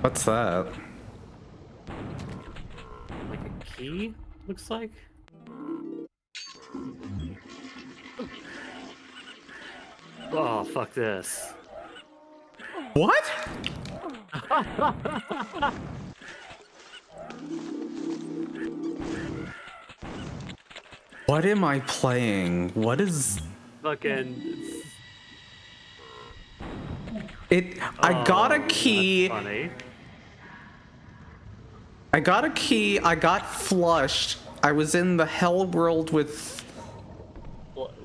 What's that? Like a key, looks like. Oh, fuck this. What? What am I playing? What is Fucking... it? I got a key. That's funny. I got a key. I got flushed. I was in the hell world with...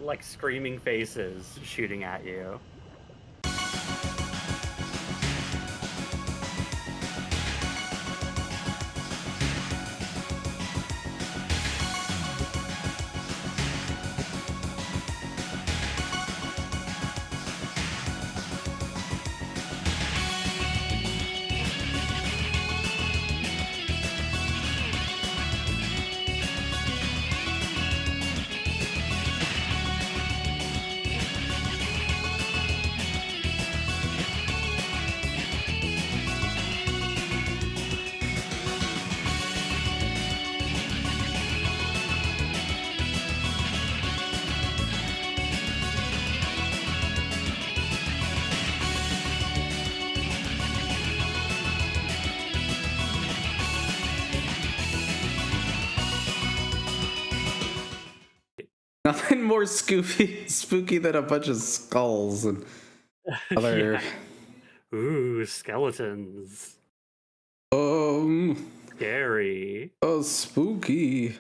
Like screaming faces shooting at you. Nothing more spooky than a bunch of skulls and other... Yeah. Ooh, skeletons. Scary. Oh, spooky.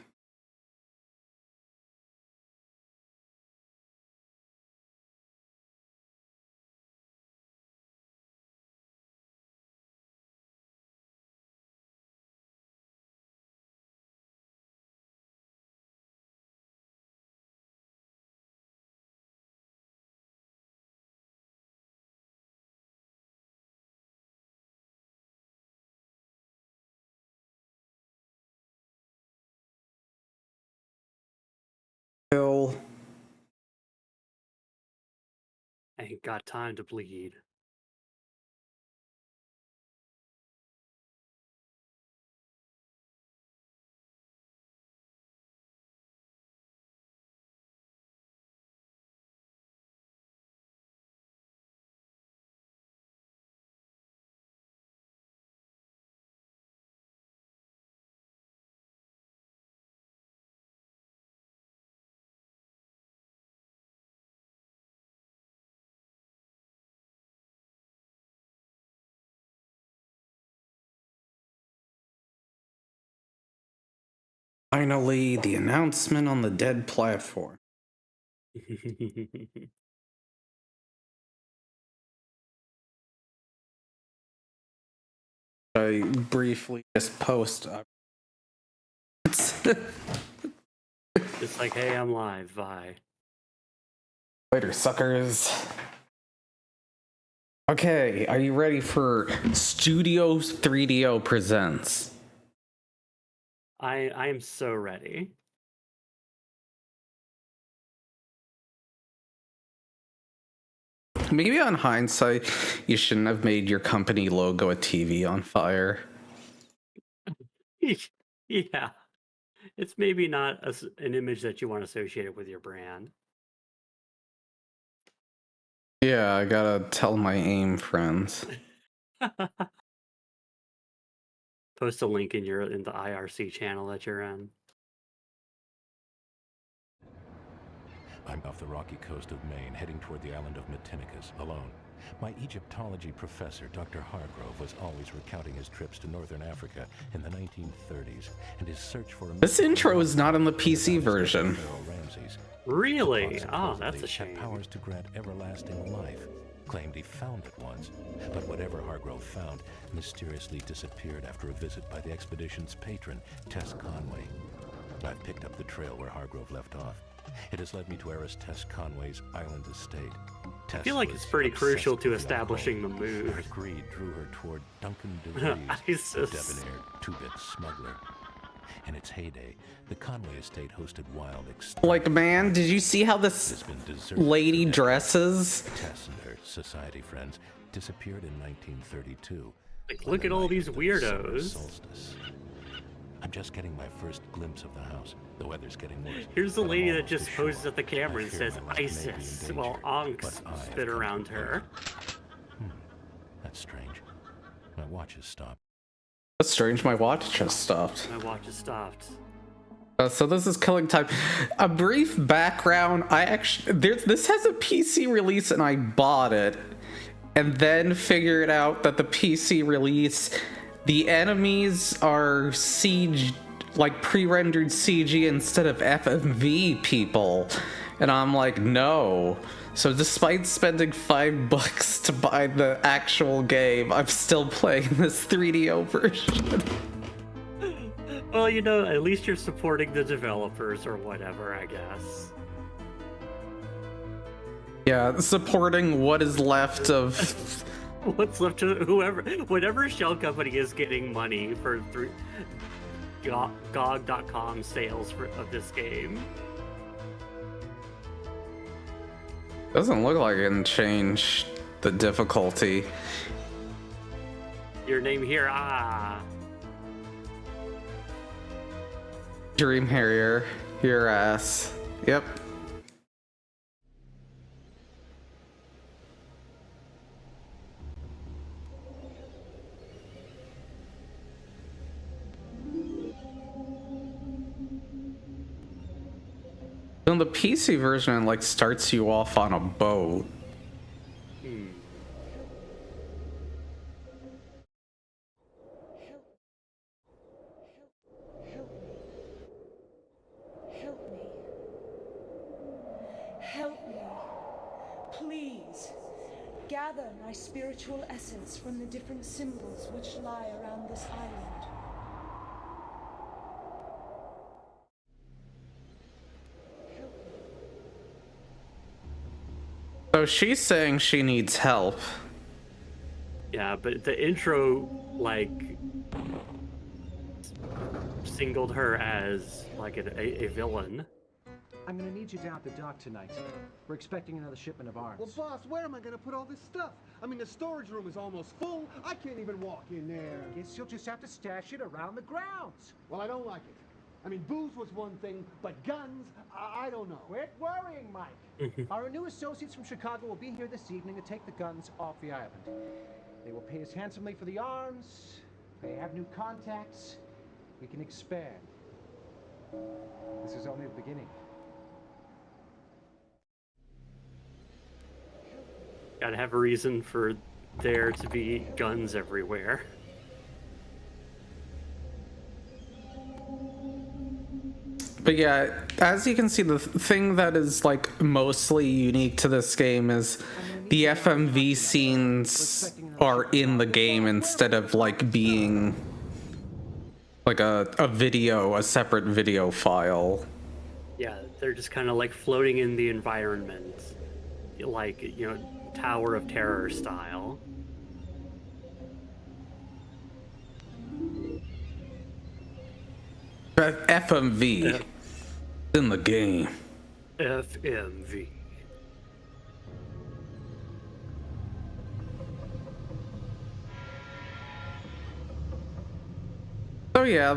Hill. Ain't got time to bleed. Finally, the announcement on the dead platform. I briefly just post up. It's like, hey, I'm live. Bye. Later, suckers. Okay, are you ready for Studio 3DO Presents? I am so ready. Maybe on hindsight, you shouldn't have made your company logo a TV on fire. Yeah. It's maybe not an image that you want associated with your brand. Yeah, I gotta tell my AIM friends. Post a link in the IRC channel that you're in. I'm off the rocky coast of Maine, heading toward the island of Matinicus, alone. My Egyptology professor, Dr. Hargrove, was always recounting his trips to northern Africa in the 1930s, and his search for a... This intro is not on the PC version. Really? Oh, that's a shame. shame. Powers to grant everlasting life. Claimed he found it once, but whatever Hargrove found mysteriously disappeared after a visit by the expedition's patron, Tess Conway. I've picked up the trail where Hargrove left off. It has led me to heiress Tess Conway's island estate. I feel like it's pretty crucial to establishing the mood. Her greed drew her toward Duncan DeVries, the debonair two-bit smuggler. In its heyday, the Conway estate hosted wild like, man, did you see how this lady dresses? Tess and her society friends disappeared in 1932. Like, look at all these Summer weirdos. solstice. I'm just getting my first glimpse of the house. The weather's getting worse. Here's the but I'm lady that almost just ashore. poses at the camera I and fear says my life may be in ISIS danger, while onks but I have spit come around to her. That's strange. My watch has stopped. That's strange. My watch just stopped. My watch has stopped. So this is Killing Time. A brief background. This has a PC release and I bought it, and then figured out that the PC release, the enemies are CG, like pre-rendered CG instead of FMV people, and I'm like, no. So despite spending $5 to buy the actual game, I'm still playing this 3DO version. Well, you know, at least you're supporting the developers or whatever, I guess. Yeah, supporting what is left of... What's left to whatever shell company is getting money for GOG.com sales of this game. Doesn't look like it can change the difficulty. Your name here, Dream Harrier, your ass. Yep. In the PC version, it like starts you off on a boat. Help me. Please. Gather my spiritual essence from the different symbols which lie around this island. So she's saying she needs help. Yeah, but the intro, like, singled her as, like, a villain. I'm gonna need you down at the dock tonight. We're expecting another shipment of arms. Well, boss, where am I gonna put all this stuff? I mean, the storage room is almost full. I can't even walk in there. Guess you'll just have to stash it around the grounds. Well, I don't like it. I mean, booze was one thing, but guns, I don't know. Quit worrying, Mike. Our new associates from Chicago will be here this evening to take the guns off the island. They will pay us handsomely for the arms. They have new contacts. We can expand. This is only the beginning. Gotta have a reason for there to be guns everywhere. But yeah, as you can see, the thing that is like mostly unique to this game is the FMV scenes are in the game instead of like being like a separate video file. Yeah, they're just kind of like floating in the environment, like, you know, Tower of Terror style. FMV in the game. FMV. So yeah,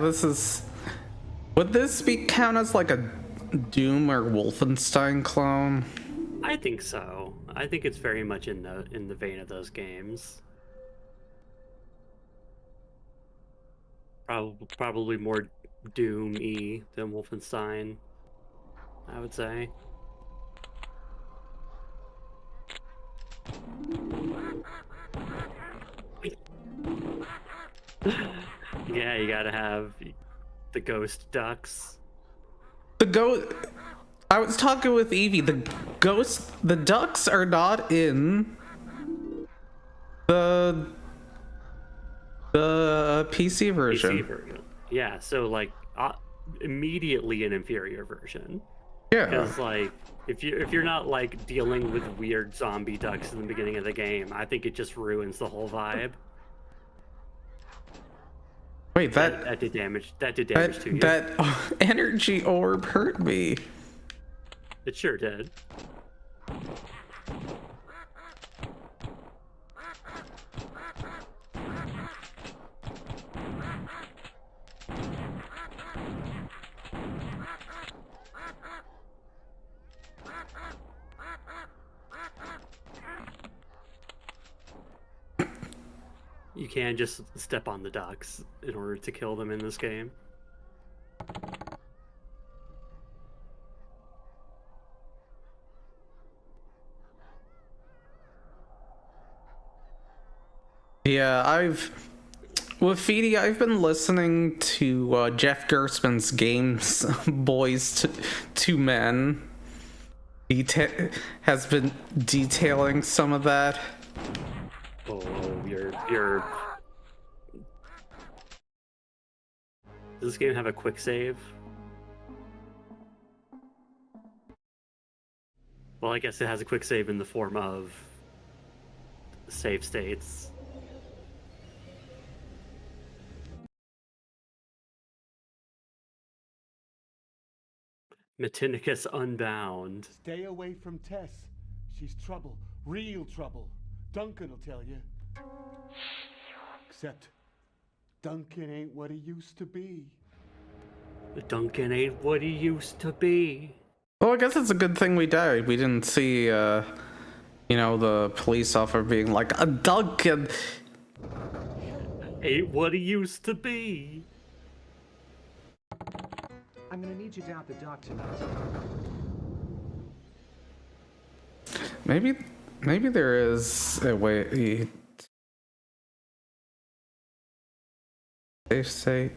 would this count as like a Doom or Wolfenstein clone? I think so. I think it's very much in the vein of those games. Probably more Doom-y than Wolfenstein, I would say. Yeah, you gotta have the ghost ducks. I was talking with Evie. The ducks are not in the PC version. PC version. Yeah, so like immediately an inferior version. Yeah. Because like if you're not like dealing with weird zombie ducks in the beginning of the game, I think it just ruins the whole vibe. Wait, that did damage. That did damage to you. That energy orb hurt me. It sure did. You can't just step on the ducks in order to kill them in this game. Yeah, with Feedy, I've been listening to Jeff Gerstmann's Games Boys to Men. Has been detailing some of that. Oh, you're... Does this game have a quick save? Well, I guess it has a quick save in the form of save states. Metinicus Unbound. Stay away from Tess. She's trouble. Real trouble. Duncan will tell you. Except Duncan ain't what he used to be. Duncan ain't what he used to be. Well, I guess it's a good thing we died. We didn't see, you know, the police officer being like, a Duncan Ain't what he used to be. I'm gonna need you down at the dock tonight. Maybe there is a way. They say.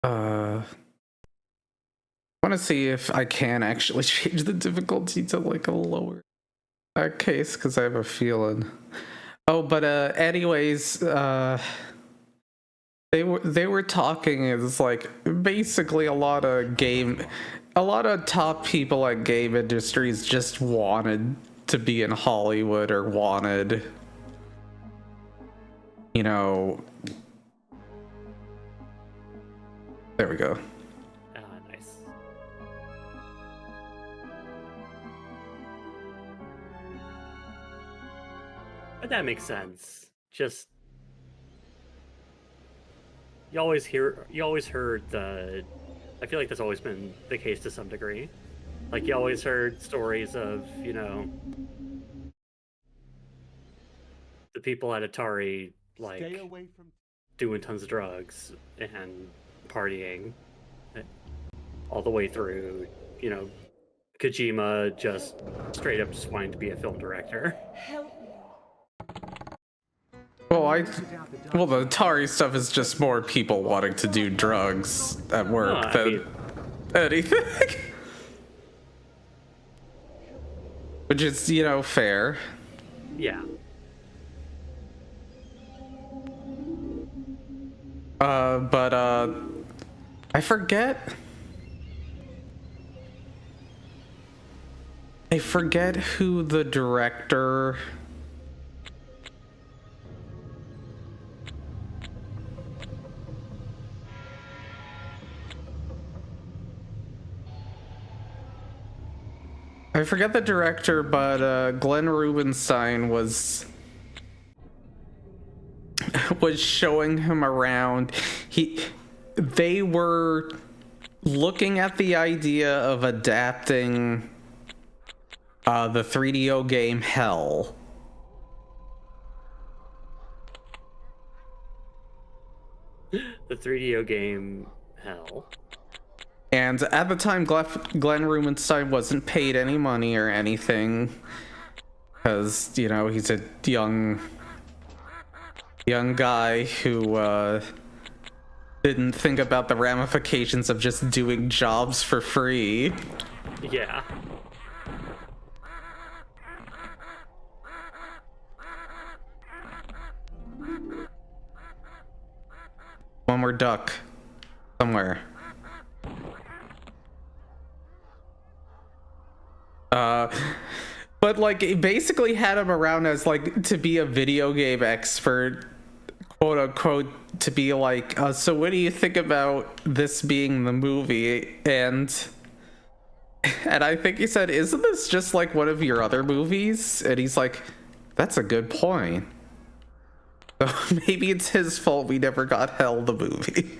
I want to see if I can actually change the difficulty to like a lower case, because I have a feeling. Oh, but anyways, they were talking. It's like basically a lot of top people at game industries just wanted to be in Hollywood or wanted, you know. There we go. Nice. But that makes sense. Just you always heard the. I feel like that's always been the case to some degree. Like you always heard stories of, you know, the people at Atari like Stay away from doing tons of drugs and partying all the way through, you know, Kojima just straight up just wanting to be a film director. Help me. Well, the Atari stuff is just more people wanting to do drugs at work than anything. Which is, you know, fair. Yeah. But I forget who the director. I forget the director, but Glenn Rubinstein was showing him around. They were looking at the idea of adapting the 3DO game Hell. The 3DO game Hell. And at the time, Glenn Rubinstein wasn't paid any money or anything, because, you know, he's a young guy who didn't think about the ramifications of just doing jobs for free. Yeah. One more duck somewhere. But like it basically had him around as like to be a video game expert, quote unquote, to be like, so what do you think about this being the movie? And I think he said, isn't this just like one of your other movies? And he's like, that's a good point. So maybe it's his fault we never got Hell the movie.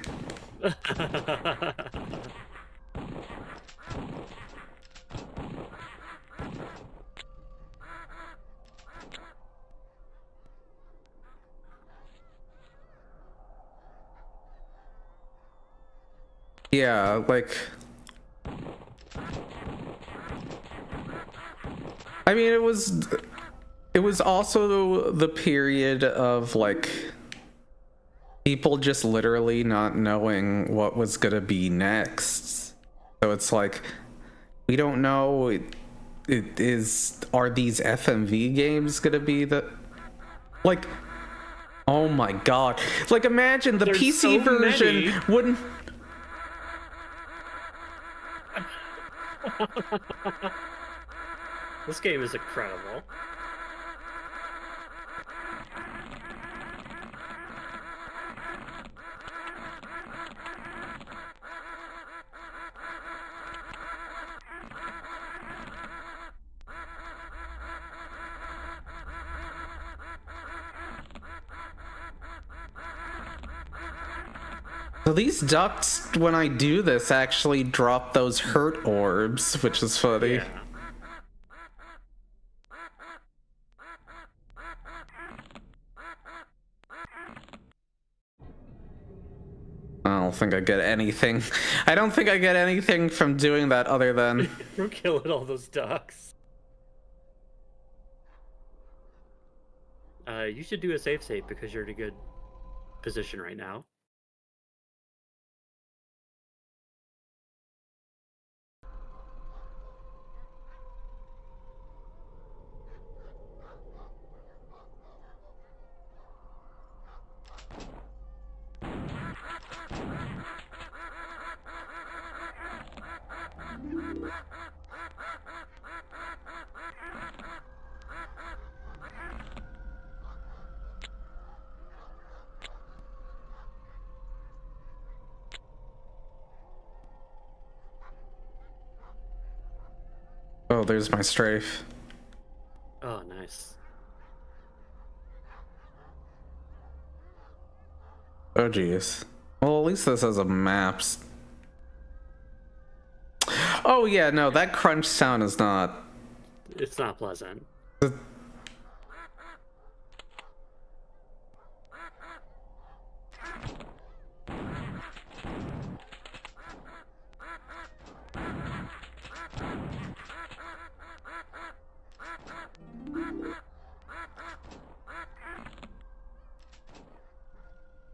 Yeah, like, I mean, it was also the period of like people just literally not knowing what was gonna be next. So it's like, we don't know, are these FMV games gonna be like, oh my god, like imagine the There's PC so version many. wouldn't. This game is incredible. So these ducks, when I do this, actually drop those hurt orbs, which is funny. Yeah. I don't think I get anything. I don't think I get anything from doing that other than... From killing all those ducks. You should do a save state because you're in a good position right now. Oh, there's my strafe. Oh, nice. Oh, geez. Well, at least this has a maps. Oh, yeah, no, that crunch sound is not... It's not pleasant.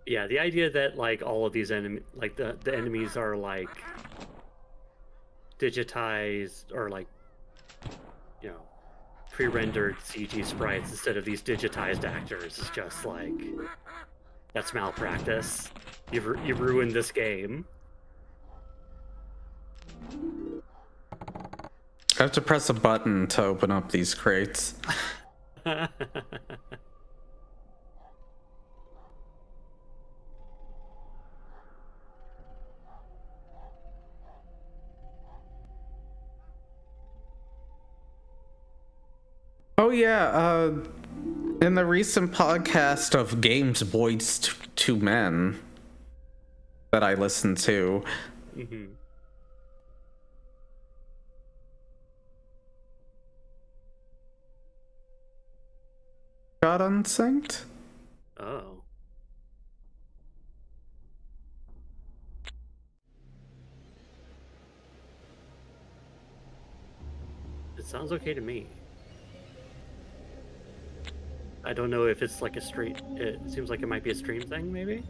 Yeah, the idea that like all of these like the enemies are like digitized or like, you know, pre-rendered CG sprites instead of these digitized actors is just like, that's malpractice. You've ruined this game. I have to press a button to open up these crates. Oh yeah, in the recent podcast of Games Boys to Men that I listened to, Mm-hmm. got unsynced? Oh. It sounds okay to me. I don't know if it's like a straight. It seems like it might be a stream thing, maybe?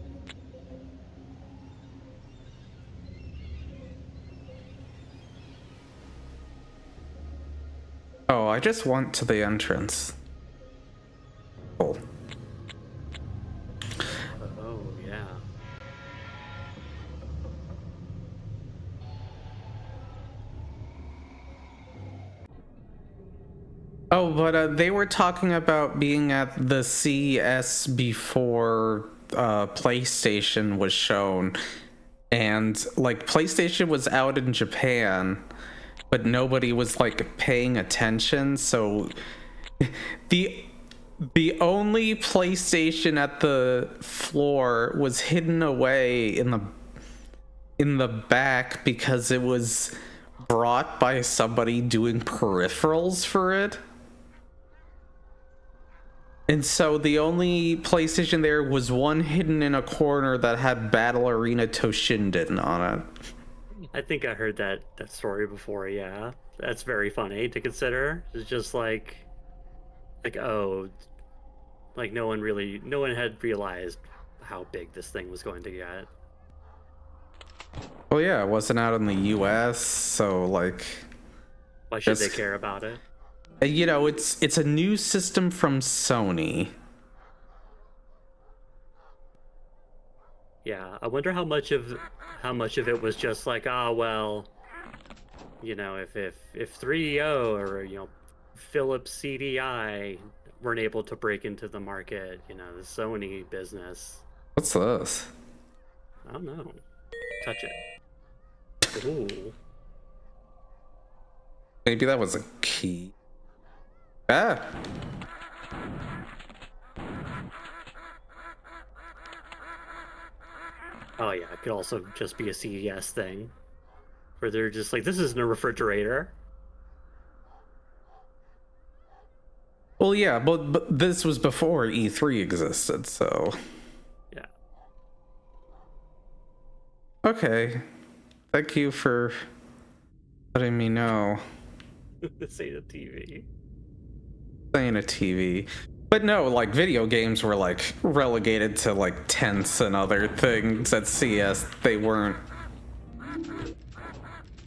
Oh, I just went to the entrance. Cool. Oh, yeah. Oh, but they were talking about being at the CES before PlayStation was shown. And, like, PlayStation was out in Japan, but nobody was, like, paying attention. So the The only PlayStation at the floor was hidden away in the back because it was brought by somebody doing peripherals for it. And so the only PlayStation there was one hidden in a corner that had Battle Arena Toshinden on it. I think I heard that story before. Yeah, that's very funny to consider. It's just like oh, like no one had realized how big this thing was going to get. Well, yeah, it wasn't out in the US, so like, Why should they care about it? you know, it's a new system from Sony. Yeah, I wonder how much of it was just like, well, you know, if 3DO or, you know, Philips CDI weren't able to break into the market, you know, the Sony business. What's this? I don't know. Touch it. Ooh. Maybe that was a key. Ah. Oh yeah, it could also just be a CES thing, where they're just like, this isn't a refrigerator. Well, yeah, but this was before E3 existed, so. Yeah. Okay. Thank you for letting me know. This ain't a TV. Saying a TV. But no, like, video games were, like, relegated to, like, tents and other things at CS. They weren't...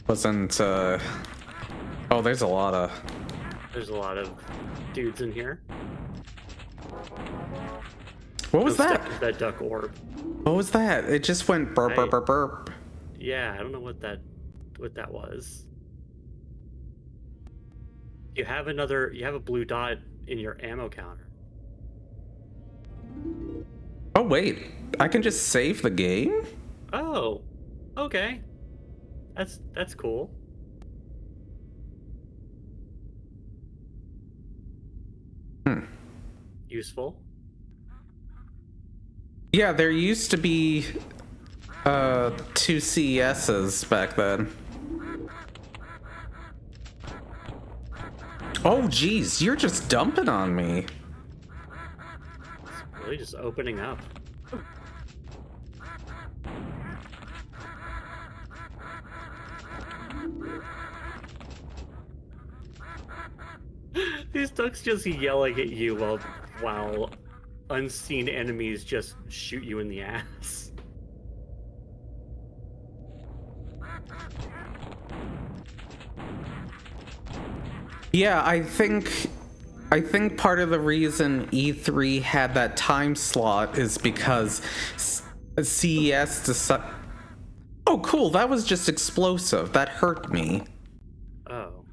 Wasn't, Oh, there's a lot of... There's a lot of dudes in here. What was that? That duck orb. What was that? It just went burp, burp, burp, burp. Yeah, I don't know what that was. You have a blue dot in your ammo counter. Oh, wait. I can just save the game? Oh, okay. That's cool. Useful. Yeah, there used to be 2 CESs back then. Oh, geez, you're just dumping on me. It's really just opening up. These ducks just yelling at you while unseen enemies just shoot you in the ass. Yeah, I think part of the reason E3 had that time slot is because CES decided... Oh, cool, that was just explosive. That hurt me. Oh.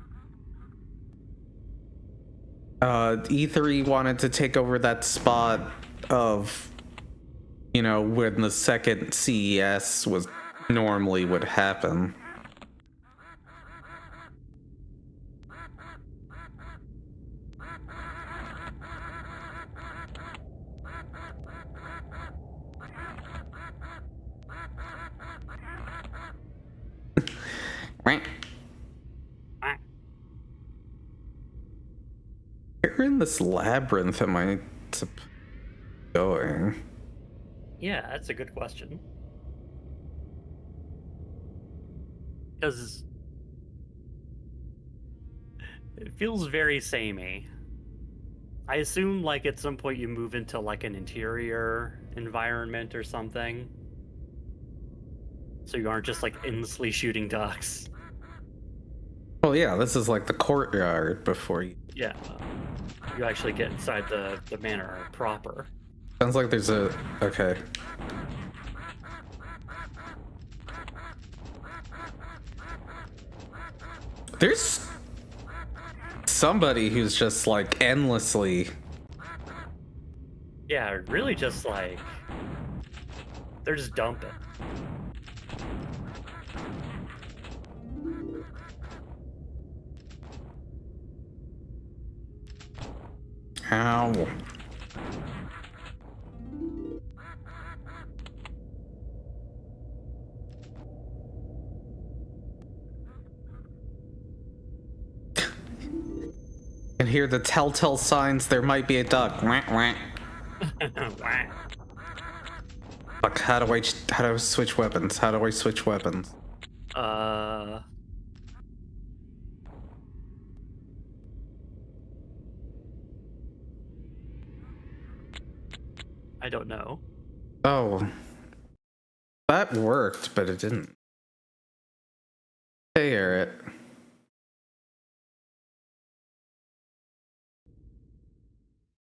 E3 wanted to take over that spot of, you know, when the second CES was normally would happen. Right. Where in this labyrinth am I going? Yeah, that's a good question. Because it feels very samey. I assume, like, at some point you move into, like, an interior environment or something. So you aren't just, like, endlessly shooting ducks. Well, yeah, this is like the courtyard before you... Yeah. You actually get inside the manor proper. Sounds like there's a... Okay. There's somebody who's just, like, endlessly... Yeah, really just, like... They're just dumping. Ow. hear the telltale signs there might be a duck. Wah, wah. Fuck, how do I switch weapons? How do I switch weapons? I don't know. Oh. That worked, but it didn't. Hey, Eric.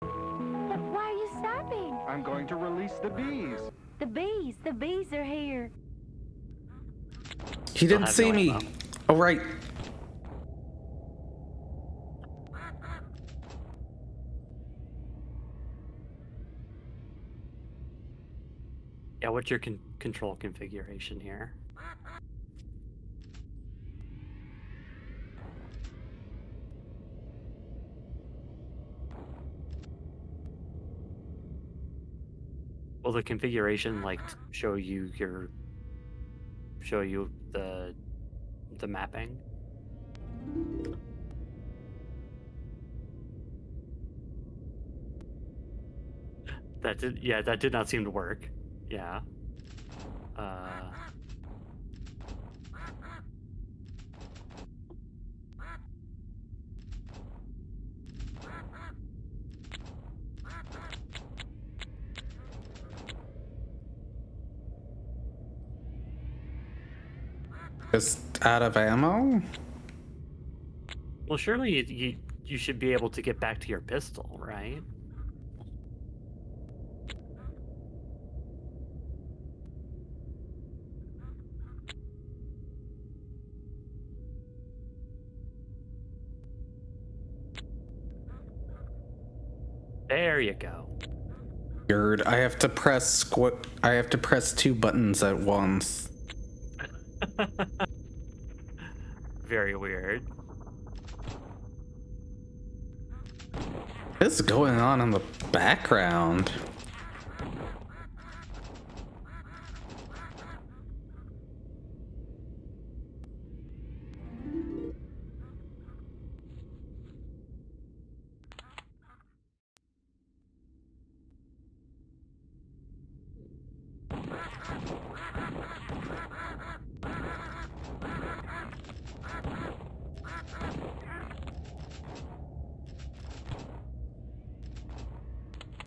Why are you stopping? I'm going to release the bees. The bees are here. He didn't have see no me. ammo. Oh, right. Yeah, what's your control configuration here? Will the configuration like show you the mapping? That did not seem to work. Yeah. Just out of ammo? Well, surely you should be able to get back to your pistol, right? There you go. Weird. I have to press two buttons at once. Very weird. What's going on in the background?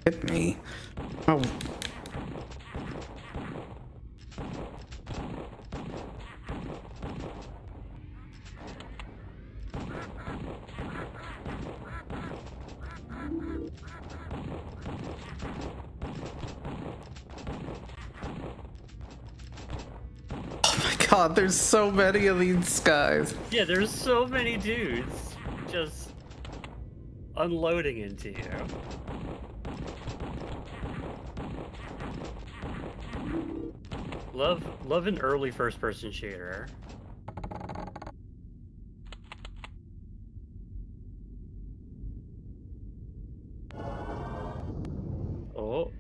Hit me. Oh. Oh my god, there's so many of these guys. Yeah, there's so many dudes just unloading into you. Love an early first-person shooter. Oh.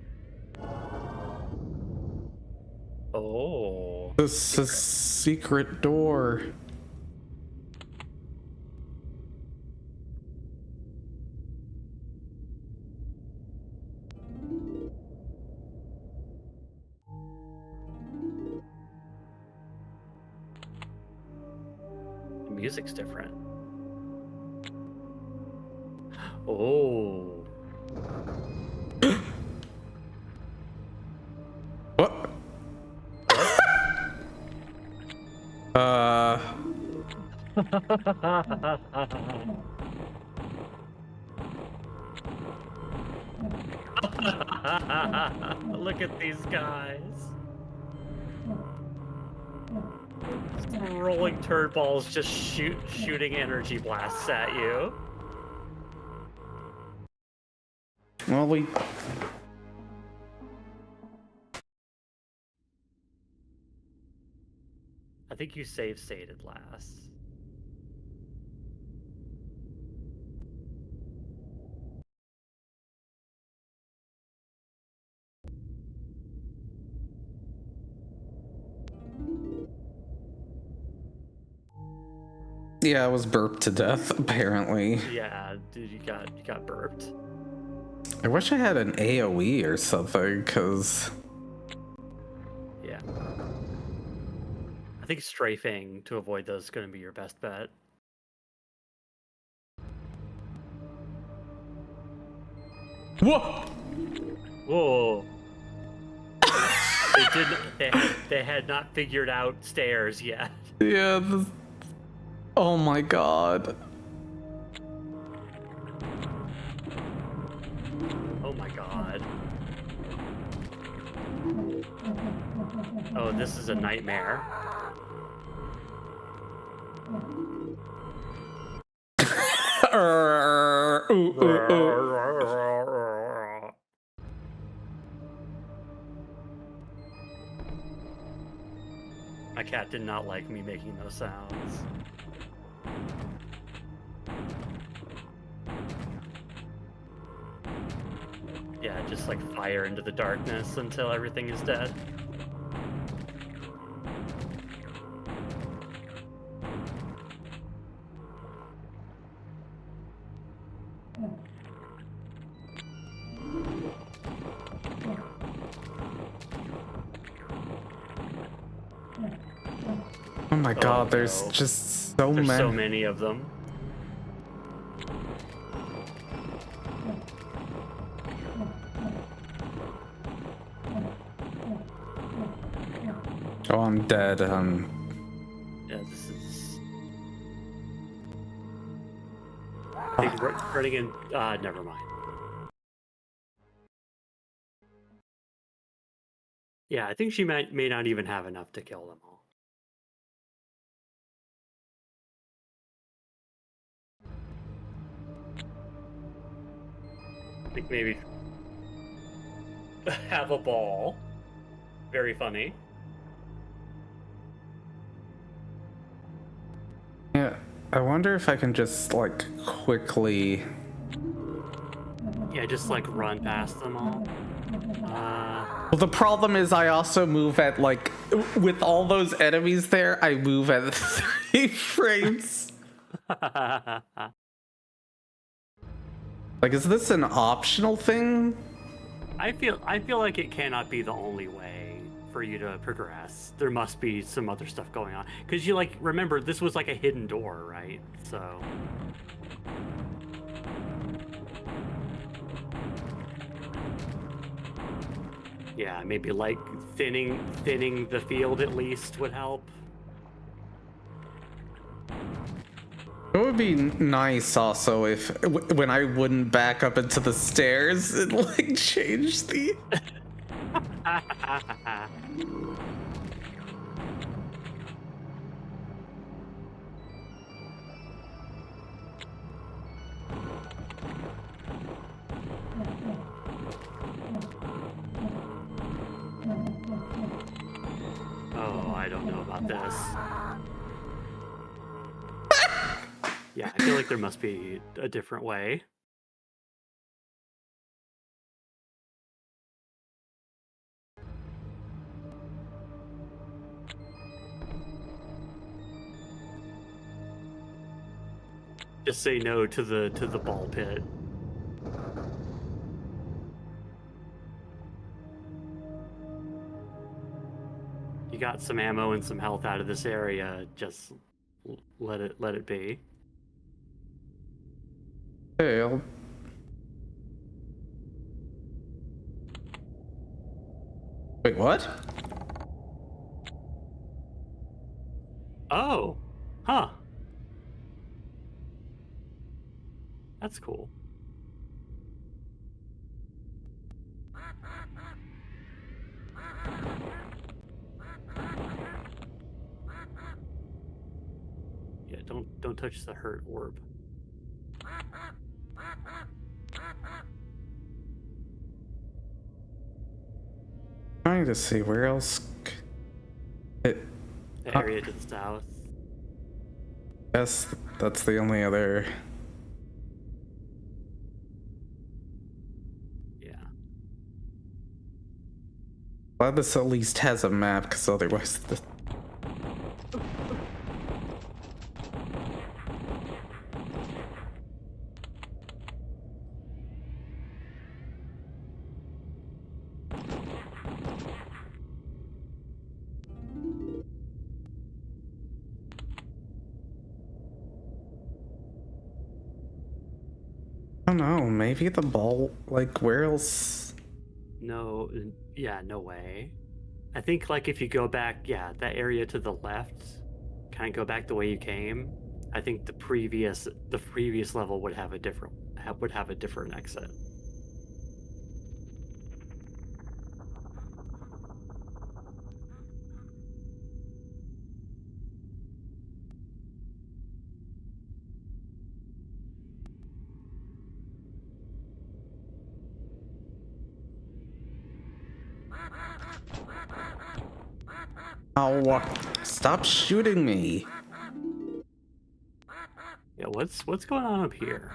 Oh. This is a secret door. The music's different. Oh. What? Look at these guys. Rolling turd balls just shooting energy blasts at you. Well, I think you save stated last. Yeah, I was burped to death, apparently. Yeah, dude, you got burped. I wish I had an AoE or something, because... Yeah. I think strafing to avoid those is going to be your best bet. Whoa! Whoa. They had not figured out stairs yet. Yeah, oh my god. Oh my god. Oh, this is a nightmare. My cat did not like me making those sounds. Yeah, just like fire into the darkness until everything is dead. Oh my god, Oh, there's no. just so There's many. so many of them. Oh, I'm dead. Yeah, this is. I think running in. Never mind. Yeah, I think she may not even have enough to kill them all. I think maybe have a ball. Very funny. Yeah, I wonder if I can just, like, quickly... Yeah, just like run past them all. Well, the problem is I also move at, like, with all those enemies there, I move at 3 frames. Like, is this an optional thing? I feel like it cannot be the only way for you to progress. There must be some other stuff going on. Because you, like, remember, this was like a hidden door, right? So... yeah, maybe, like, thinning the field at least would help. It would be nice also if, when I wouldn't back up into the stairs, it, like, changed the... Oh, I don't know about this. Yeah, I feel like there must be a different way. Just say no to the ball pit. You got some ammo and some health out of this area. Just let it be. Hey, I'll... Wait, what? Oh, huh. That's cool. Yeah, don't touch the hurt orb. Trying to see where else... The area to the south. Yes, that's the only other... Yeah. Glad this at least has a map, because otherwise the... don't know. Maybe the ball. Like, where else? No, yeah, no way. I think like if you go back, yeah, that area to the left, kind of go back the way you came. I think the previous level would have a different exit. Oh, stop shooting me. Yeah, what's going on up here?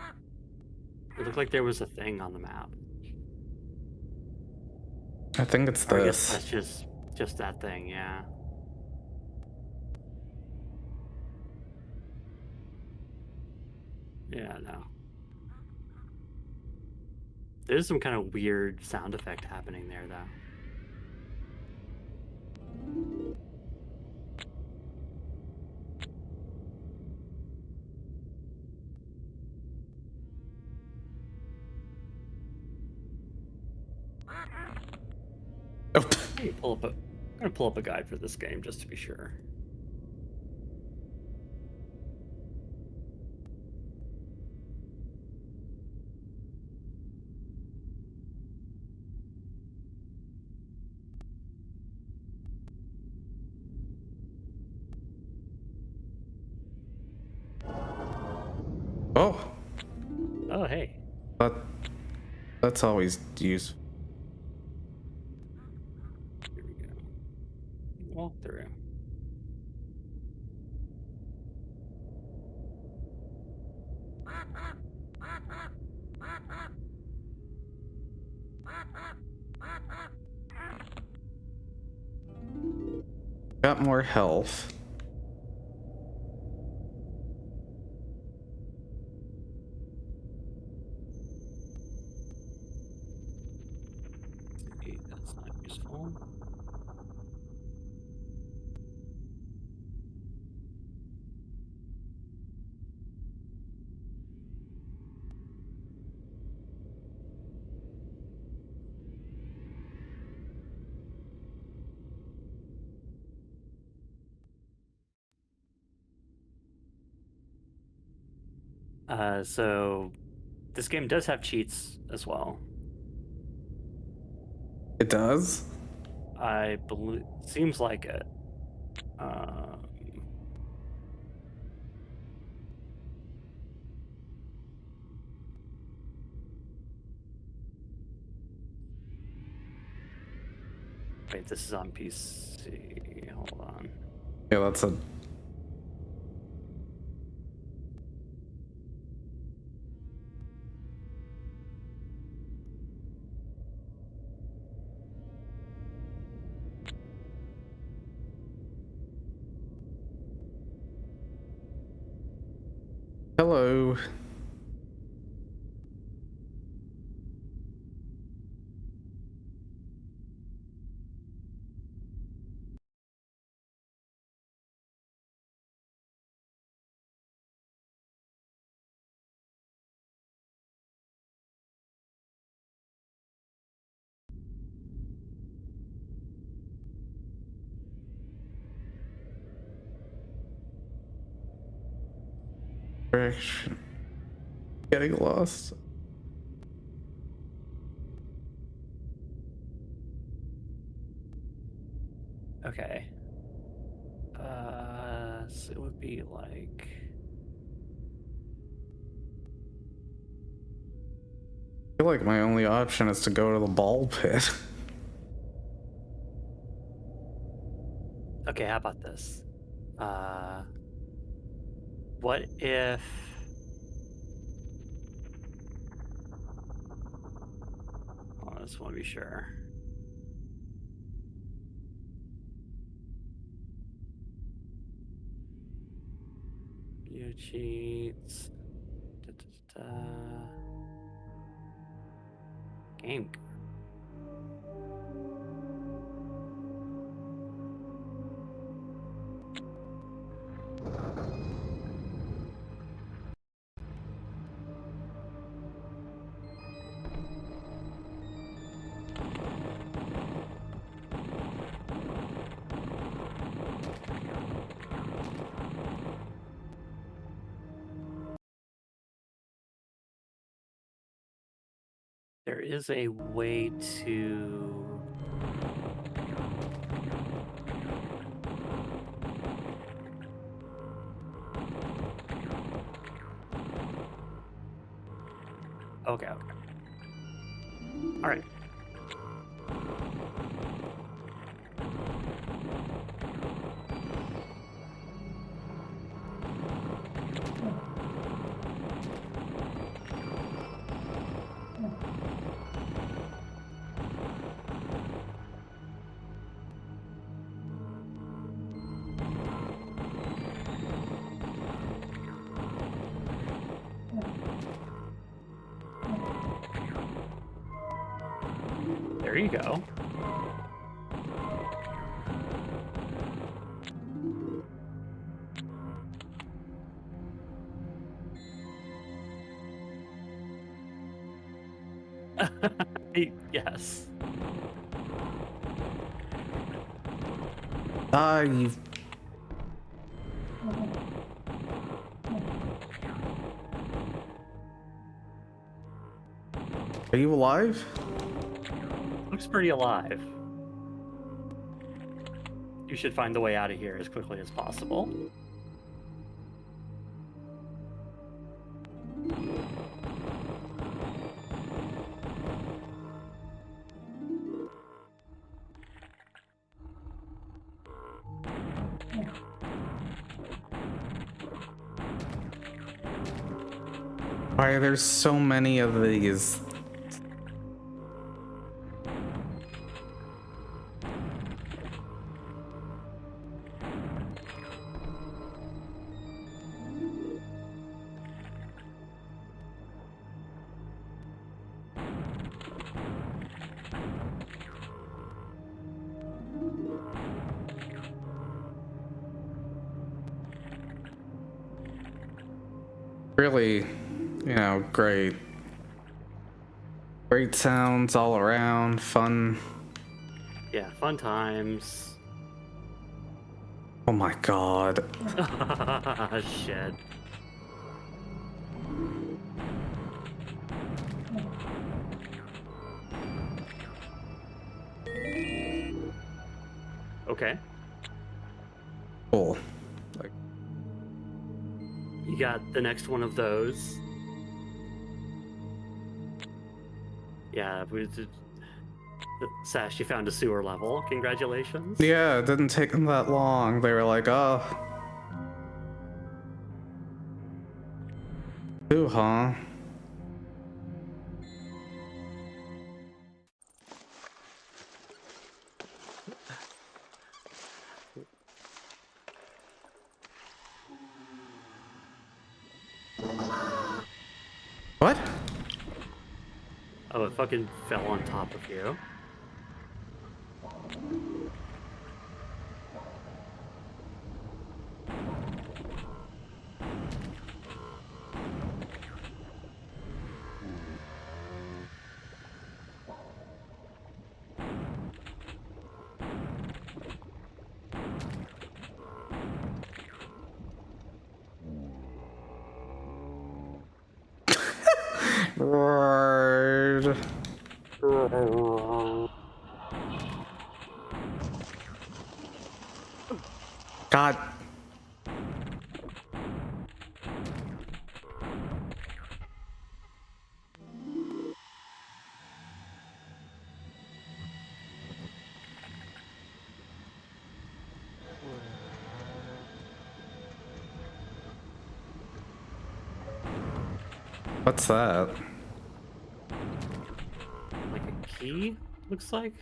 It looked like there was a thing on the map. I think it's Or I guess this. that's just that thing, yeah. Yeah, no. There's some kind of weird sound effect happening there, though. Oh. I'm gonna pull up a guide for this game just to be sure. Oh. Oh, hey. That's always useful. Here we go. Walk through. Got more health. That's not useful. So this game does have cheats as well. It does? I believe, seems like it. Wait, this is on PC. Hold on. Yeah, that's a... Hello. Direction. Getting lost. Okay. So it would be like... I feel like my only option is to go to the ball pit. Okay, how about this? What if... Oh, I just want to be sure. View cheats. Da, da, da. Game. There is a way to... Okay. All right. There you go. Yes. You... Are you alive? Looks pretty alive. You should find the way out of here as quickly as possible. Why are there so many of these? Really, you know, great sounds all around, fun. Yeah, fun times. Oh my god. Shit. Okay. Cool. Like, you got the next one of those. Yeah, Sash, you found a sewer level. Congratulations. yeah, it didn't take them that long. They were like, oh. Ooh, huh? What? Oh, it fucking fell on top of you. Word. God. What's that? Like a key, looks like.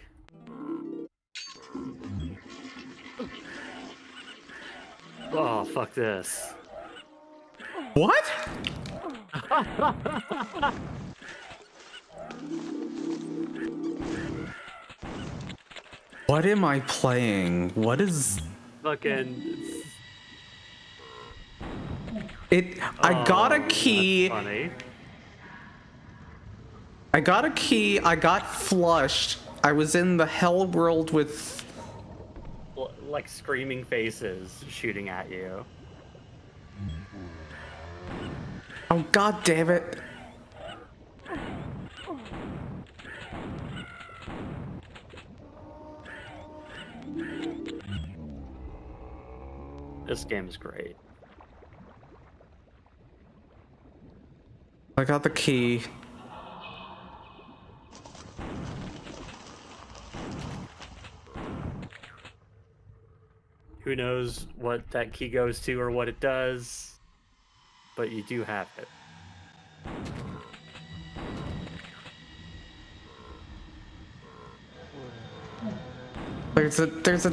Oh, fuck this. What? What am I playing? What is Fucking... it? I got a key. That's funny. I got a key. I got flushed. I was in the hell world with. Like screaming faces shooting at you. Oh god damn it! This game is great. I got the key. Who knows what that key goes to or what it does, but you do have it. There's a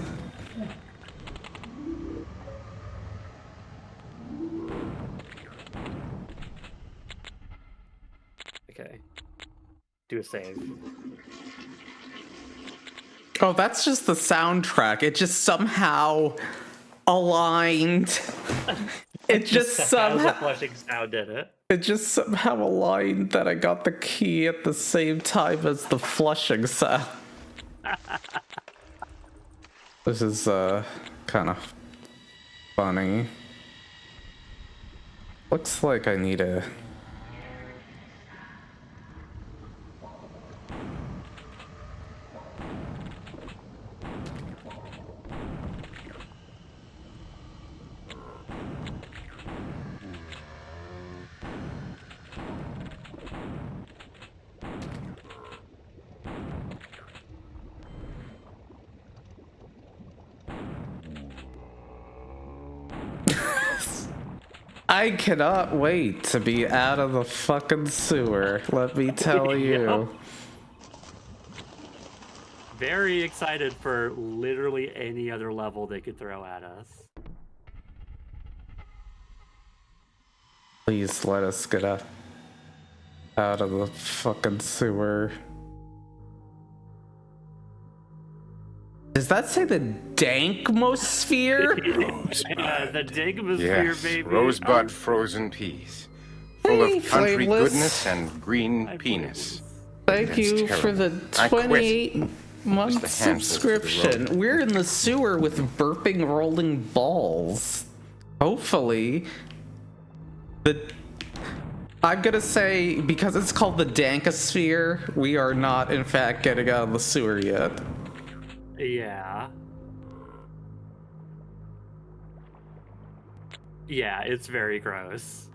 Okay. Do a save. Oh, that's just the soundtrack. It just somehow aligned. It just Has a somehow flushing sound in it. it just somehow aligned that I got the key at the same time as the flushing sound. This is kind of funny. Looks like I need a I cannot wait to be out of the fucking sewer, let me tell you. Very excited for literally any other level they could throw at us. Please let us get out of the fucking sewer. Does that say the Dankmosphere? The Dankmosphere, Yes, baby. rosebud frozen peas. Full Hey, of country Flameless. goodness and green penis. Thank That's you for the terrible. I quit. 28-month Just the handfuls for the subscription. road. We're in the sewer with burping rolling balls. Hopefully. I'm gonna say, because it's called the Dankosphere, we are not in fact getting out of the sewer yet. Yeah. Yeah, it's very gross.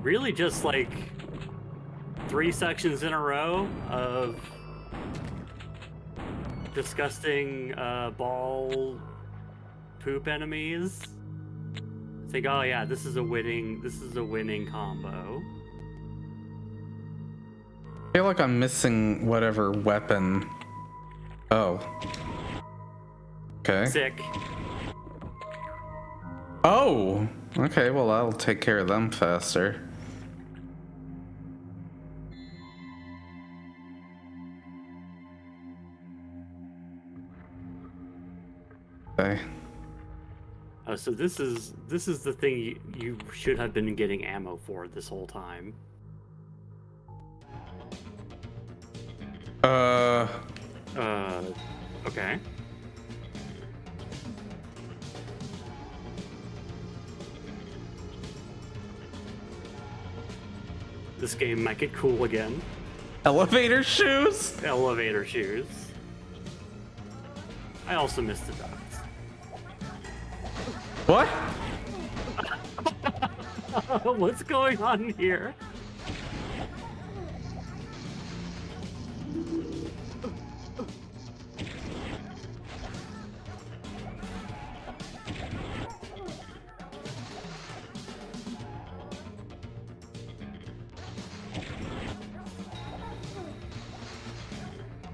Really just like 3 sections in a row of disgusting ball poop enemies. Think, oh yeah, this is a winning combo. I feel like I'm missing whatever weapon. Oh. Okay. Sick. Oh! Okay, well, I'll take care of them faster. Okay. Oh, so this is the thing you should have been getting ammo for this whole time. Okay. This game might get cool again. Elevator shoes? Elevator shoes. I also missed the ducks. What? What's going on here?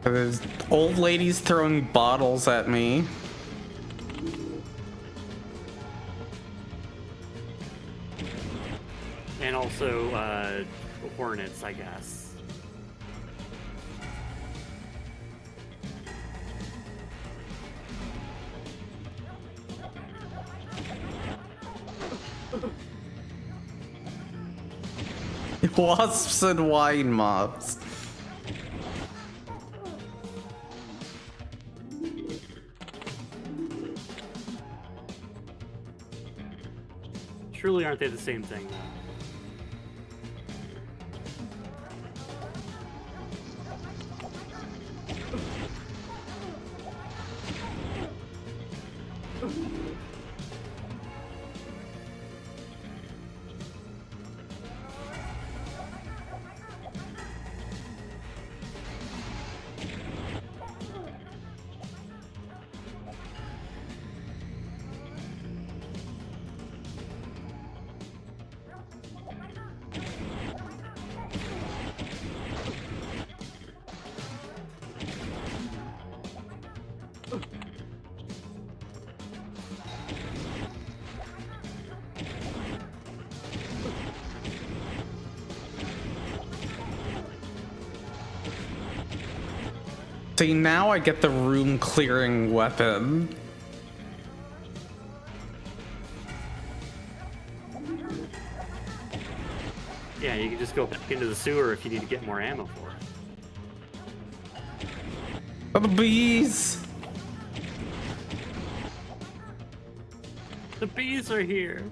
There's old ladies throwing bottles at me. And also, hornets, I guess. Wasps and wine mobs. Truly aren't they the same thing, though? See, now I get the room clearing weapon. Yeah, you can just go back into the sewer if you need to get more ammo for it. Oh, the bees! The bees are here.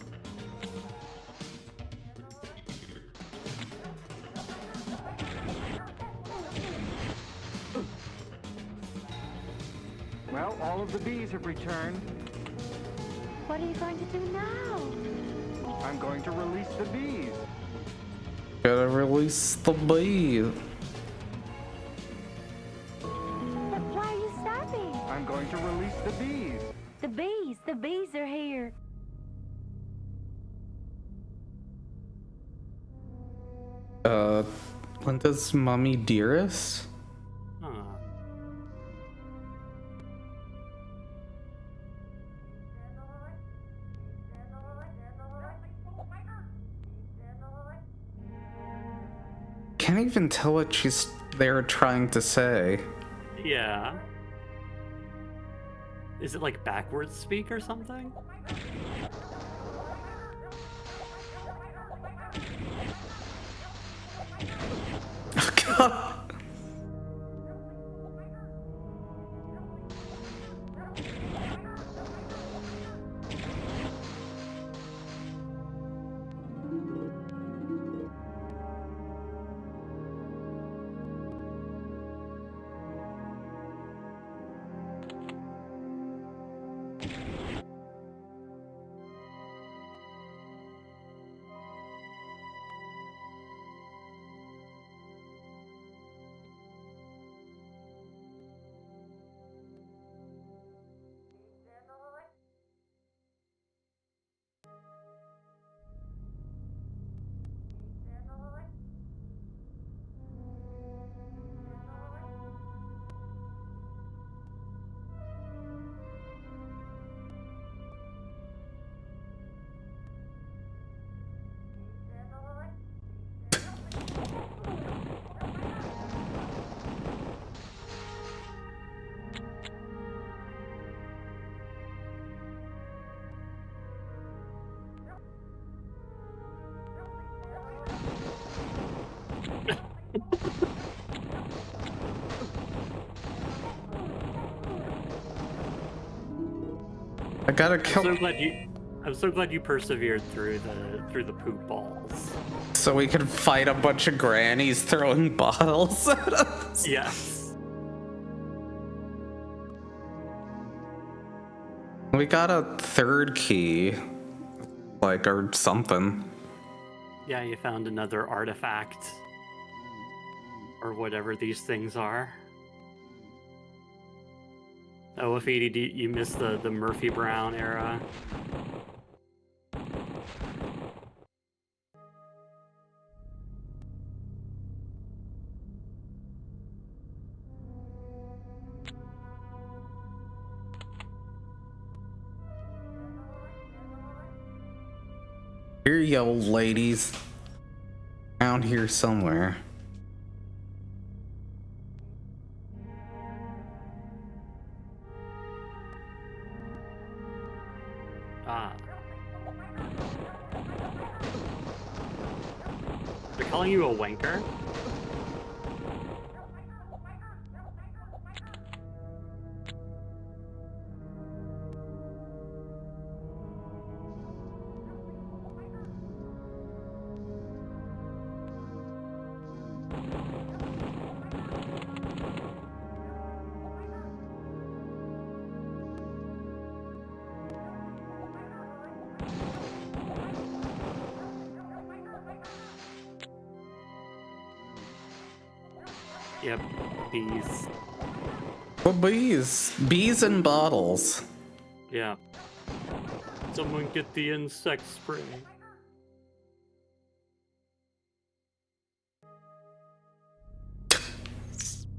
Well, all of the bees have returned. What are you going to do now? I'm going to release the bees. Gotta release the bee. But why are you stopping? I'm going to release the bees. The bees are here. When does Mommy Dearest? Huh. Can't even tell what she's there trying to say. Yeah. Is it like backwards speak or something? Oh, God. I gotta kill. I'm so glad you persevered through the poop balls. So we could fight a bunch of grannies throwing bottles at us. Yes. We got a third key, like, or something. Yeah, you found another artifact. Or whatever these things are. Oh, Afidi, you missed the Murphy Brown era. Here you go, ladies. Down here somewhere. Ah. They're calling you a wanker? Yep, bees. Well, bees. Bees and bottles. Yeah. Someone get the insect spray.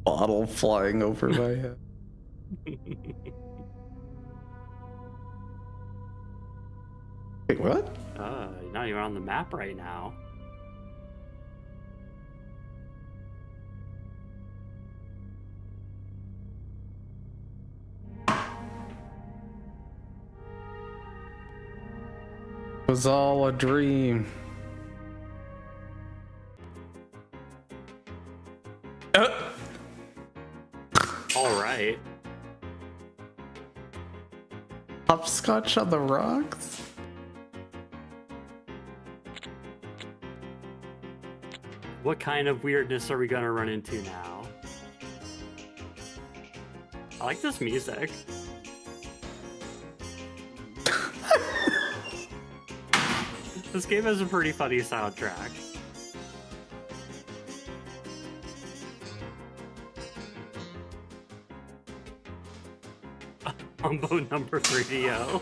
Bottle flying over my head. Wait, what? Now you're on the map right now. was all a dream. All right. Hopscotch on the rocks? What kind of weirdness are we gonna run into now? I like this music. This game has a pretty funny soundtrack. Combo number 3DO.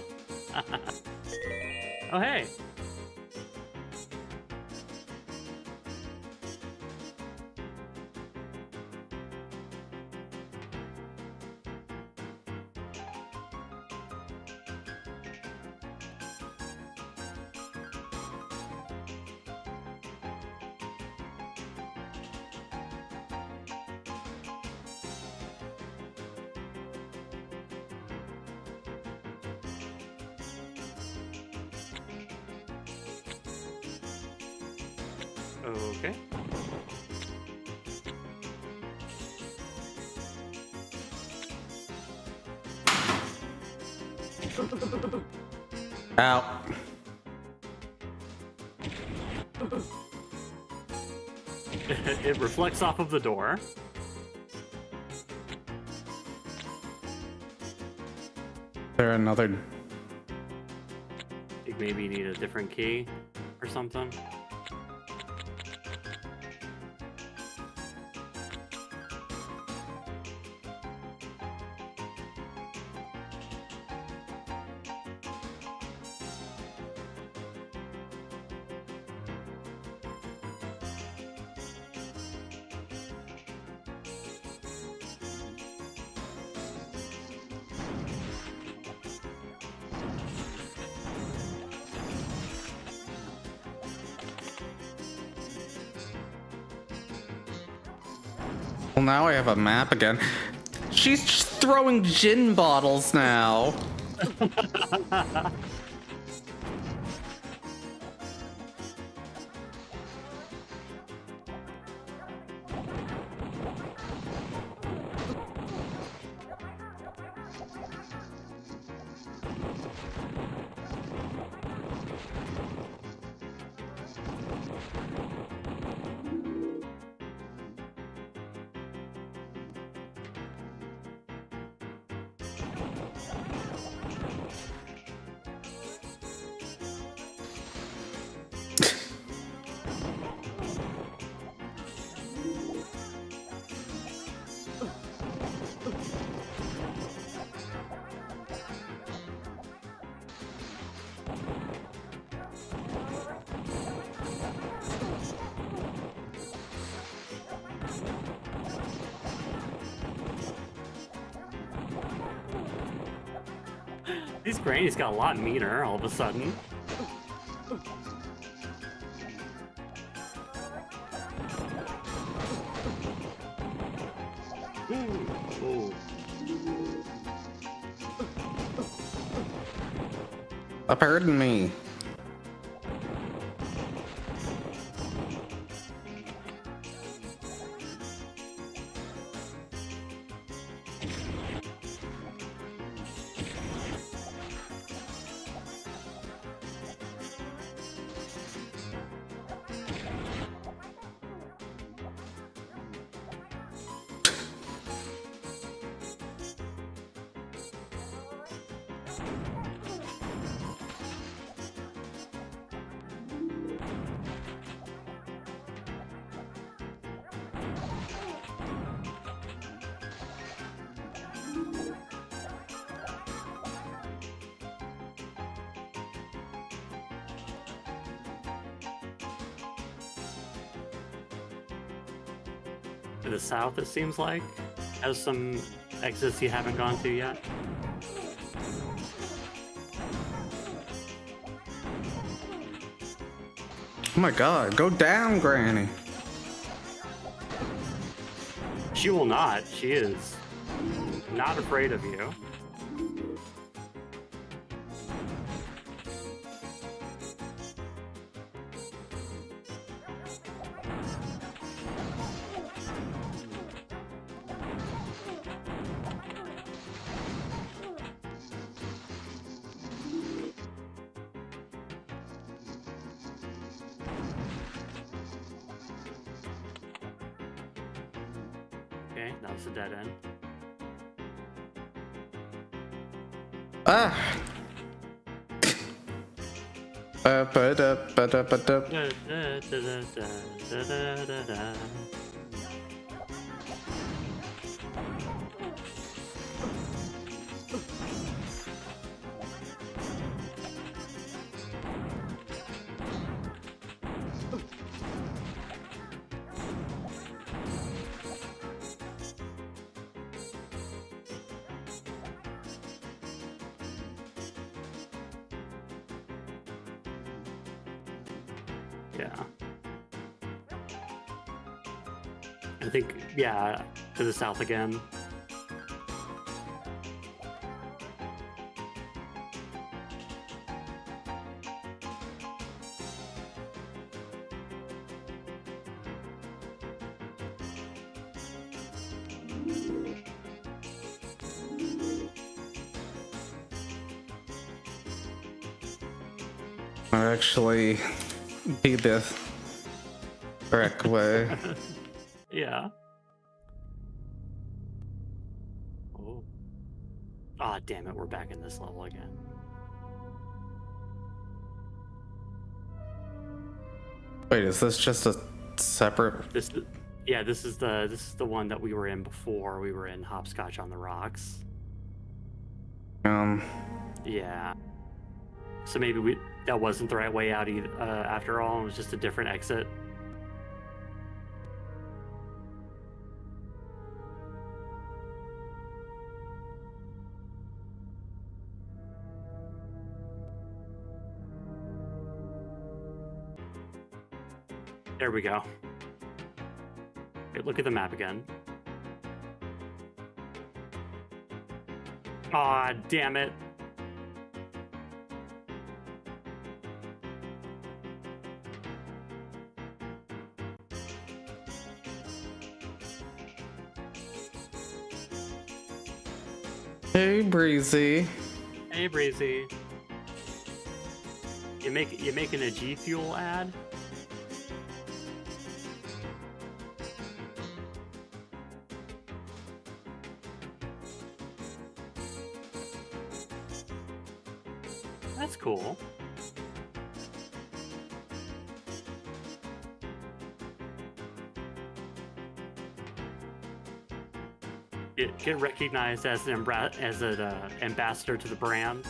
Oh, hey. Okay. Out. It reflects off of the door. There another. I think maybe you need a different key or something. Well, now I have a map again. She's just throwing gin bottles now. These grannies got a lot meaner all of a sudden. Ooh. Pardon me. To the south, it seems like, has some exits you haven't gone to yet. Oh my god, go down, Granny. She will not. She is not afraid of you. Okay, that was a dead end. Ah. Ba-da-ba-da-ba-da. Da, da, da, da, da, da, da, da. Yeah. I think, yeah, to the south again. Or actually be the correct way. Yeah. Oh. Ah, damn it, we're back in this level again. Wait, is this just a separate? This is the one that we were in before. We were in Hopscotch on the Rocks. Yeah. So maybe that wasn't the right way out either, after all. It was just a different exit. There we go. Okay, look at the map again. Aw, damn it. Hey, Breezy. Hey, Breezy. You making a G Fuel ad? That's cool. Get recognized as an ambassador to the brand.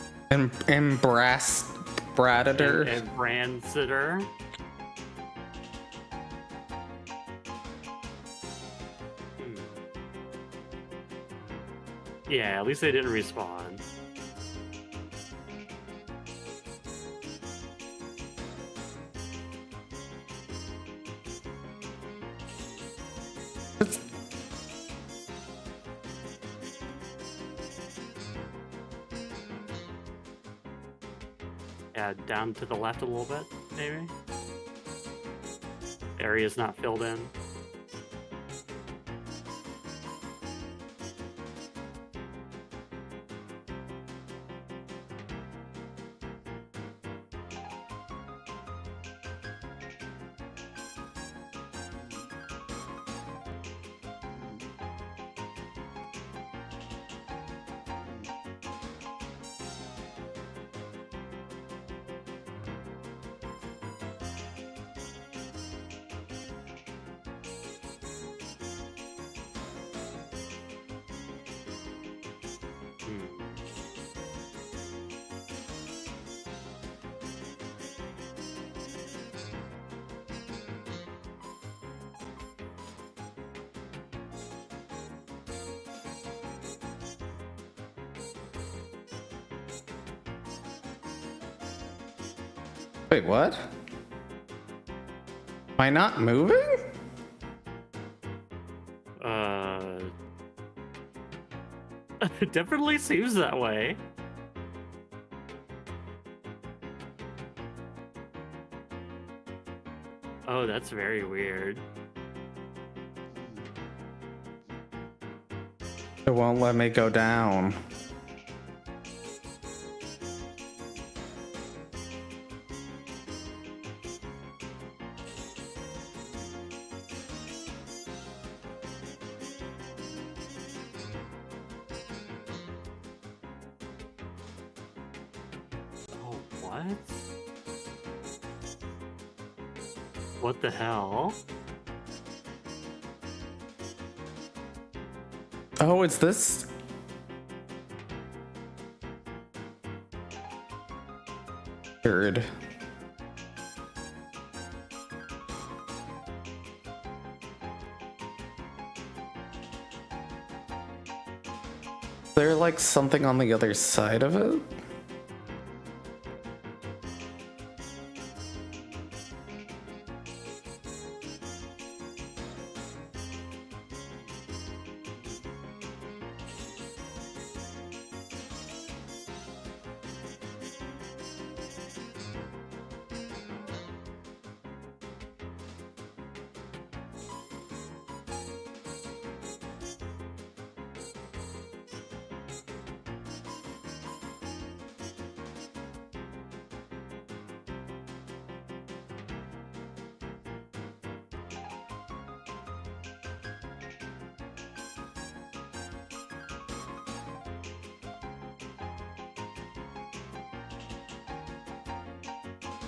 Bradator. And brand sitter. Yeah, at least they didn't respawn. Yeah, down to the left a little bit, maybe. Area's not filled in. Wait, what? Am I not moving? It definitely seems that way. Oh, that's very weird. It won't let me go down. Oh, what? What the hell? Oh, it's this. Weird. Is there like something on the other side of it?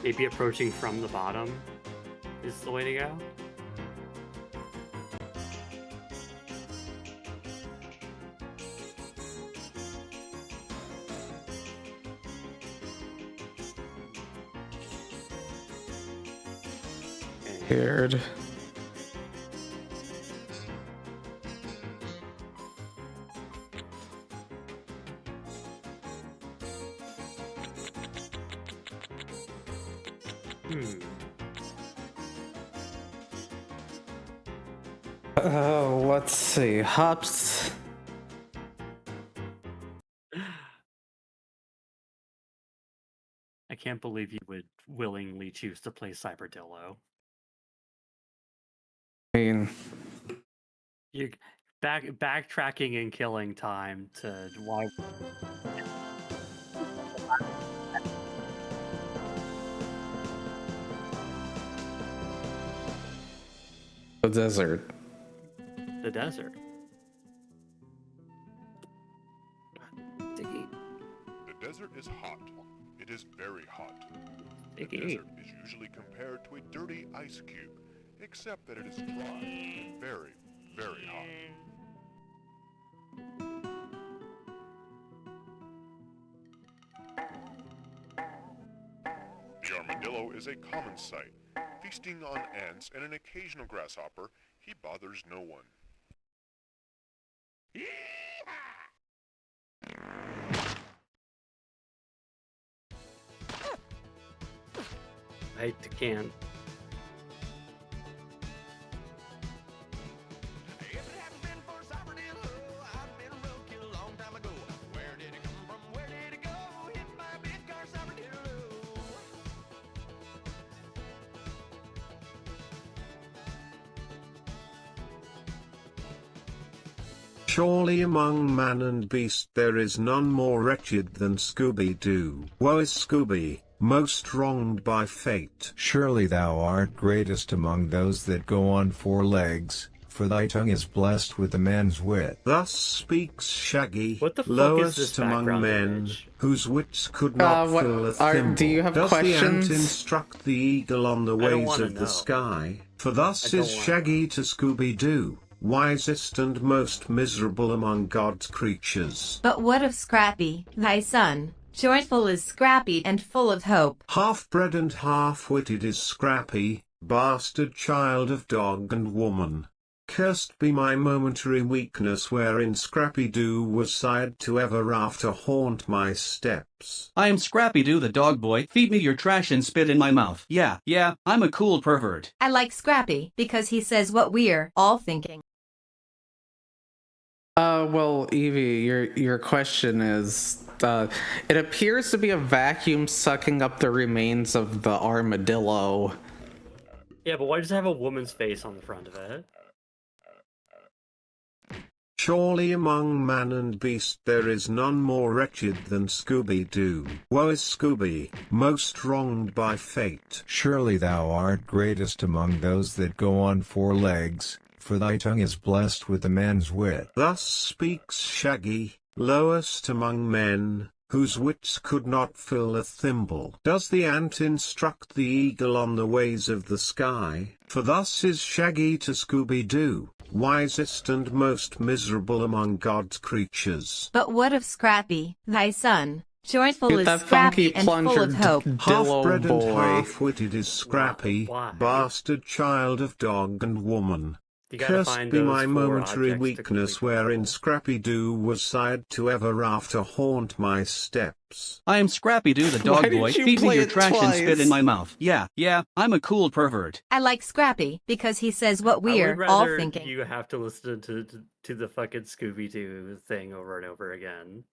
Maybe approaching from the bottom is the way to go? Weird. Let's see. Hops. I can't believe you would willingly choose to play Cyberdillo. I mean, You backtracking and killing time to why. the desert. The desert. The desert is hot. It is very hot. The Sticky. desert is usually compared to a dirty ice cube, except that it is dry and very, very hot. The armadillo is a common sight. Feasting on ants and an occasional grasshopper, he bothers no one. I can't. Surely among man and beast there is none more wretched than Scooby-Doo. Woe is Scooby, most wronged by fate. Surely thou art greatest among those that go on four legs, for thy tongue is blessed with a man's wit. Thus speaks Shaggy, What the fuck is lowest this among background men, image? whose wits could not what fill a are- thimble. do you have Does questions? the ant instruct the eagle on the I don't ways wanna of the know. sky? For thus I don't is wanna Shaggy to Scooby-Doo, wisest and most miserable among God's creatures. But what of Scrappy, thy son? Joyful is Scrappy and full of hope. Half-bred and half-witted is Scrappy, bastard child of dog and woman. Cursed be my momentary weakness wherein Scrappy-Doo was sired to ever after haunt my steps. I am Scrappy-Doo the dog boy. Feed me your trash and spit in my mouth. Yeah, I'm a cool pervert. I like Scrappy because he says what we're all thinking. Well, Evie, your question is, it appears to be a vacuum sucking up the remains of the armadillo. Yeah, but why does it have a woman's face on the front of it? Surely among man and beast there is none more wretched than Scooby-Doo. Woe is Scooby, most wronged by fate. Surely thou art greatest among those that go on four legs, for thy tongue is blessed with a man's wit. Thus speaks Shaggy, lowest among men, whose wits could not fill a thimble. Does the ant instruct the eagle on the ways of the sky? For thus is Shaggy to Scooby-Doo, wisest and most miserable among God's creatures. But what of Scrappy, thy son? Joyful Get is that Scrappy funky and full plunger of hope. Half-bred and boy. half-witted is Scrappy, Why? bastard child of dog and woman. You gotta Cursed find be those my four momentary objects to weakness complete the wherein level. Scrappy-Doo was sired to ever after haunt my steps. I am Scrappy-Doo the Why dog did boy. you Feed me play your it trash and spit twice? in my mouth. Yeah, I'm a cool pervert. I like Scrappy because he says what I we're would all rather thinking. you have to listen to the fucking Scooby-Doo thing over and over again.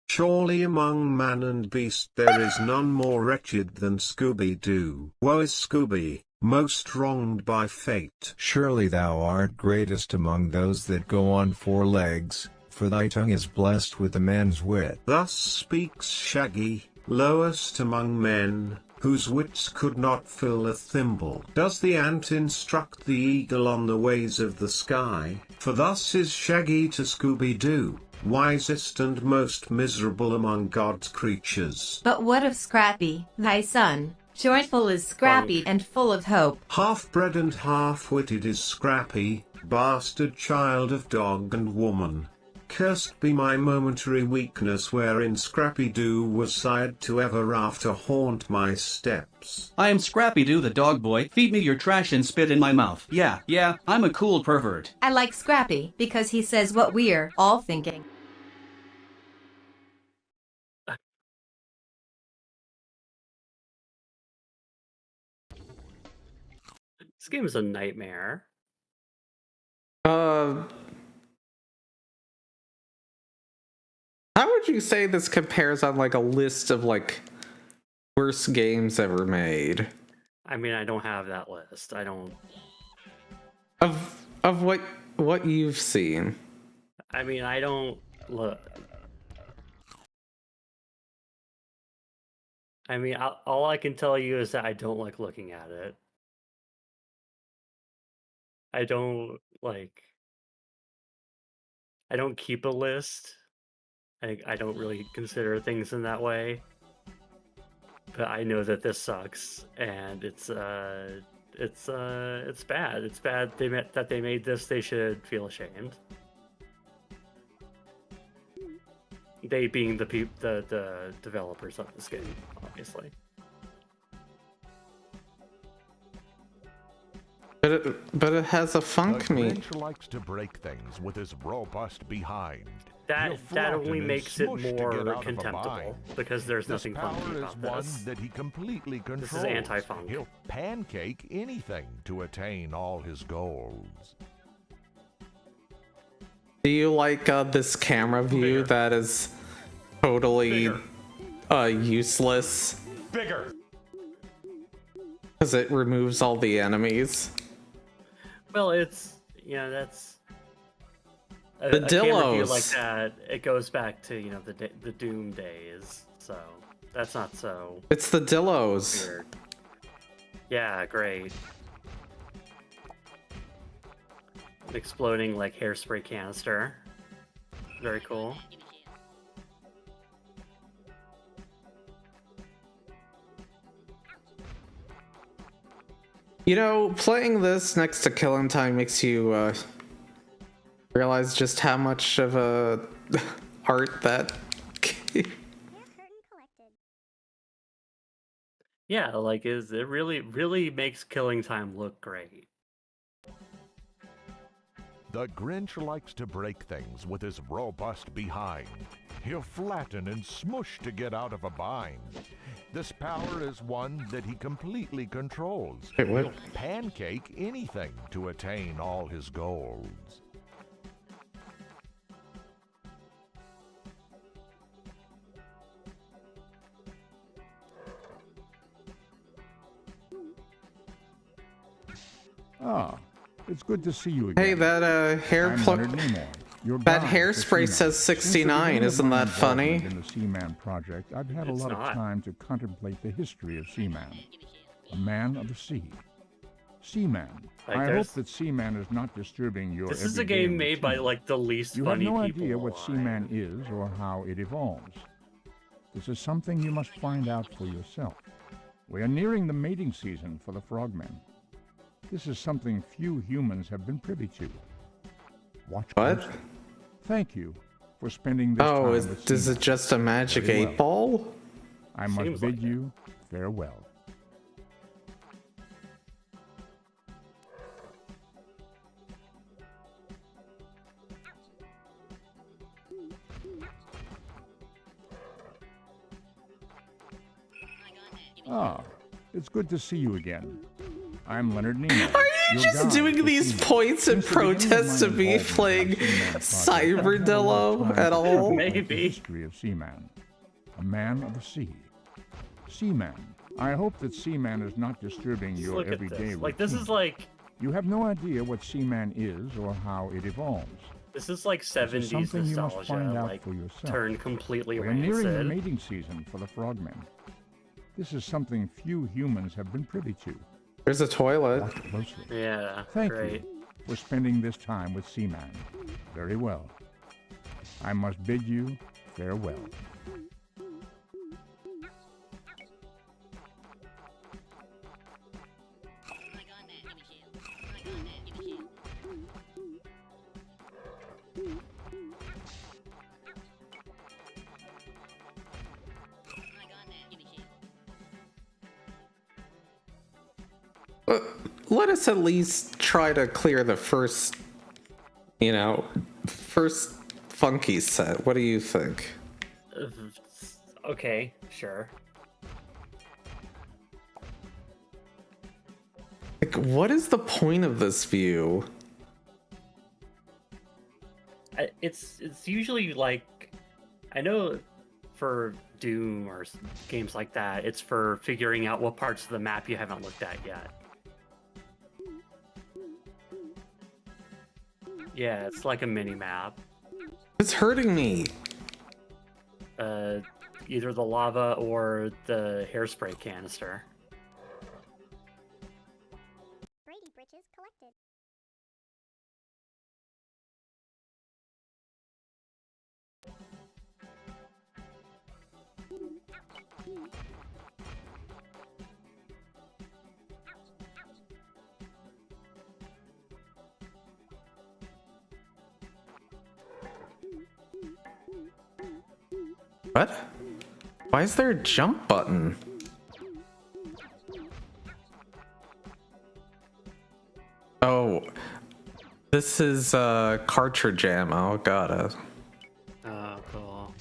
Surely among man and beast there is none more wretched than Scooby-Doo. Woe is Scooby, most wronged by fate. Surely thou art greatest among those that go on four legs, for thy tongue is blessed with a man's wit. Thus speaks Shaggy, lowest among men, whose wits could not fill a thimble. Does the ant instruct the eagle on the ways of the sky? For thus is Shaggy to Scooby-Doo, wisest and most miserable among God's creatures. But what of Scrappy, thy son? Joyful is Scrappy and full of hope. Half-bred and half-witted is Scrappy, bastard child of dog and woman. Cursed be my momentary weakness wherein Scrappy-Doo was sired to ever after haunt my steps. I am Scrappy-Doo the dog boy. Feed me your trash and spit in my mouth. Yeah, I'm a cool pervert. I like Scrappy because he says what we're all thinking. This game is a nightmare. How would you say this compares on like a list of like worst games ever made? I mean, I don't have that list. I don't. Of what you've seen. I mean, I don't look. I mean, all I can tell you is that I don't like looking at it. I don't keep a list. I don't really consider things in that way. But I know that this sucks, and it's bad. It's bad. That they made this. They should feel ashamed. They being the developers of this game, obviously. But it has a funk me. Grinch likes to break things with his robust behind. That only makes it more contemptible because there's This nothing power funky is about one this. that he completely controls. This is anti-funk. He'll pancake anything to attain all his goals. Do you like this camera view that is totally useless? Bigger. Because it removes all the enemies. Well, it's that's The a camera view Dillos. like that. It goes back to the Doom days, so that's not so It's the Dillos. weird. Yeah, great. Exploding like hairspray canister. Very cool. You know, playing this next to Killing Time makes you realize just how much of a art that. Yeah, like it really makes Killing Time look great. The Grinch likes to break things with his robust behind. He'll flatten and smush to get out of a bind. This power is one that he completely controls. Wait, what? He'll pancake anything to attain all his goals. Ah, it's good to see you again. Hey, that hair I'm plug. Leonard Nimoy, your That guide hairspray for says Seaman. Since the 69. beginning of Isn't my that funny? involvement in the Seaman project, I've had a It's lot not. of time to contemplate the history of Seaman, a man of the sea. Seaman. Like, I hope there's- that Seaman is not disturbing your This is a everyday game made by routine. like the least You have funny no people idea what alive. Seaman is or how it evolves. This is something you must find out for yourself. We are nearing the mating season for the frogmen. This is something few humans have been privy to. Watch What? closely. Thank you for spending this time Oh, with is Seaman. it just a magic Very 8 well. ball? I must Seems bid like you farewell. Ah, it's good to see you again. I'm Leonard Nimoy. Are you just doing these points in protest of me playing Cyberdillo at all? Maybe. History of Seaman, a man of the sea. Seaman. I hope that Seaman is not disturbing your Look at everyday this. routine. Like, this is like You have no idea what Seaman is or how it evolves. this is like 70s something you must nostalgia, find out like for yourself. turned completely We're nearing the rancid. mating season for the frogmen. This is something few humans have been privy to. There's a toilet. Watch closely. Yeah, Thank great. you for spending this time with Seaman. Very well. I must bid you farewell. Let us at least try to clear the first, first funky set. What do you think? Okay, sure. Like, what is the point of this view? It's usually like, I know for Doom or games like that, it's for figuring out what parts of the map you haven't looked at yet. Yeah, it's like a mini map. It's hurting me. Either the lava or the hairspray canister. Brady britches collected. What? Why is there a jump button? Oh, this is cartridge ammo. Got it. Oh, cool.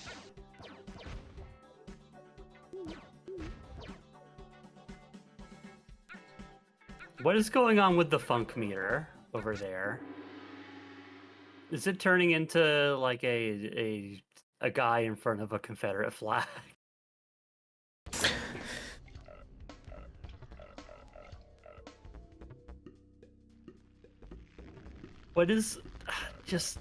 What is going on with the funk meter over there? Is it turning into like a guy in front of a Confederate flag? What is just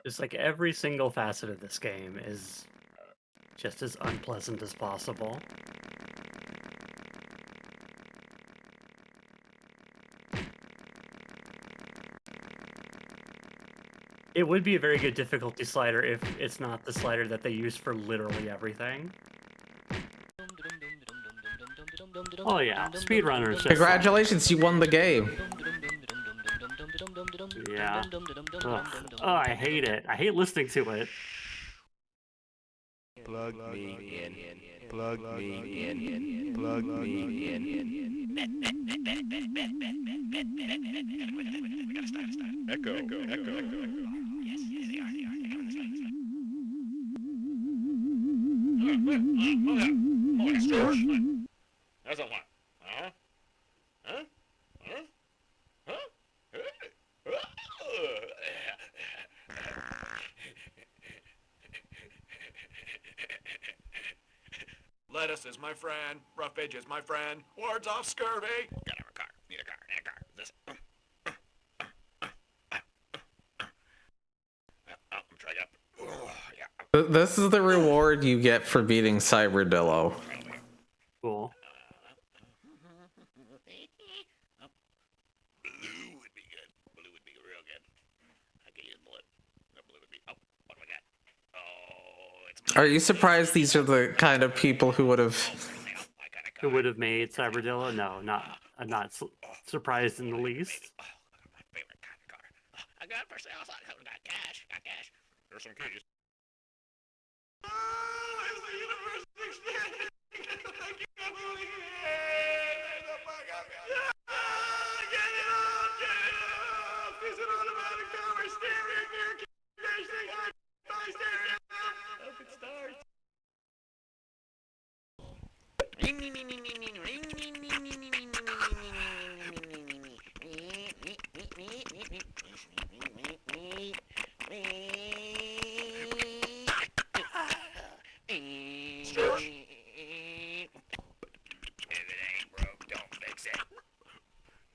It's like every single facet of this game is just as unpleasant as possible. It would be a very good difficulty slider if it's not the slider that they use for literally everything. Oh yeah, speedrunners. just Congratulations, you won the game. Yeah. Ugh. Oh, I hate it. I hate listening to it. Plug me in. Plug me in. Plug me in. Echo, echo. That's a what? Huh? Lettuce is my friend. Rough edge is my friend. Wards off scurvy. Gotta have a car. Need a car. Need a car. This. I'm trying up. Oh, yeah. This is the reward you get for beating Cyberdillo. Cool. Blue would be good. Blue would be real good. I could use blue. Blue would be. Oh, what do I got? Oh, it's. Are you surprised these are the kind of people who would have... Who would have made Cyberdillo? No, not. I'm not surprised in the least. My favorite kind of car. I got it for sale. I got cash. Got cash. There's some keys. Oh, it's the universe expanding. I can't believe it. The fuck up. Get it off. Get it off. It's an automatic power steering. Air conditioning. High stereo. Hope it starts.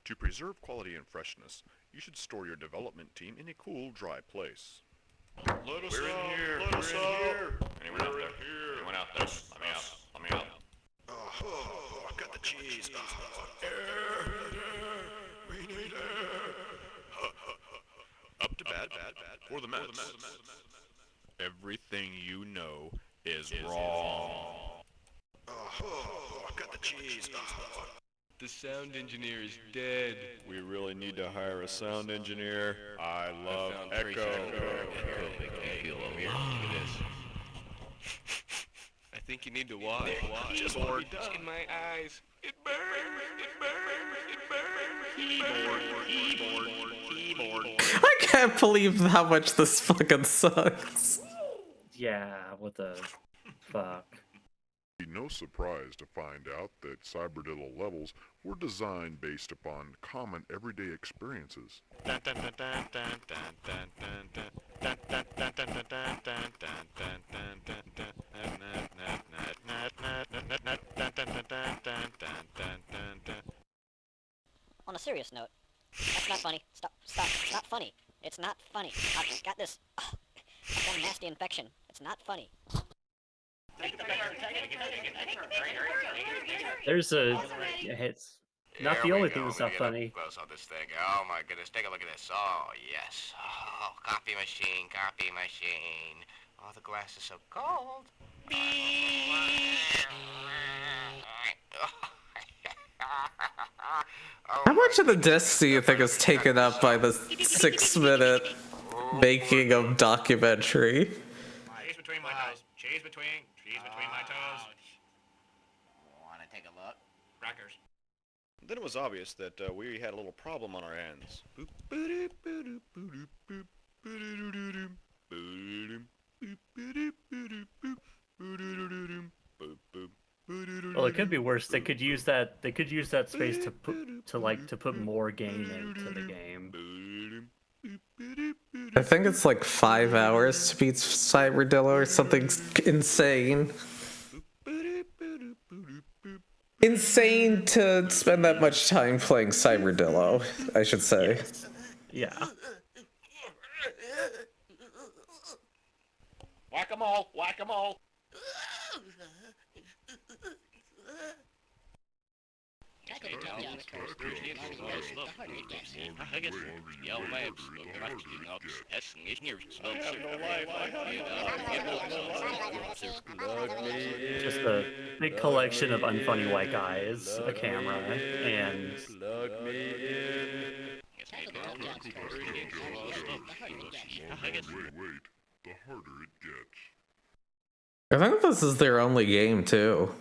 To preserve quality and freshness, you should store your development team in a cool, dry place. Let us We're in out. here. Let us We're in out. here. Anyone out there? Anyone out there? Let me out. Let me out. Oh, I've got the cheese. Air. We need air. Up to bat for the Mets. Everything you know is wrong. Oh, I've got the cheese. The sound engineer is dead. We really need to hire a sound engineer. I love Echo. I think you need to watch. Just Or done. in my eyes. It burns. It burns. It burns. Keyboard. I can't believe how much this fucking sucks. Yeah, what the fuck? Be no surprise to find out that Cyberdillo levels were designed based upon common everyday experiences. On a serious note, that's not funny. Stop. It's not funny. It's not funny. I've got this. I've got a nasty infection. It's not funny. There's a. It's not the only thing that's not funny. Close on this thing. Oh my goodness, take a look at this. Oh yes. Oh, copy machine. Oh, the glass is so cold. How much of the disc do you think is taken up by the 6-minute making of documentary? Cheese between my toes. Cheese between my toes. Want to take a look? Crackers. Then it was obvious that we had a little problem on our hands. Well, it could be worse. They could use that. They could use that space to put more game into the game. I think it's like 5 hours to beat Cyberdillo or something insane. Insane to spend that much time playing Cyberdillo, I should say. Yeah. Whack-a-mole. Whack-a-mole. Just a big collection of unfunny white guys, a camera, and The harder it gets. I think this is their only game too.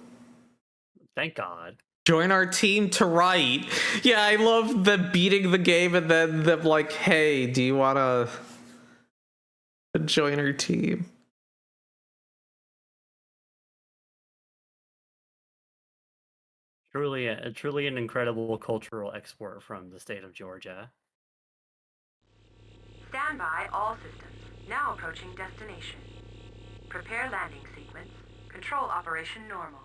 Thank God. Join our team to write. Yeah, I love them beating the game and then them like, hey, do you wanna join our team? Truly an incredible cultural export from the state of Georgia. Stand by all systems. Now approaching destination. Prepare landing sequence. Control operation normal.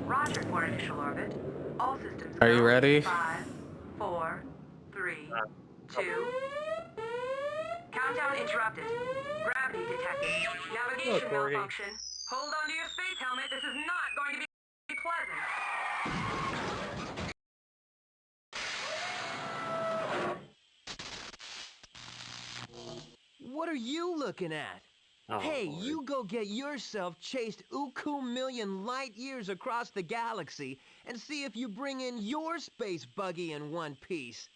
Roger for initial orbit. All systems Are you go. ready? 5, 4, 3, 2. Countdown interrupted. Gravity detected. Navigation malfunction. Hold on to your space helmet. This is not going to be pleasant. What are you looking at? Oh, hey, Lord. you go get yourself chased uku million light years across the galaxy and see if you bring in your space buggy in one piece.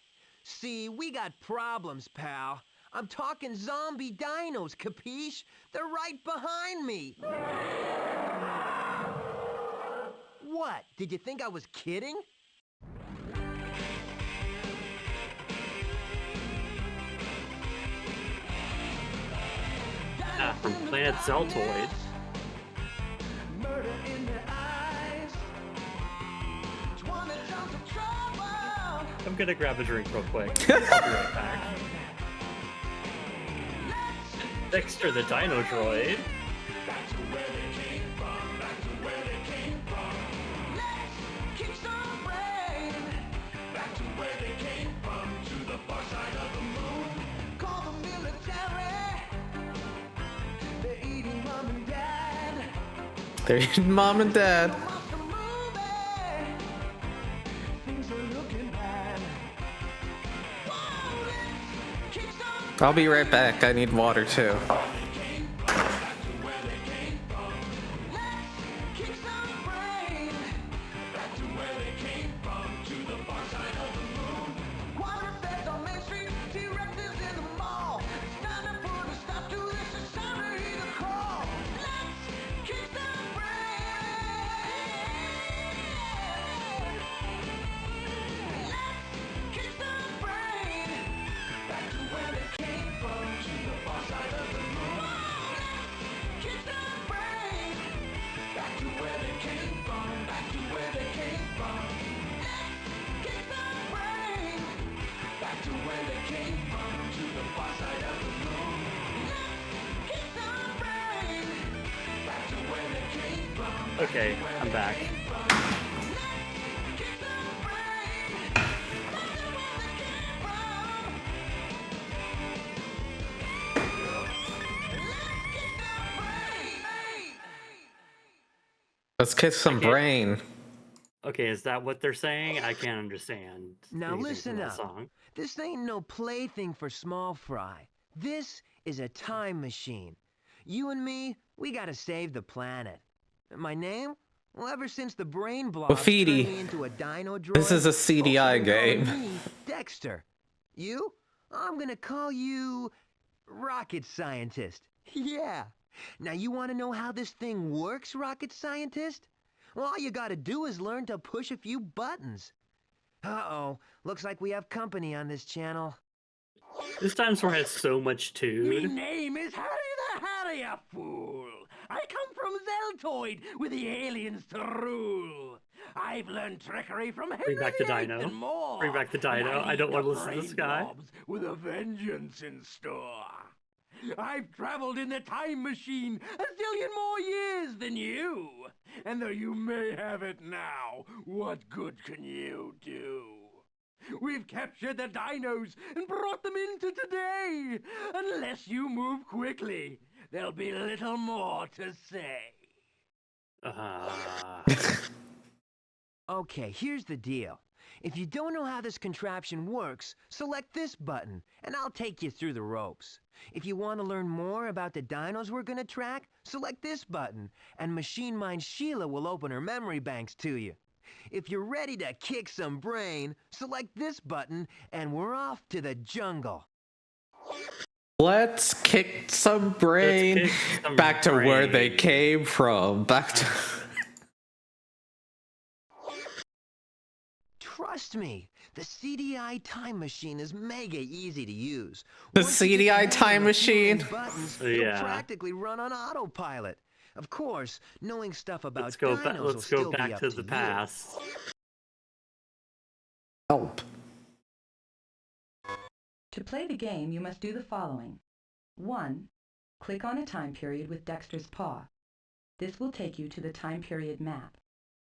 See, we got problems, pal. I'm talking zombie dinos, capiche? They're right behind me. What? Did you think I was kidding? From Planet Zeltoid. I'm gonna grab a drink real quick. I'll be right back. Dexter the Dino Droid. They're eating mom and dad. I'll be right back. I need water too. Okay, I'm back. Let's kick some brain. Okay, is that what they're saying? I can't understand. Now anything listen from that up. song. This ain't no plaything for small fry. This is a time machine. You and me, we gotta save the planet. My name? Well, ever since the brain blob turned Graffiti. me into a dino droid, This is a CDI folks have been calling game. me Dexter. You? I'm gonna call you rocket scientist. Yeah. Now you want to know how this thing works, rocket scientist? Well, all you gotta do is learn to push a few buttons. Uh-oh. Looks like we have company on this channel. This dinosaur has so much Me tude. name is Harry the Harrier, fool. I come from Zeltoid with the aliens to rule. I've learned trickery from Henry Bring back the VIII dino. and more. Bring back the and dino. I leave don't the want to listen to this brain guy. blobs with a vengeance in store. I've traveled in the time machine a zillion more years than you. And though you may have it now, what good can you do? We've captured the dinos and brought them into today. Unless you move quickly, there'll be little more to say. Okay, here's the deal. If you don't know how this contraption works, select this button, and I'll take you through the ropes. If you want to learn more about the dinos we're gonna track, select this button, and Machine Mind Sheila will open her memory banks to you. If you're ready to kick some brain, select this button, and we're off to the jungle. Let's kick some brain. Back to where they came from. Back to. Trust me, the CDI time machine is mega easy to use. The Once you get CDI hang of time a few machine? buttons, Yeah. it'll practically run on autopilot. Of course, knowing stuff about Let's go dinos back. will Let's still go be back up to to the you. past. Help. To play the game, you must do the following. 1. Click on a time period with Dexter's paw. This will take you to the time period map.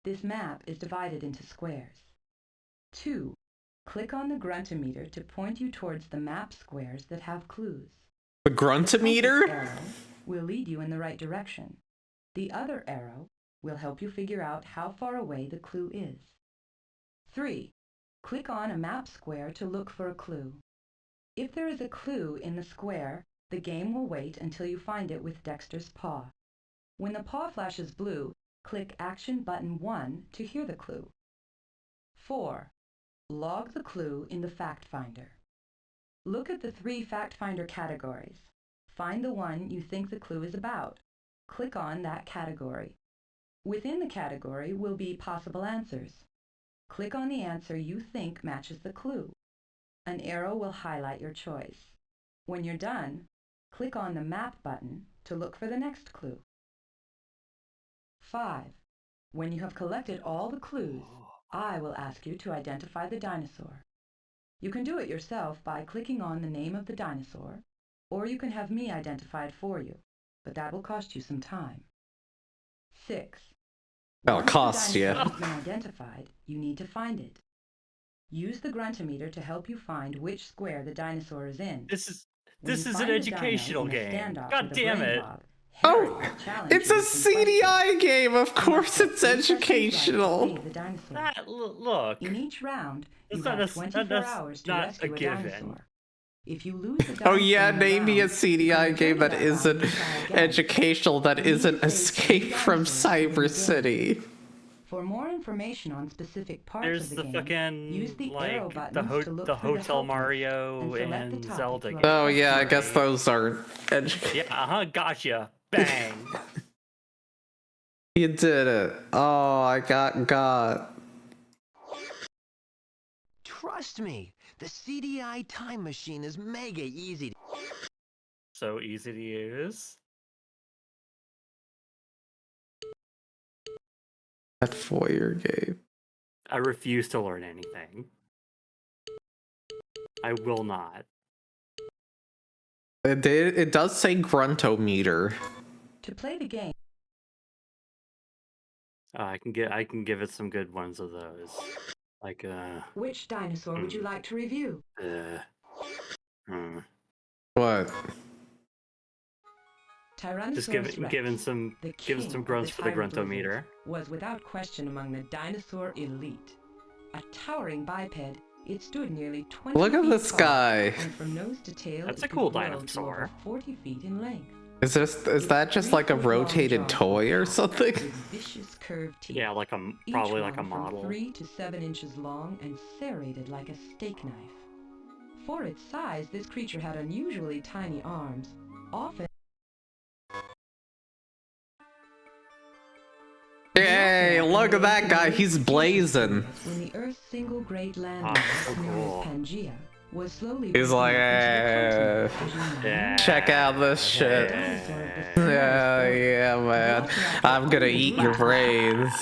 This map is divided into squares. 2. Click on the gruntometer to point you towards the map squares that have clues. The gruntometer? The arrow will lead you in the right direction. The other arrow will help you figure out how far away the clue is. 3. Click on a map square to look for a clue. If there is a clue in the square, the game will wait until you find it with Dexter's paw. When the paw flashes blue, click Action button 1 to hear the clue. 4. Log the clue in the Fact Finder. Look at the 3 Fact Finder categories. Find the one you think the clue is about. Click on that category. Within the category will be possible answers. Click on the answer you think matches the clue. An arrow will highlight your choice. When you're done, click on the Map button to look for the next clue. 5. When you have collected all the clues, I will ask you to identify the dinosaur. You can do it yourself by clicking on the name of the dinosaur, or you can have me identify it for you, but that will cost you some time. 6. That'll cost you. Once the dinosaur has been identified, you need to find it. Use the gruntometer to help you find which square the dinosaur is in. This is an educational game. God damn it. Oh, it's a CDI game. Of course it's educational. Look. In each round, you That's have 24 hours to not rescue a a given. dinosaur. If you lose the Oh yeah, dinosaur in the name me a round, CDI game that isn't educational, that isn't Escape from Cyber City. For more information on specific parts There's of the the game, fucking use the arrow like buttons to look the through Hotel the Mario and select and the topic Zelda you game. Oh yeah, I guess those are Yeah, gotcha. Bang. You did it. Oh, I got. Trust me, the CDI time machine is mega easy. So easy to use. That 4-year game. I refuse to learn anything. I will not. It does say gruntometer. To play the game, I can give it some good ones of those. Like which dinosaur would you like to review? What? Tyrannosaurus Just Rex, giving some king grunts of for the tyrant gruntometer. lizards, was without question among the dinosaur elite. A towering biped, it stood nearly 20 Look at feet this tall, guy. and from nose to tail, That's it a cool could grow to dinosaur. over 40 feet in length. Is that just like a rotated toy or something? With vicious curved teeth. Yeah, like Each probably like a one from model. 3 to 7 inches long and serrated like a steak knife. For its size, this creature had unusually tiny arms, often. Hey, look at that guy. He's blazing. When the Earth's single great landmass, known as Pangea, was slowly He's like, check out this shit. Yeah, man. I'm gonna eat your brains.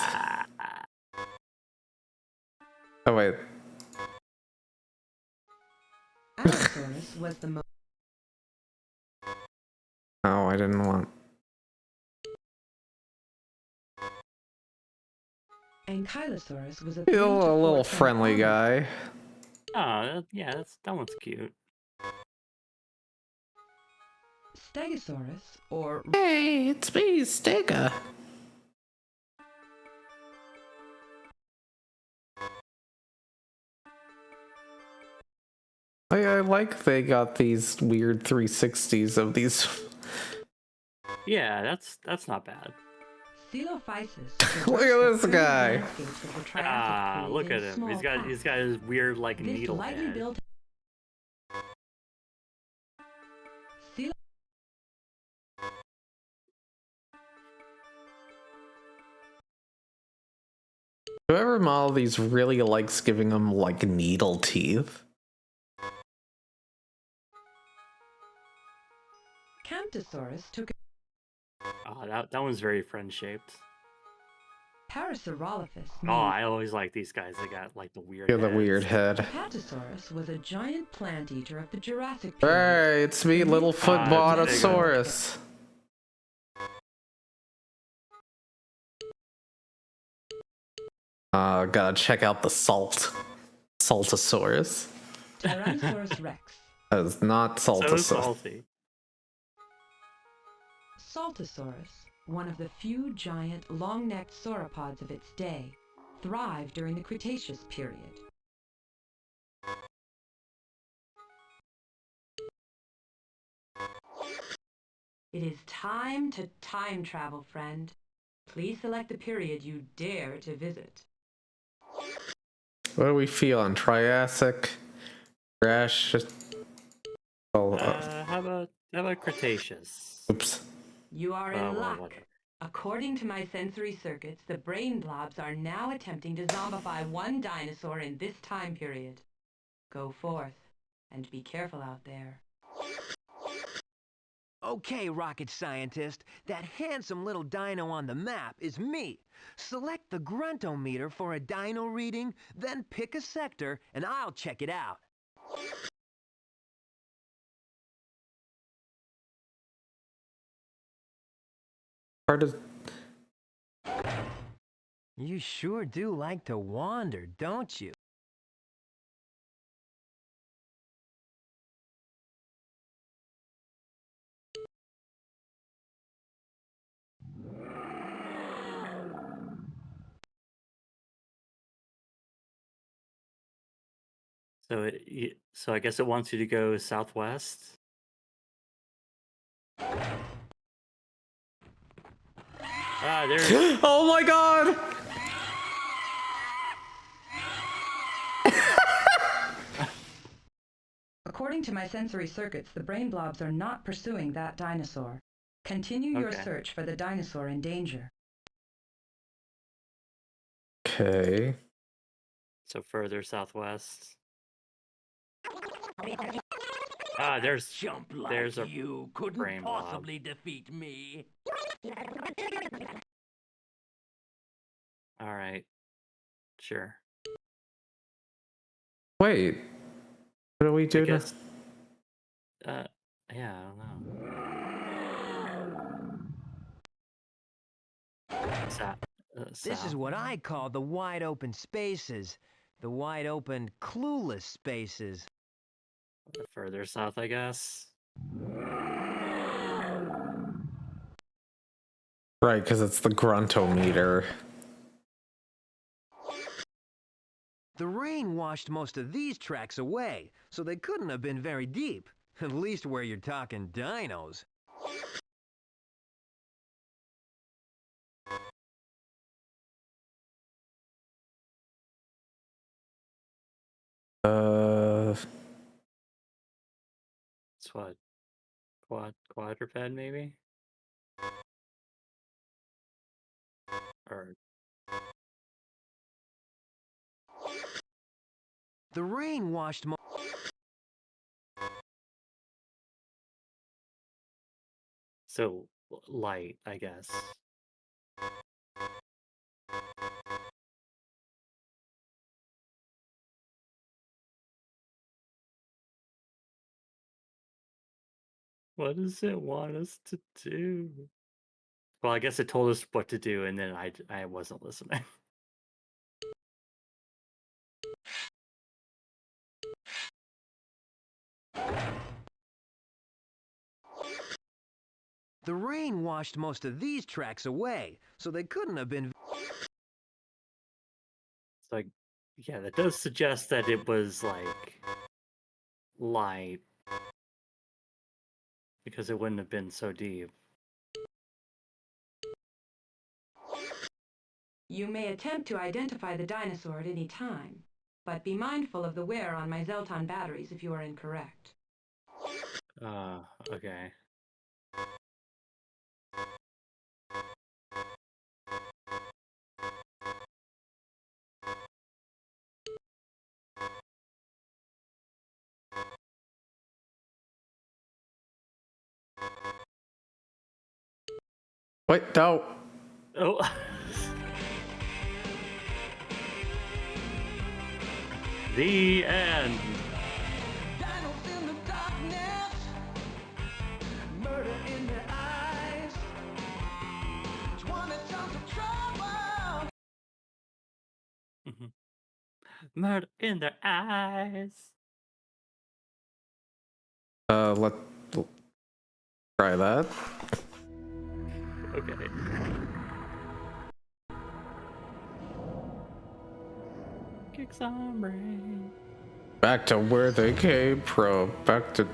Oh, wait. Allosaurus was the most. Oh, I didn't want. Ankylosaurus was a He's a little friendly guy. Oh, yeah, that one's cute. Stegosaurus, or Hey, it's me, Stega. I like they got these weird 360s of these. Yeah, that's not bad. Coelophysis. Look at this guy. Look at him. He's got his weird like needle head. Built Whoever modeled these really likes giving them like needle teeth. Camptosaurus took Oh, that one's very friend-shaped. Parasaurolophus. Oh, I always like these guys. They got like the weird. Yeah, the weird head. Apatosaurus was a giant plant eater of the Jurassic Hey, period. it's me, Littlefoot Bottosaurus. Gotta check out the Saltosaurus. Tyrannosaurus Rex. That is not So Saltosaurus. salty. Saltosaurus, one of the few giant, long-necked sauropods of its day, thrived during the Cretaceous period. It is time to time travel, friend. Please select the period you dare to visit. What do we feel on Triassic? Crash? Oh, How about Cretaceous? Oops. You are in well, luck. whatever. According to my sensory circuits, the brain blobs are now attempting to zombify one dinosaur in this time period. Go forth, and be careful out there. Okay, rocket scientist, that handsome little dino on the map is me. Select the gruntometer for a dino reading, then pick a sector, and I'll check it out. Part of You sure do like to wander, don't you? So I guess it wants you to go southwest. There's. Oh my god! According to my sensory circuits, the brain blobs are not pursuing that dinosaur. Continue your Okay. search for the dinosaur in danger. Okay. So further southwest. There's Jump like there's a you couldn't brain blob. possibly defeat me. All right. Sure. Wait. What do we do I now? guess. Yeah, I don't know. This is what I call the wide open spaces. The wide open, clueless spaces. Further south, I guess. Right, because it's the gruntometer. The rain washed most of these tracks away, so they couldn't have been very deep. At least where you're talking dinos. It's what? Quadruped, maybe? Or. The rain washed So, light, I guess. What does it want us to do? Well, I guess it told us what to do, and then I wasn't listening. The rain washed most of these tracks away, so they couldn't have been. It's like, yeah, that does suggest that it was like light, because it wouldn't have been so deep. You may attempt to identify the dinosaur at any time, but be mindful of the wear on my Zelton batteries if you are incorrect. Okay. Wait, no. Oh. The end. Murder in their eyes. Let's try that. Okay. Kick some brain. Back to where they came from. Back to.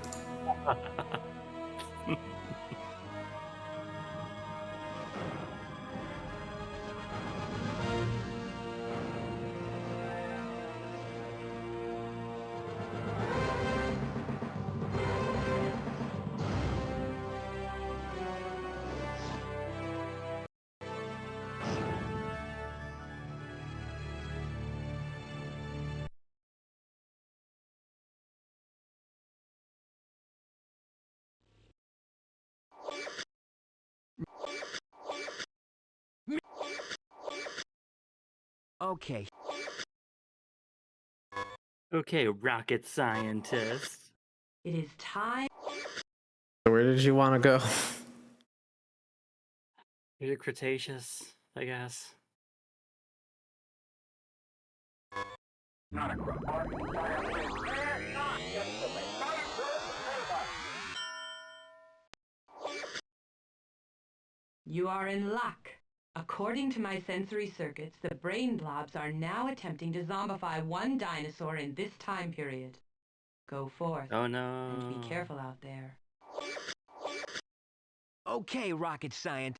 Okay. Okay, rocket scientist. It is time. Where did you want to go? Maybe Cretaceous, I guess. You are in luck. According to my sensory circuits, the brain blobs are now attempting to zombify one dinosaur in this time period. Go forth. Oh no. And be careful out there. Okay, rocket science.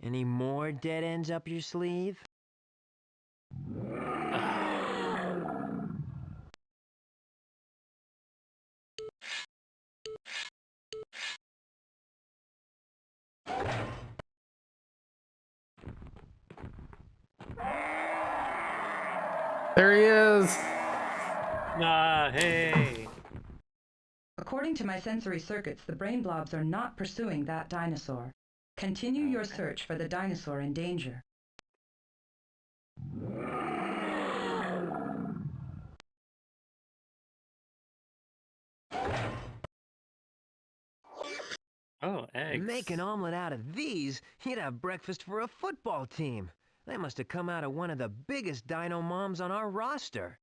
Any more dead ends up your sleeve? There he is! Ah, hey! According to my sensory circuits, the brain blobs are not pursuing that dinosaur. Continue your search for the dinosaur in danger. Oh, eggs. Make an omelet out of these, you'd have breakfast for a football team. They must have come out of one of the biggest dino moms on our roster.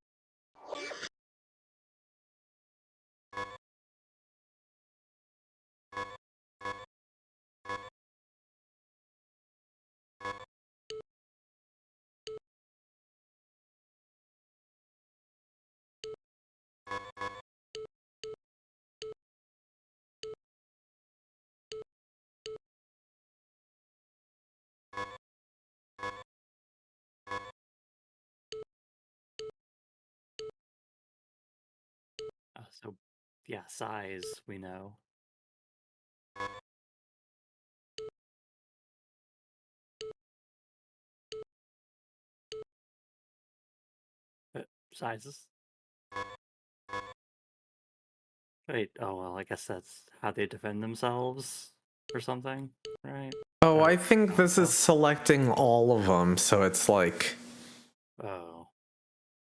So, yeah, size, we know. Sizes? Wait, oh well, I guess that's how they defend themselves or something, right? Oh, I think this is selecting all of them, so it's like... Oh.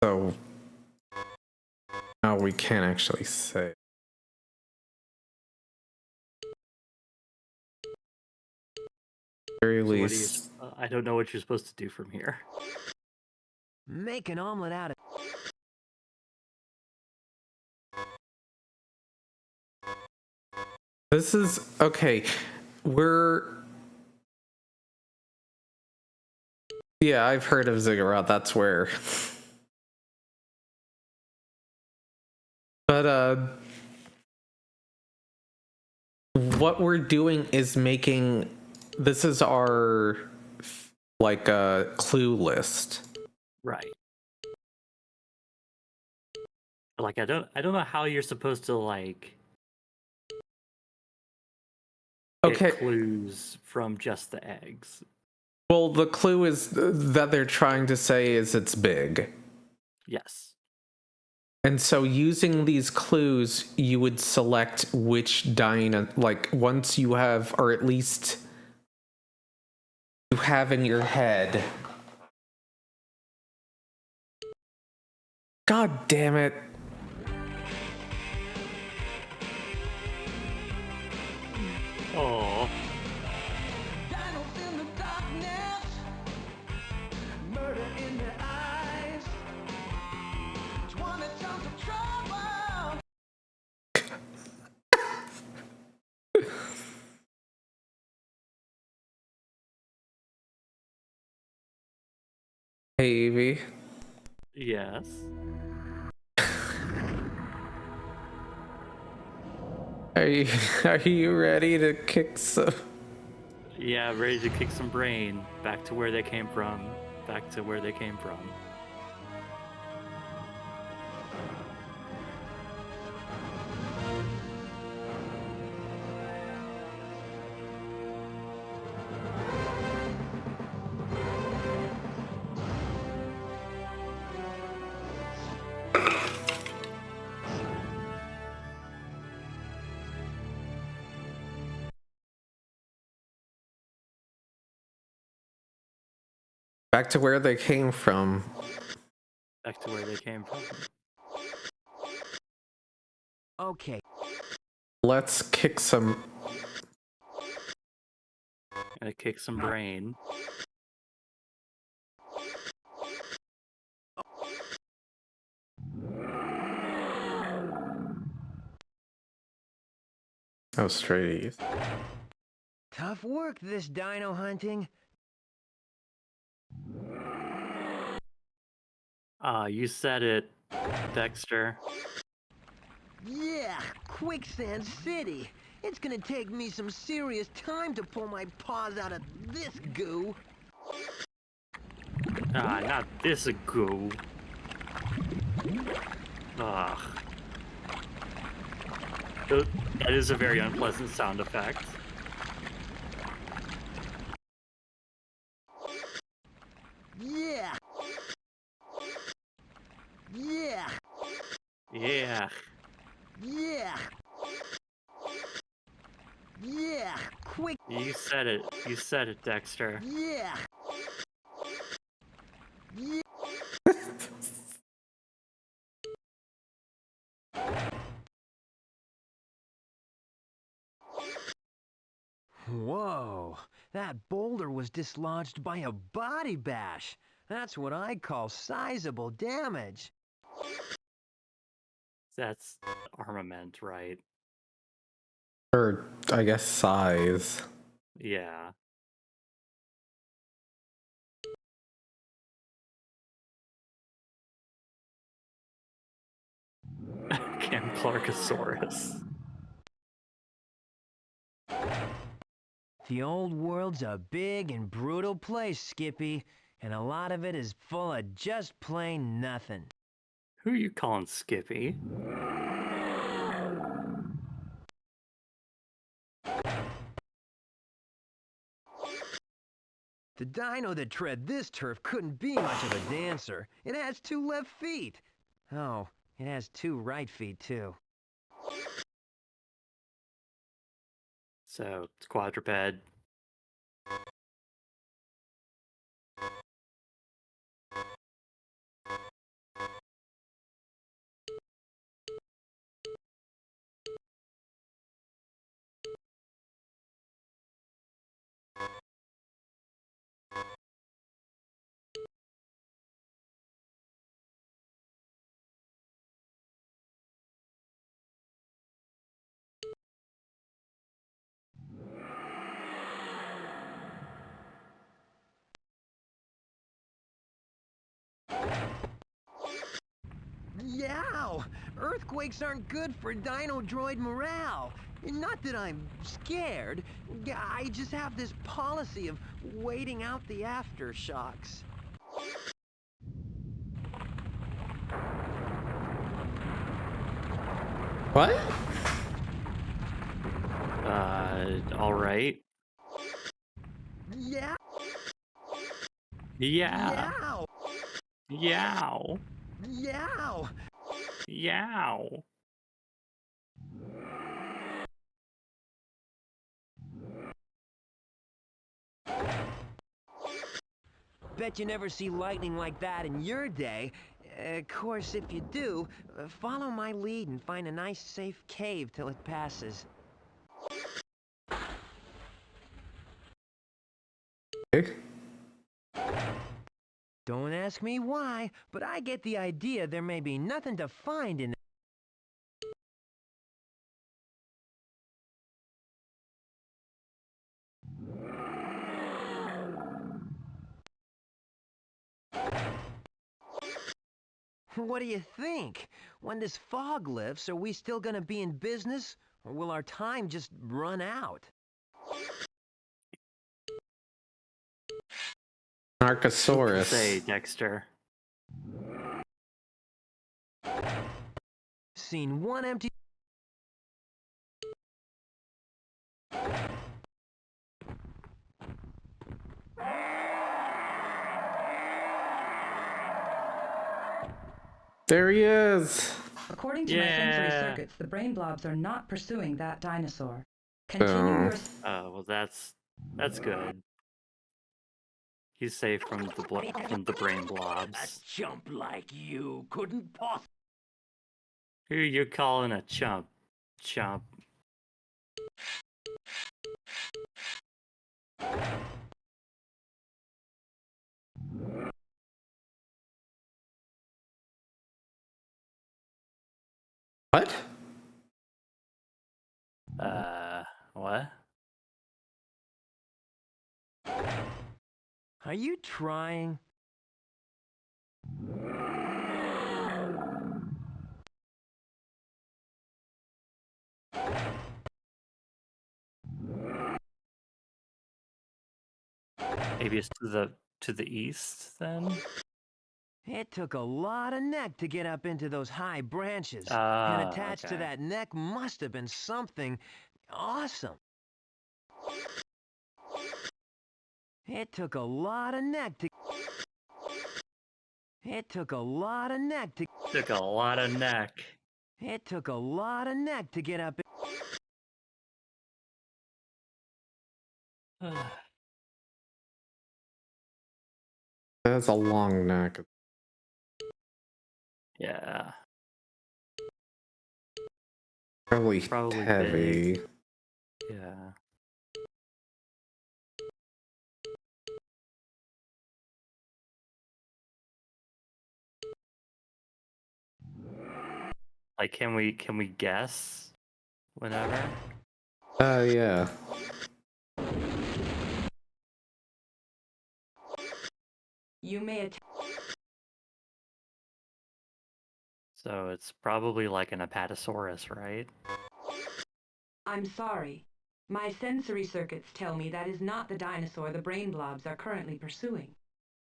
So... No, we can't actually say. Very least... I don't know what you're supposed to do from here. Make an omelet out of... This is... Okay, we're... Yeah, I've heard of Ziggurat, that's where... But, what we're doing is making... This is our, like, clue list. Right. Like, I don't know how you're supposed to, like... Okay. Get clues from just the eggs. Well, the clue is that they're trying to say is it's big. Yes. And so using these clues, you would select which dino, like once you have, or at least you have in your head. God damn it. Hey, Evie. Yes. Are you ready to kick some? Yeah, ready to kick some brain back to where they came from. Back to where they came from. Back to where they came from. Back to where they came from. Okay. Let's kick some. Gonna kick some brain. Oh, straight east. Tough work, this dino hunting. You said it, Dexter. Yeah, Quicksand City. It's gonna take me some serious time to pull my paws out of this goo. Not this goo. Ugh. That is a very unpleasant sound effect. Yeah. Yeah. Yeah. Yeah. Yeah. Quick. You said it. You said it, Dexter. Yeah. Yeah. Whoa, that boulder was dislodged by a body bash. That's what I call sizable damage. That's armament, right? Or, I guess, size. Yeah. Clarkosaurus. The old world's a big and brutal place, Skippy, and a lot of it is full of just plain nothing. Who are you calling Skippy? The dino that tread this turf couldn't be much of a dancer. It has 2 left feet. Oh, it has 2 right feet, too. So, it's quadruped. Yow! Earthquakes aren't good for dino droid morale. Not that I'm scared. I just have this policy of waiting out the aftershocks. What? Alright. Yeah. Yeah. Yow! Yow. Yow! Yow. Bet you never see lightning like that in your day. Of course, if you do, follow my lead and find a nice, safe cave till it passes. Don't ask me why, but I get the idea there may be nothing to find in What do you think? When this fog lifts, are we still gonna be in business, or will our time just run out? Narcosaurus. Say, Dexter. Seen one empty... There he is. According to my sensory circuits, the brain blobs are not pursuing that dinosaur. Continue your... Oh, well, that's good. He's safe from the brain blobs. A chump like you couldn't possibly... Who you calling a chump? Chump. What? What? Are you trying? Maybe it's to the east then? It took a lot of neck to get up into those high branches. Ah, and attached to okay. that neck must have been something awesome. It took a lot of neck to... It took a lot of neck to... Took a lot of neck. It took a lot of neck to get up... That's a long neck. Yeah. Probably heavy. big. Yeah. Like, can we guess whenever? Yeah. You may So it's probably like an Apatosaurus, right? I'm sorry. My sensory circuits tell me that is not the dinosaur the brain blobs are currently pursuing.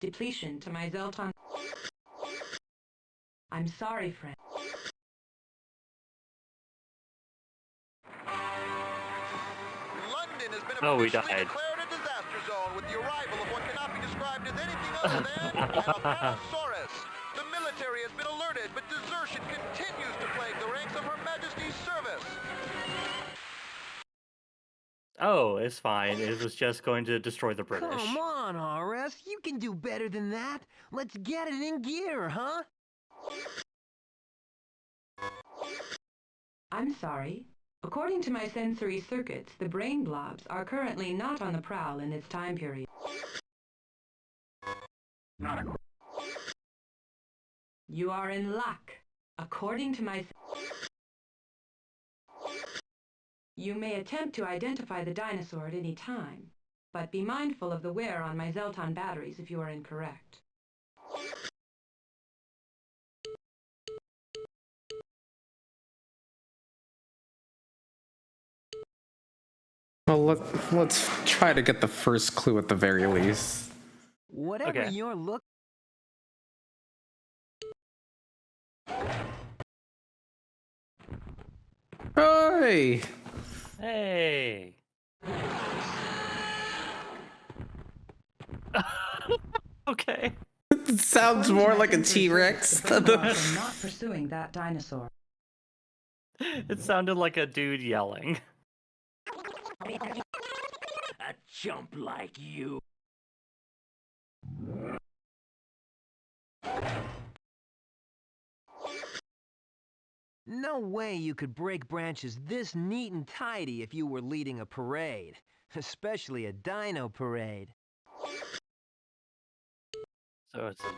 Depletion to my Zelton... I'm sorry, friend. London has been Oh, we officially died. declared a disaster zone with the arrival of what cannot be described as anything other than an Apatosaurus. The military has been alerted, but desertion continues to plague the ranks of Her Majesty's service. Oh, it's fine. It was just going to destroy the British. Come on, RS. You can do better than that. Let's get it in gear, huh? I'm sorry. According to my sensory circuits, the brain blobs are currently not on the prowl in this time period. You are in luck. According to my... You may attempt to identify the dinosaur at any time, but be mindful of the wear on my Zelton batteries if you are incorrect. Well, let's try to get the first clue at the very least. Whatever you're looking... Hey! Hey! Okay. It sounds more like a T-Rex than I'm not pursuing that dinosaur. It sounded like a dude yelling. A chump like you. No way you could break branches this neat and tidy if you were leading a parade. Especially a dino parade. So it's a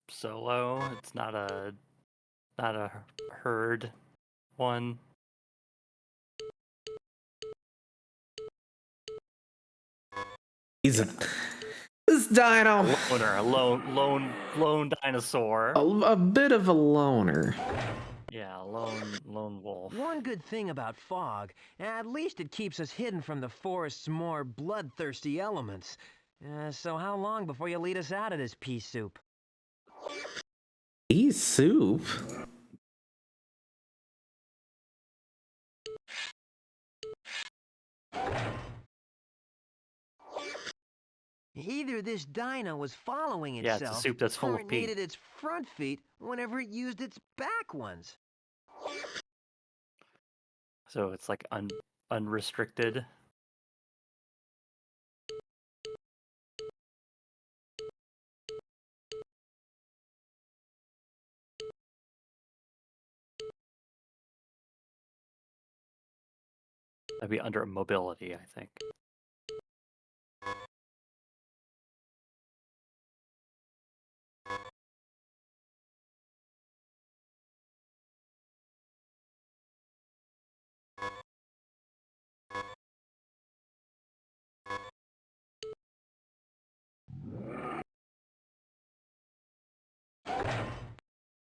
solo. It's not a herd one. This dino. A lone dinosaur. A bit of a loner. Yeah, lone wolf. One good thing about fog, at least it keeps us hidden from the forest's more bloodthirsty elements. So how long before you lead us out of this pea soup? Pea soup? Either this dino was following Yeah, itself, it's a soup that's full or of it pea. needed its front feet whenever it used its back ones. So it's like unrestricted. That'd be under mobility, I think.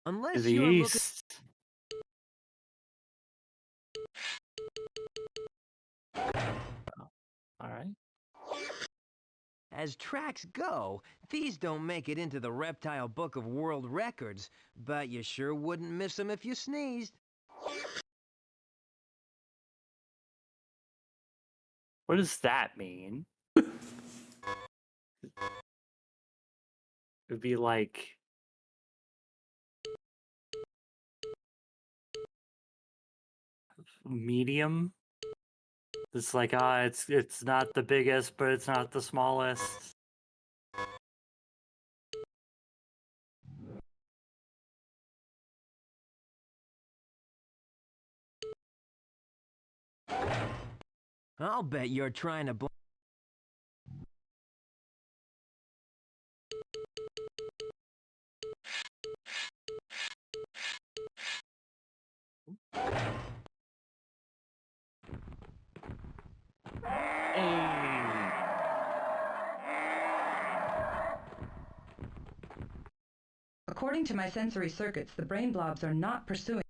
Unless To the you're looking... east. Alright. As tracks go, these don't make it into the Reptile Book of World Records, but you sure wouldn't miss them if you sneezed. What does that mean? It would be like... medium? It's like, it's not the biggest, but it's not the smallest. I'll bet you're trying to... According to my sensory circuits, the brain blobs are not pursuing.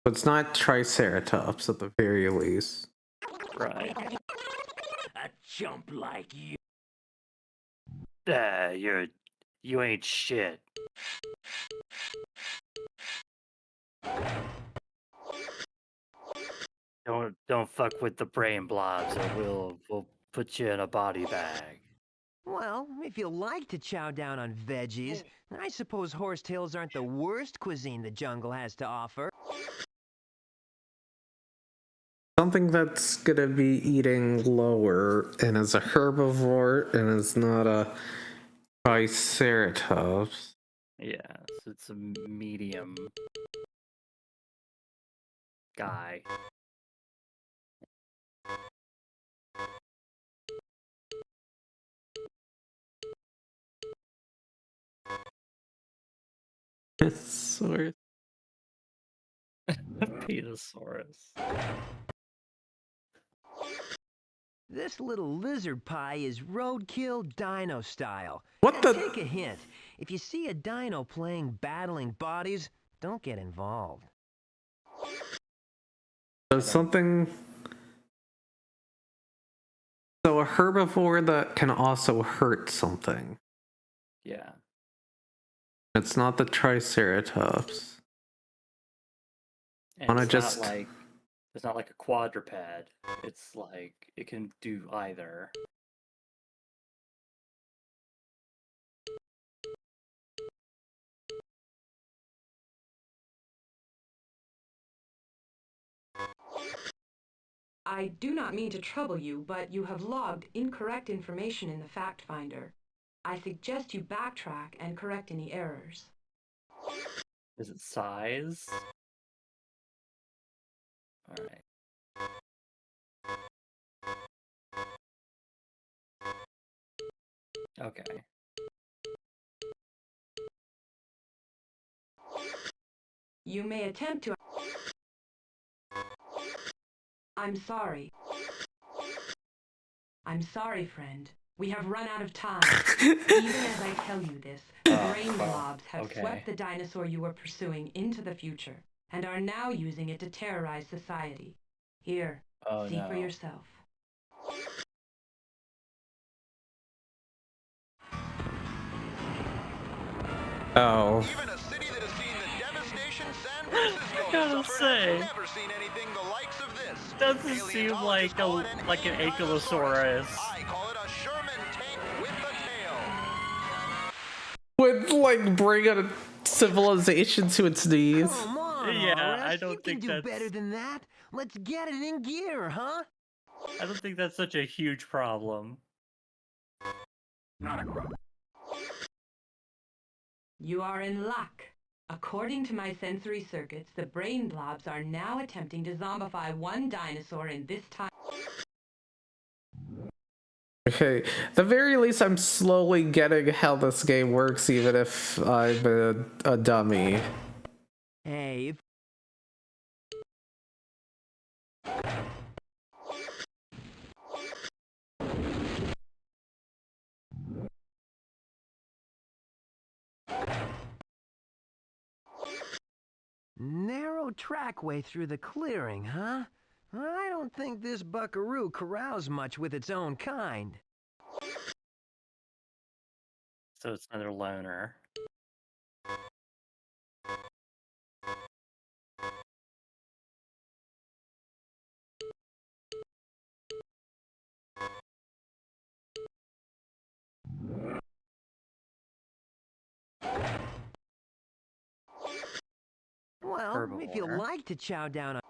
It's not Triceratops at the very least. Right. A chump like you. You ain't shit. Don't fuck with the brain blobs, or we'll put you in a body bag. Well, if you like to chow down on veggies, I suppose horsetails aren't the worst cuisine the jungle has to offer. Something that's gonna be eating lower and is a herbivore and is not a Triceratops. Yeah, so it's a medium guy. Petasaurus. Petasaurus. This little lizard pie is roadkill dino style. What the? Take a hint. If you see a dino playing battling bodies, don't get involved. So something... So a herbivore that can also hurt something. Yeah. It's not the Triceratops. And it's not like a quadruped. It's like it can do either. I do not mean to trouble you, but you have logged incorrect information in the fact finder. I suggest you backtrack and correct any errors. Is it size? Alright. Okay. You may attempt to... I'm sorry. I'm sorry, friend. We have run out of time. Even as I tell you this, the brain blobs have swept the dinosaur you were pursuing into the future and are now using it to terrorize society. Here, see for yourself. Oh. Even a city that has seen the devastation San Francisco gotta has suffered say, has never seen anything the likes of this. Doesn't seem like an ankylosaurus. I call it a Sherman tank with a tail. Would like bring a civilization to its knees. Come on, Yeah, Horace, I don't you think can do that's- better than that. Let's get it in gear, huh? I don't think that's such a huge problem. Not a problem. You are in luck. According to my sensory circuits, the brain blobs are now attempting to zombify one dinosaur in this time. Okay, at the very least, I'm slowly getting how this game works, even if I'm a dummy. Hey, if... Narrow trackway through the clearing, huh? I don't think this buckaroo carouse much with its own kind. So it's another loner. Well, if you Herbivore. like to chow down on...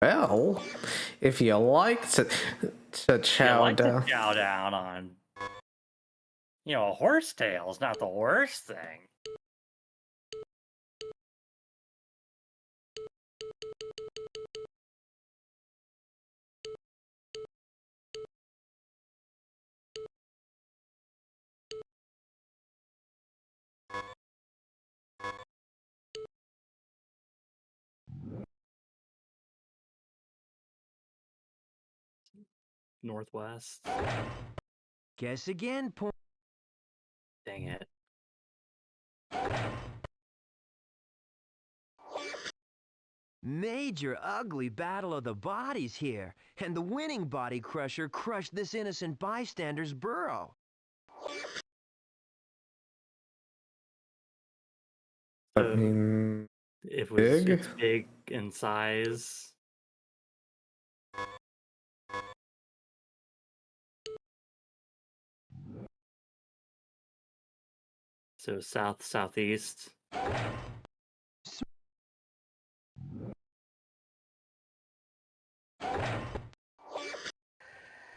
Well, if you like to chow down. To chow down on. You know, a horsetail's not the worst thing. Northwest. Guess again, point. Dang it. Major ugly battle of the bodies here, and the winning body crusher crushed this innocent bystander's burrow. I mean, It was big? It's big in size. So southeast.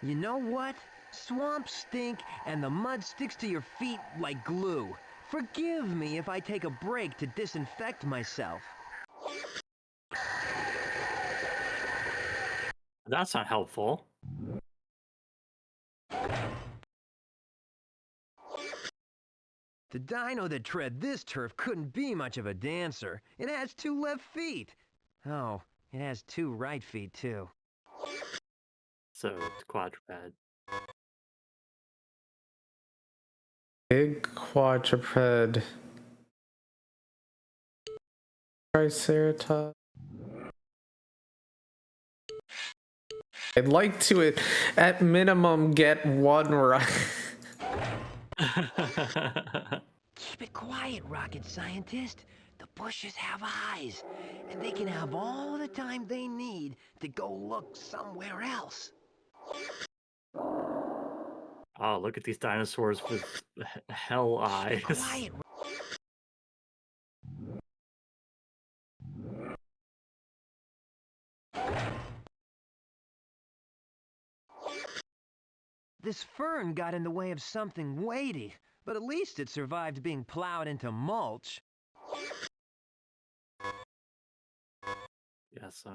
You know what? Swamps stink, and the mud sticks to your feet like glue. Forgive me if I take a break to disinfect myself. That's not helpful. The dino that tread this turf couldn't be much of a dancer. It has 2 left feet. Oh, it has 2 right feet, too. So it's quadruped. Big quadruped. Triceratops. I'd like to, at minimum, get one right. Keep it quiet, rocket scientist. The bushes have eyes, and they can have all the time they need to go look somewhere else. Oh, look at these dinosaurs with hell eyes. Quiet. This fern got in the way of something weighty, but at least it survived being plowed into mulch. Yeah, so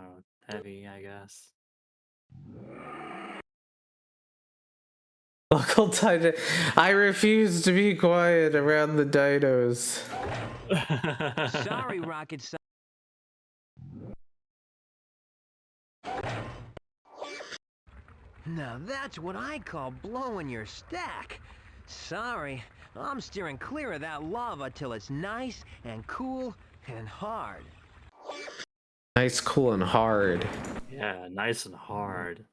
heavy, I guess. Local dino. I refuse to be quiet around the dinos. Sorry, rocket scientist. Now that's what I call blowing your stack. Sorry, I'm steering clear of that lava till it's nice and cool and hard. Nice, cool, and hard. Yeah, nice and hard.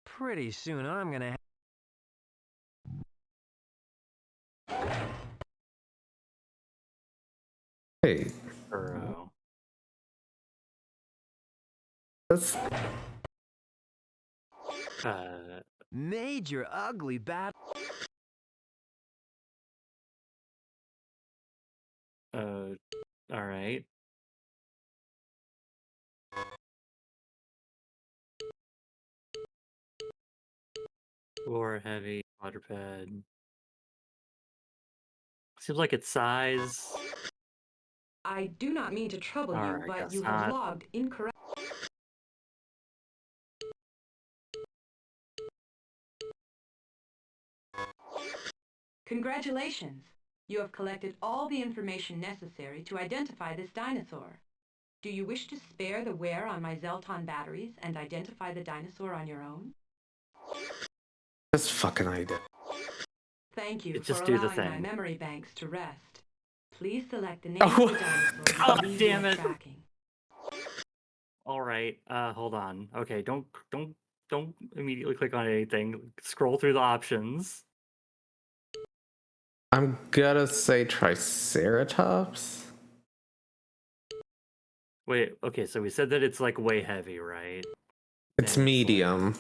Pretty soon I'm gonna Hey. Burrow. That's... Major ugly battle. Alright. Or heavy quadruped. Seems like its size. I do not mean to trouble you, Alright, but guess you have not. logged incorrect. Congratulations! You have collected all the information necessary to identify this dinosaur. Do you wish to spare the wear on my Zelton batteries and identify the dinosaur on your own? Just fucking idea. Thank you Just for do the allowing my thing. memory banks to rest. Please select the name Oh. of the dinosaur. God you believe damn you are it. tracking. Alright, hold on. Okay, don't immediately click on anything. Scroll through the options. I'm gonna say Triceratops. Wait, okay, so we said that it's like way heavy, right? It's medium.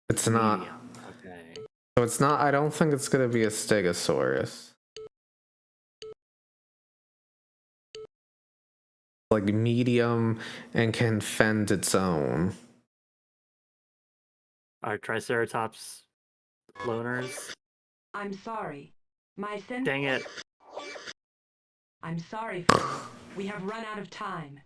It's not. Medium, okay. So it's not. I don't think it's gonna be a Stegosaurus. Like medium and can fend its own. Are Triceratops loners? I'm sorry. My sense. Dang it. I'm sorry, friend. We have run out of time.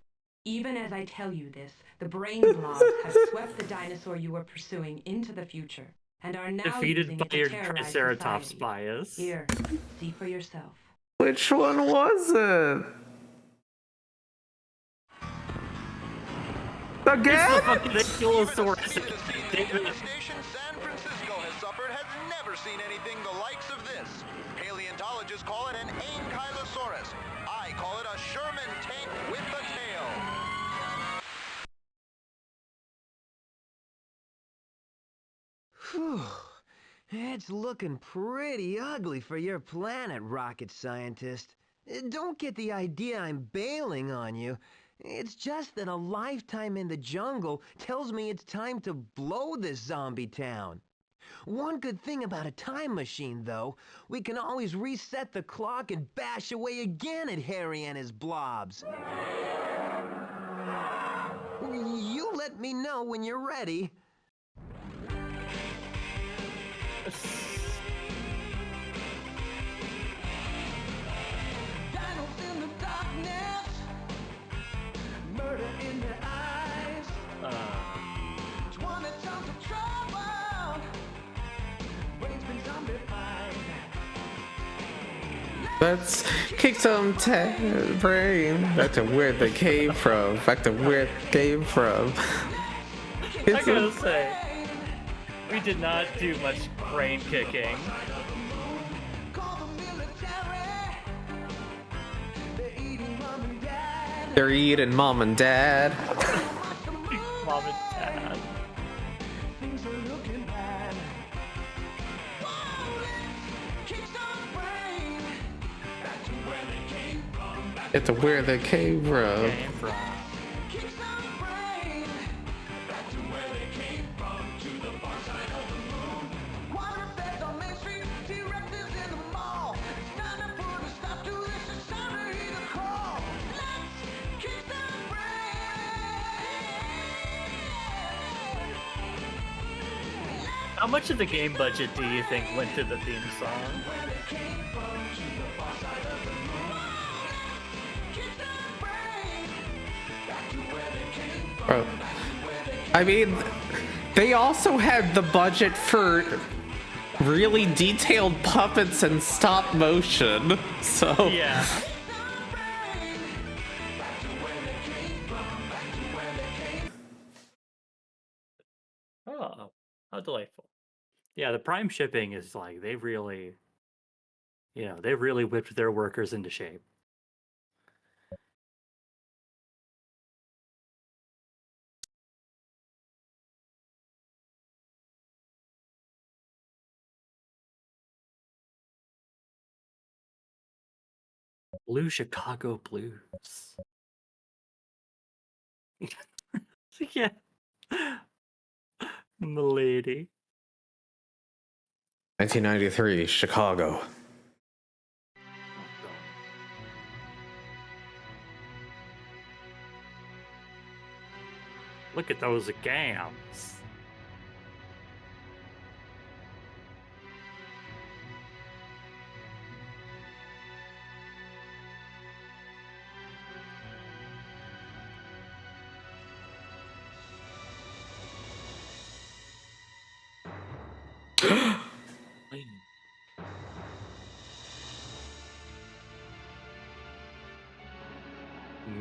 Even as I tell you this, the brain blobs have swept the dinosaur you were pursuing into the future and are now Defeated using by it to your terrorize Triceratops society. bias. Here, see for yourself. Which one was it? Again? It's the fucking Ankylosaurus. Station San Francisco has suffered has never seen anything the likes of this. Paleontologists call it an Ankylosaurus. I call it a Sherman tank with a tail. Whew. It's looking pretty ugly for your planet, rocket scientist. Don't get the idea I'm bailing on you. It's just that a lifetime in the jungle tells me it's time to blow this zombie town. One good thing about a time machine, though, we can always reset the clock and bash away again at Harry and his blobs. You let me know when you're ready. Dinos in the darkness, murder in their eyes. Each one that turns to trouble, brain's been zombified. Let's kick some brain back to where they came from. Back to where they came from. I gotta say, we did not do much brain kicking. They're eating mom and dad. Mom and dad. Things are looking bad. Back to where they came from. It's where they came from. How much of the game budget do you think went to the theme song? I mean, they also had the budget for really detailed puppets and stop motion. So Yeah. Oh, how delightful. Yeah, the Prime shipping is like they've really, they've really whipped their workers into shape. Blue Chicago Blues. Yeah. Milady. 1993, Chicago. Look at those gams.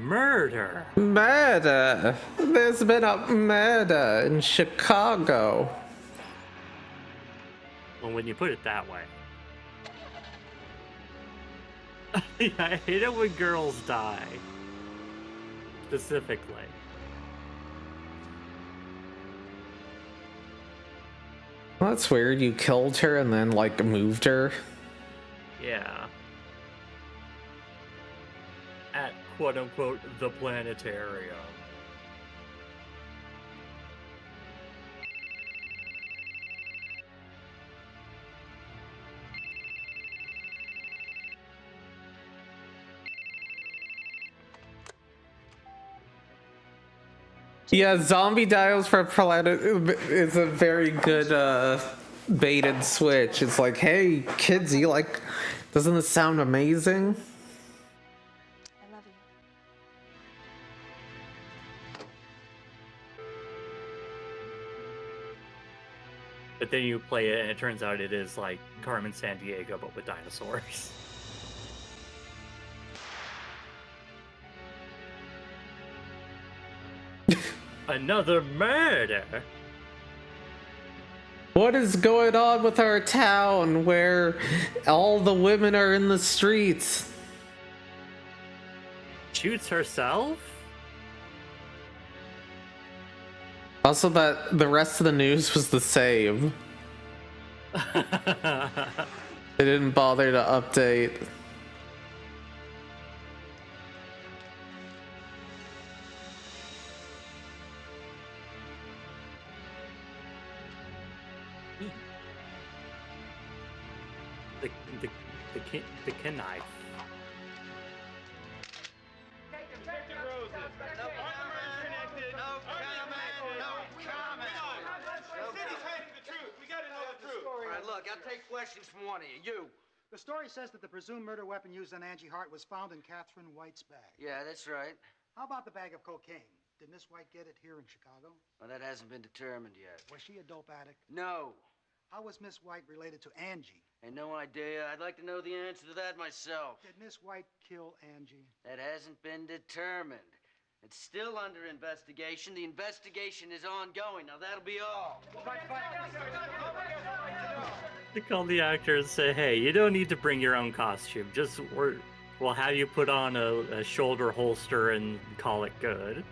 Murder. Murder. There's been a murder in Chicago. Well, when you put it that way. Yeah, I hate it when girls die. Specifically. Well, that's weird. You killed her and then, like, moved her. Yeah. At quote-unquote the planetarium. Yeah, Zombie DInos for Planet is a very good bait and switch. It's like, hey, kids, you like, doesn't this sound amazing? I love you. But then you play it and it turns out it is like Carmen Sandiego but with dinosaurs. Another murder! What is going on with our town where all the women are in the streets? Shoots herself? Also, that the rest of the news was the same. They didn't bother to update. The knife. Alright, look, I'll take questions from one of you. You. The story says that the presumed murder weapon used on Angie Hart was found in Catherine White's bag. Yeah, that's right. How about the bag of cocaine? Did Miss White get it here in Chicago? Well, that hasn't been determined yet. Was she a dope addict? No. How was Miss White related to Angie? Ain't no idea. I'd like to know the answer to that myself. Did Miss White kill Angie? That hasn't been determined. It's still under investigation. The investigation is ongoing. Now, that'll be all. They call the actor and say, hey, you don't need to bring your own costume. Just, we'll have you put on a shoulder holster and call it good.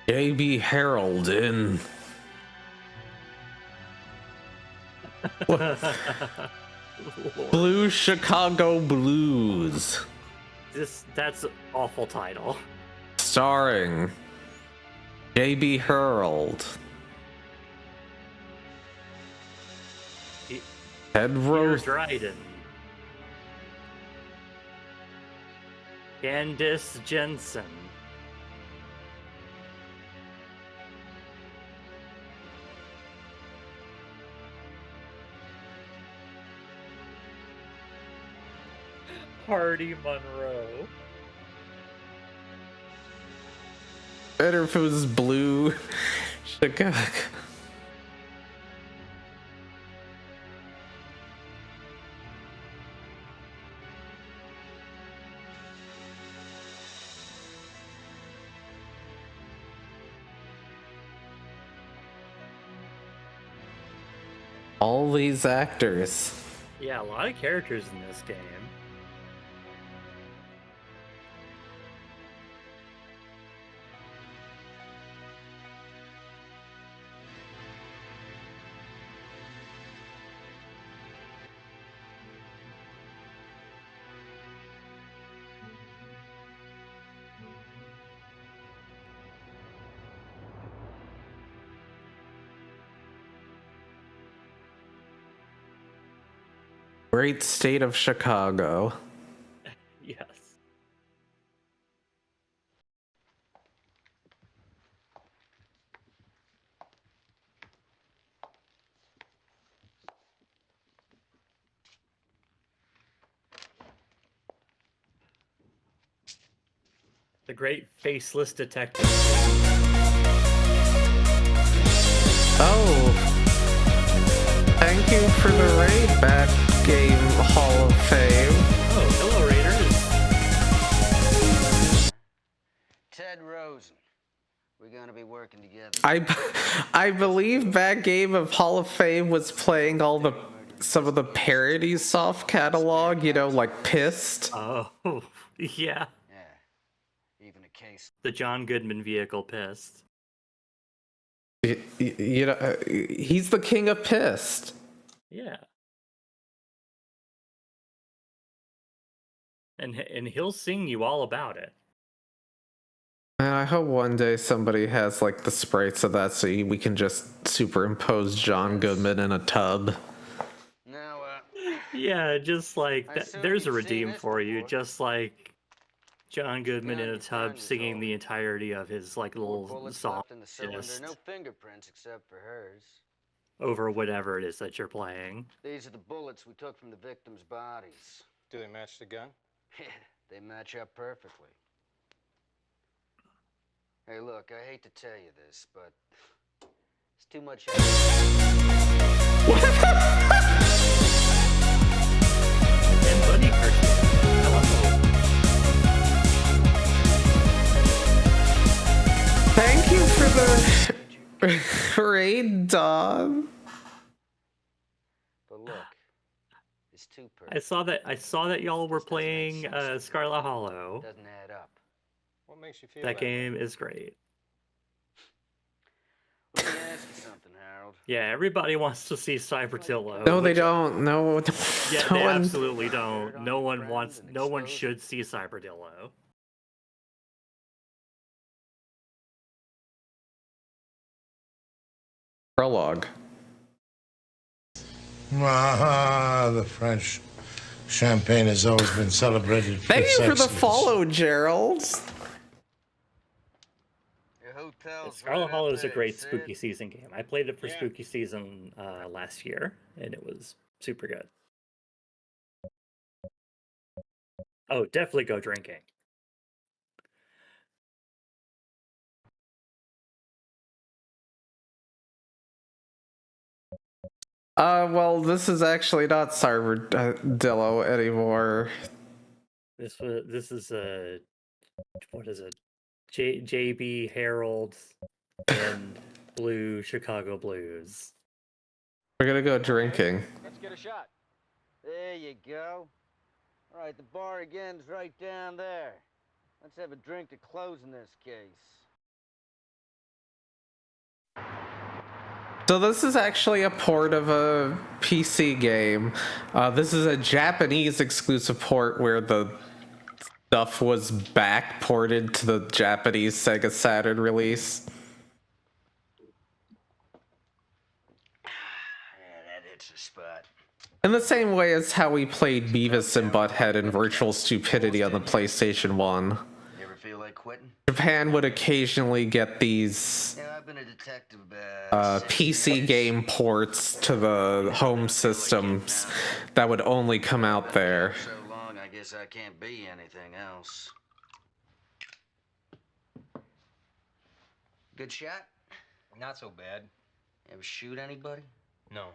J.B. Harold in Blue Chicago Blues. That's an awful title. Starring J.B. Harold, Ted Rose, Dryden, Candice Jensen, Hardy Monroe. Better if it was blue. Chicago. All these actors. Yeah, a lot of characters in this game. Great state of Chicago. Yes. The great faceless detective. Oh. Thank you for the raid, Bat Game Hall of Fame. Oh, hello, Raiders. Ted Rosen. We're gonna be working together. I believe Bad Game of Hall of Fame was playing some of the parodies soft catalog, you know, like Pissed. Oh, yeah. Even a case. The John Goodman vehicle Pissed. You know, he's the king of Pissed. Yeah. And he'll sing you all about it. And I hope one day somebody has like the sprites of that so we can just superimpose John Goodman in a tub. Now, yeah, just like that. There's a redeem for you, just like John Goodman in a tub singing the entirety of his like little song in the cylinder, no fingerprints except for hers. Over whatever it is that you're playing. These are the bullets we took from the victims' bodies. Do they match the gun? Yeah, they match up perfectly. Hey, look, I hate to tell you this, but it's too much. And Bunny cartoon. Thank you for the raid, Dom. But look, it's too perfect. I saw that y'all were playing Scarlet Hollow. Doesn't add up. What makes you feel That game is great. Let me ask you something, Harold. Yeah, everybody wants to see Cyberdillo. No, they don't. No, Yeah, no they one. absolutely don't. No one should see Cyberdillo. Prologue. Ah, the French champagne has always been celebrated for Thank you for the sexiness. follow, Gerald. Scarlet Hollow is a great spooky season game. I played it for spooky season last year, and it was super good. Oh, definitely go drinking. Well, this is actually not Cyberdillo anymore. This is a what is it? JB Harold and Blue Chicago Blues. We're gonna go drinking. Let's get a shot. There you go. All right, the bar again's right down there. Let's have a drink to close in this case. So this is actually a port of a PC game. This is a Japanese exclusive port where the stuff was back ported to the Japanese Sega Saturn release. Yeah, that hits the spot. In the same way as how we played Beavis and Butthead and Virtual Stupidity on the PlayStation 1. You ever feel like quitting? Japan would occasionally get these Yeah, I've been a detective PC game ports to the home systems that would only come out there. So long, I guess guess I can't be anything else. Good shot? Not so bad. Ever shoot anybody? No.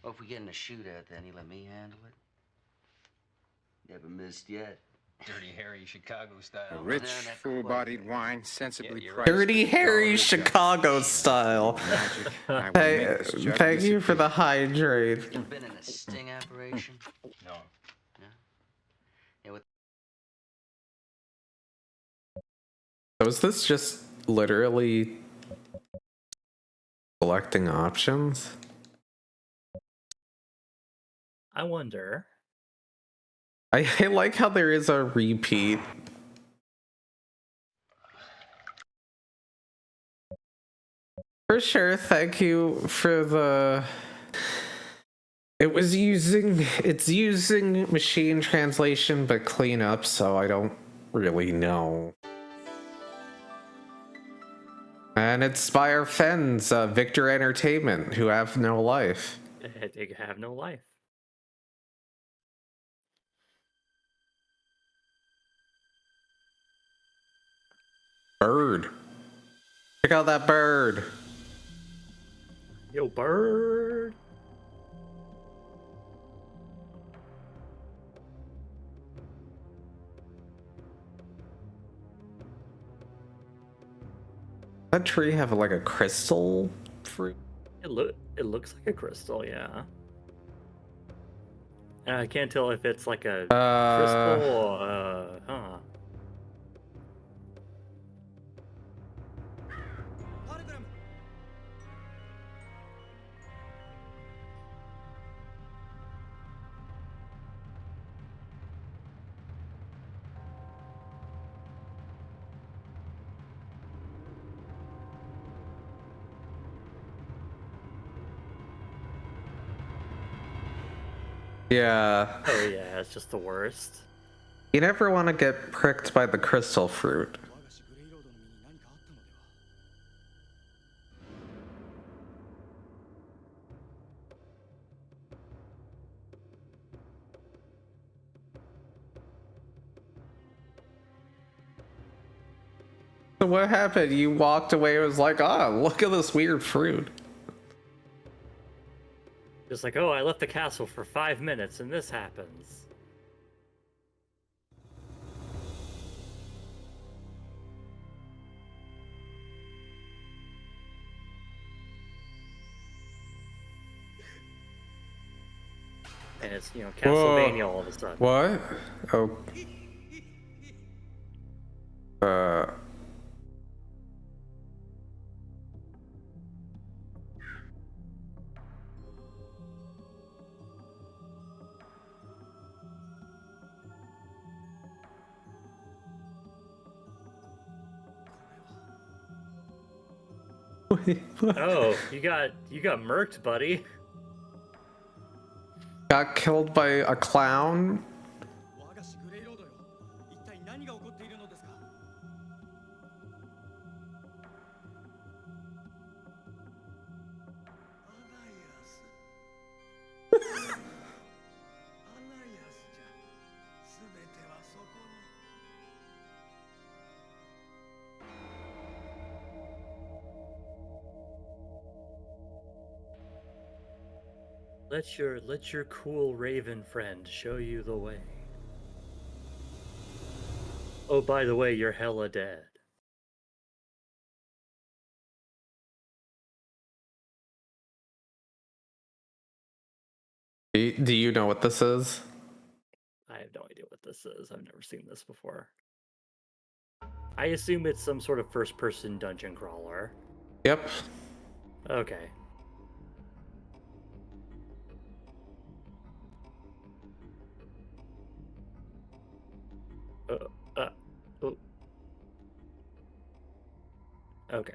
Well, if we get in a shootout, then you let me handle it? Never missed yet. Dirty Harry Chicago style. A rich, full-bodied wine, sensibly priced. Dirty Harry Chicago style. Hey, thank you for the hydrate. You been in a sting operation? No. Yeah, what? So is this just literally selecting options? I wonder. I like how there is a repeat. For sure, thank you for the... It's using machine translation but clean up, so I don't really know. And it's by our friends, Victor Entertainment, who have no life. They have no life. Bird. Check out that bird. Yo, bird. That tree have like a crystal fruit? It looks like a crystal, yeah. I can't tell if it's like a crystal or huh. Yeah. Oh yeah, it's just the worst. You never want to get pricked by the crystal fruit. So what happened? You walked away and was like, look at this weird fruit. Just like, oh, I left the castle for 5 minutes and this happens. And it's, Castlevania all of a sudden. What? Oh. Oh, you got murked, buddy. Got killed by a clown? Let your cool raven friend show you the way. Oh, by the way, you're hella dead. Do you know what this is? I have no idea what this is. I've never seen this before. I assume it's some sort of first-person dungeon crawler. Yep. Okay. Oh. Okay.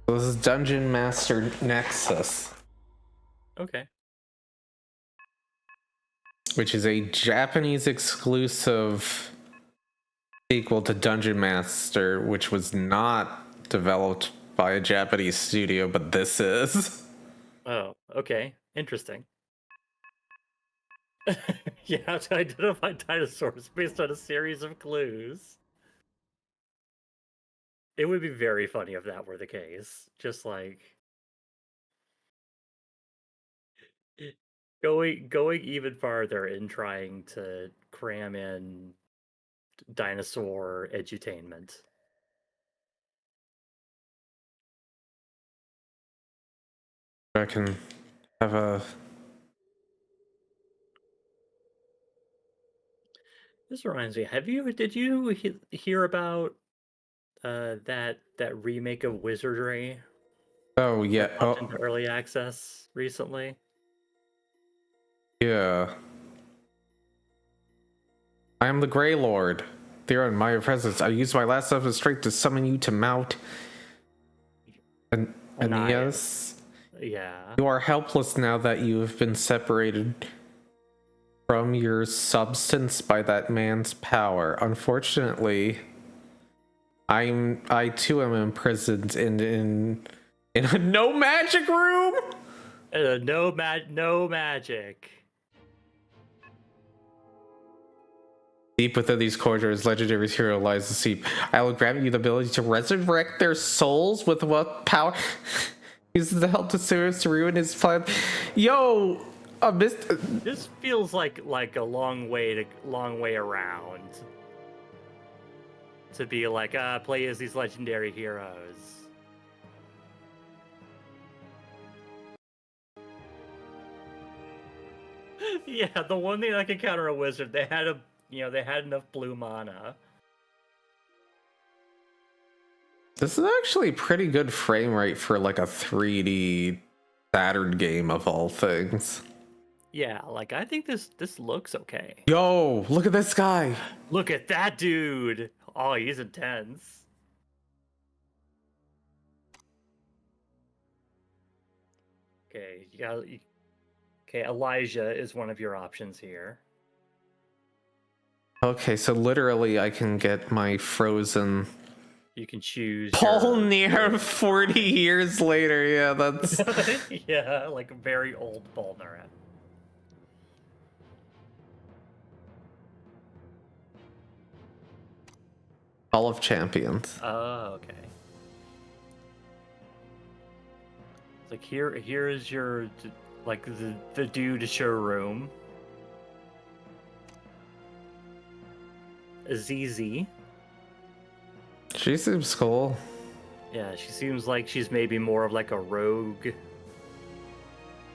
This is Dungeon Master Nexus. Okay. Which is a Japanese exclusive sequel to Dungeon Master, which was not developed by a Japanese studio, but this is. Oh, okay. Interesting. You have to identify dinosaurs based on a series of clues. It would be very funny if that were the case. Just like going even farther in trying to cram in dinosaur edutainment. I can have a... This reminds me, did you hear about that remake of Wizardry Oh, yeah. that popped into early access recently? Yeah. I am the Grey Lord. There in my presence, I use my last of strength to summon you to Mount Aeneas. Yeah. You are helpless now that you have been separated from your substance by that man's power. Unfortunately, I too am imprisoned in a no magic room. No magic. Deep within these corridors, legendary hero lies asleep. I will grant you the ability to resurrect their souls with what power? Uses the help to Sirius to ruin his plan. Yo, This feels like a long way around to be like play as these legendary heroes. Yeah, the one thing that can counter a wizard, they had enough blue mana. This is actually pretty good frame rate for like a 3D Saturn game of all things. Yeah, like I think this looks okay. Yo, look at this guy. Look at that dude. Oh, he's intense. Okay, okay, Elijah is one of your options here. Okay, so literally I can get my frozen You can choose Paul near 40 years later. Yeah, that's yeah, like a very old Polnareff. Hall of Champions. Oh, okay. It's like here is your like the dude showroom. Azizi. She seems cool. Yeah, she seems like she's maybe more of like a rogue.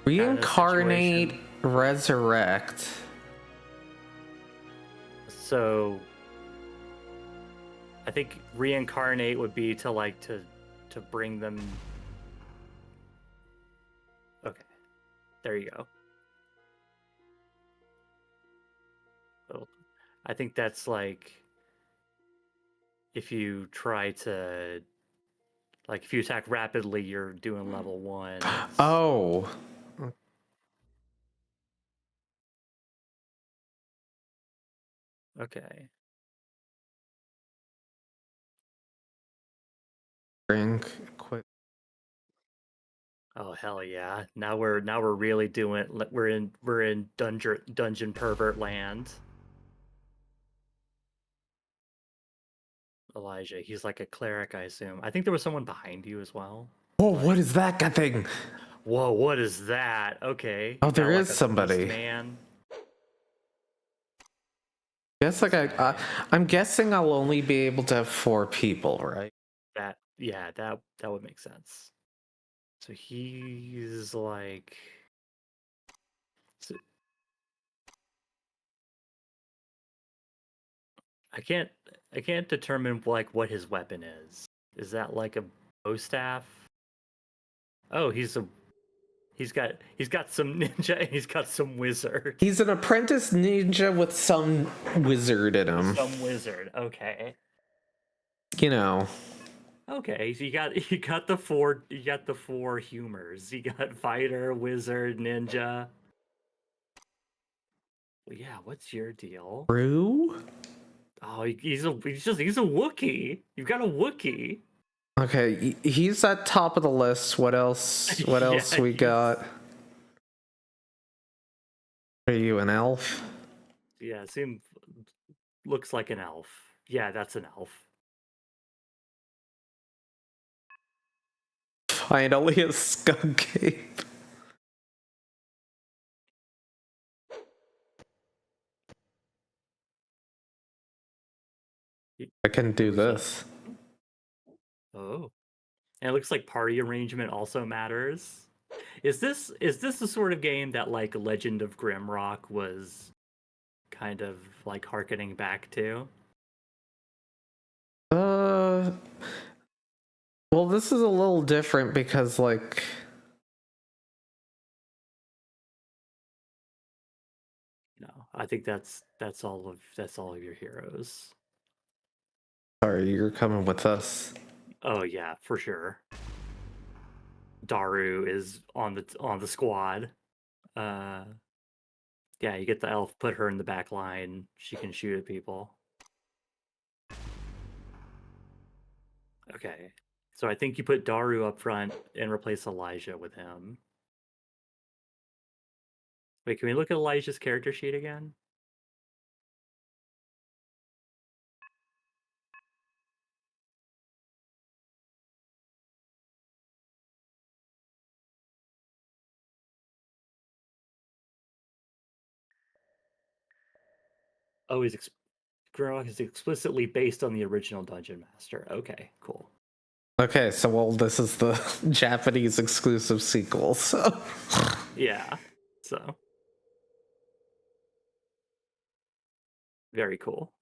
Reincarnate, resurrect. So I think reincarnate would be to bring them. Okay, there you go. So I think that's like if you try to, like, if you attack rapidly, you're doing level 1. Oh. Okay. Drink, quit. Oh hell yeah! Now we're really doing. We're in dungeon pervert land. Elijah, he's like a cleric, I assume. I think there was someone behind you as well. Oh, what is that thing? Whoa, what is that? Okay. Oh, there is like somebody. Man. Guess like I'm guessing I'll only be able to have 4 people, right? That would make sense. So he's like. I can't determine like what his weapon is. Is that like a bow staff? Oh, he's got some ninja and he's got some wizard. He's an apprentice ninja with some wizard in him. Some wizard. Okay. You know. Okay, so you got the four humors. You got fighter, wizard, ninja. Well, yeah, what's your deal? True? Oh, he's a Wookiee. You've got a Wookiee. Okay, he's at top of the list. What else? What else we got? Are you an elf? Yeah, looks like an elf. Yeah, that's an elf. Finally a skunk ape. I can do this. Oh. And it looks like party arrangement also matters. Is this the sort of game that like Legend of Grimrock was kind of like harkening back to? Well, this is a little different because like No, I think that's all of your heroes. sorry, you're coming with us. Oh yeah, for sure. Daru is on the squad. Yeah, you get the elf, put her in the back line. She can shoot at people. Okay. So I think you put Daru up front and replace Elijah with him. Wait, can we look at Elijah's character sheet again? Oh, Grimrock is explicitly based on the original Dungeon Master. Okay, cool. Okay, so well, this is the Japanese exclusive sequel, so Yeah, so very cool.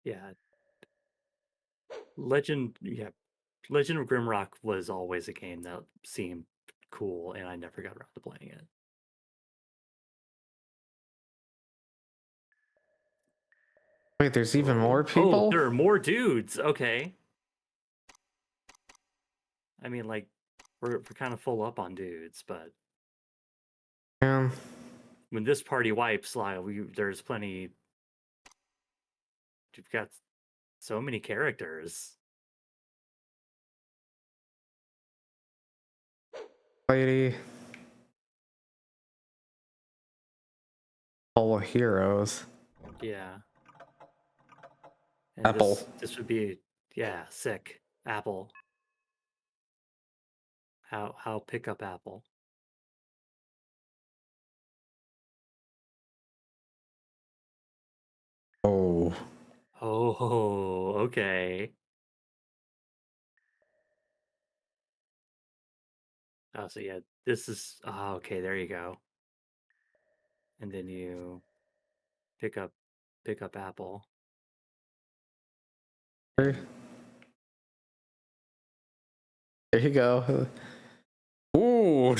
Yeah. Legend of Grimrock was always a game that seemed cool, and I never got around to playing it. wait, there's even more people? Oh, there are more dudes. Okay. I mean, like, we're kind of full up on dudes, but Yeah. when this party wipes, like, there's plenty. You've got so many characters. Lady. All heroes. Yeah. And Apple. This would be, yeah, sick. Apple. How pick up Apple? Oh. Oh, okay. Oh, so yeah, this is okay, there you go. And then you pick up Apple. There you go. Ooh.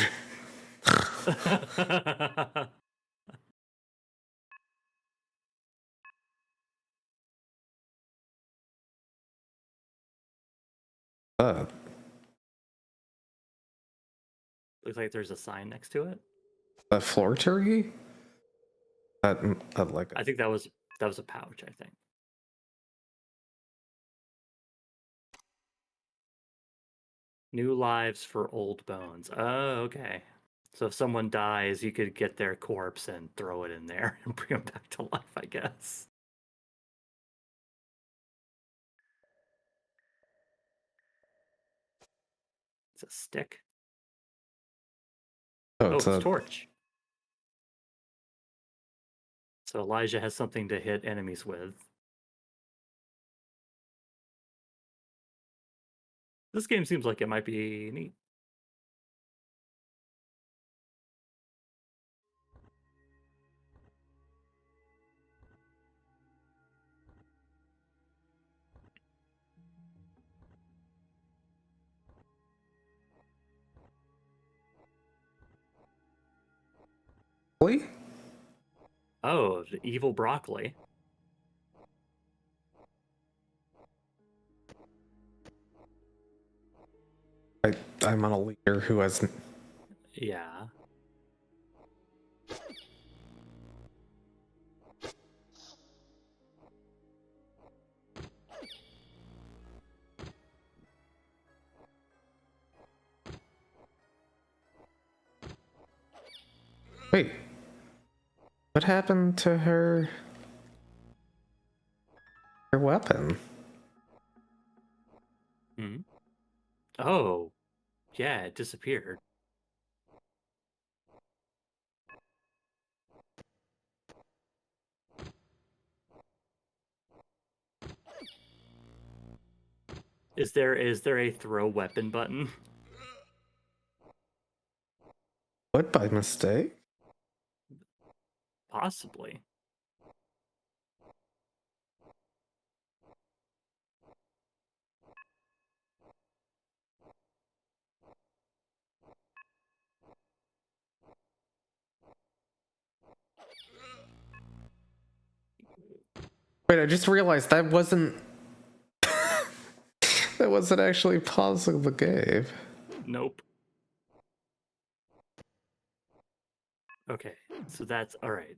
Looks like there's a sign next to it. A floor turkey? That like I think that was a pouch, I think. New lives for old bones. Oh, okay. So if someone dies, you could get their corpse and throw it in there and bring them back to life, I guess. It's a stick. Oh, It's a torch. So Elijah has something to hit enemies with. This game seems like it might be neat. broccoli? Oh, the evil broccoli. I'm on a leader who has... Yeah. Wait. What happened to her weapon? Hmm. Oh, yeah, it disappeared. Is there a throw weapon button? What, by mistake? Possibly. Wait, I just realized that wasn't... that wasn't actually pausing the game. Nope. Okay, so that's all right.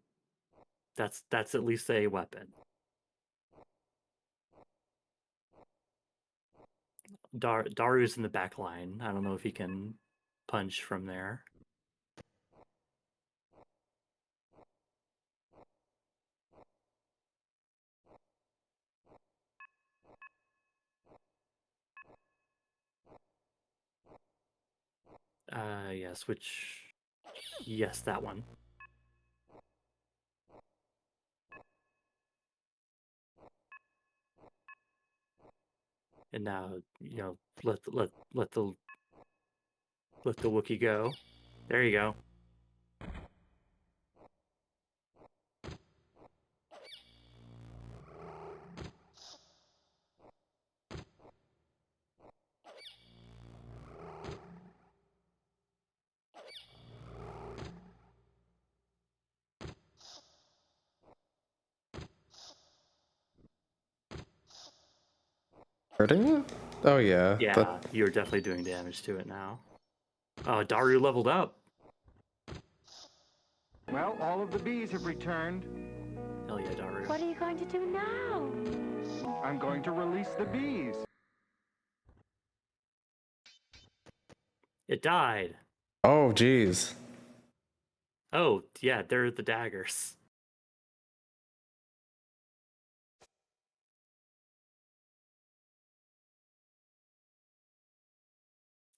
That's at least a weapon. Daru's in the back line. I don't know if he can punch from there. Yeah, switch. Yes, that one. And now, you know, let the Wookiee go. There you go. Hurting it? Oh yeah. Yeah, you're definitely doing damage to it now. Oh, Daru leveled up. Well, all of the bees have returned. Hell yeah, Daru. What are you going to do now? I'm going to release the bees. It died. Oh, jeez. Oh, yeah, they're the daggers.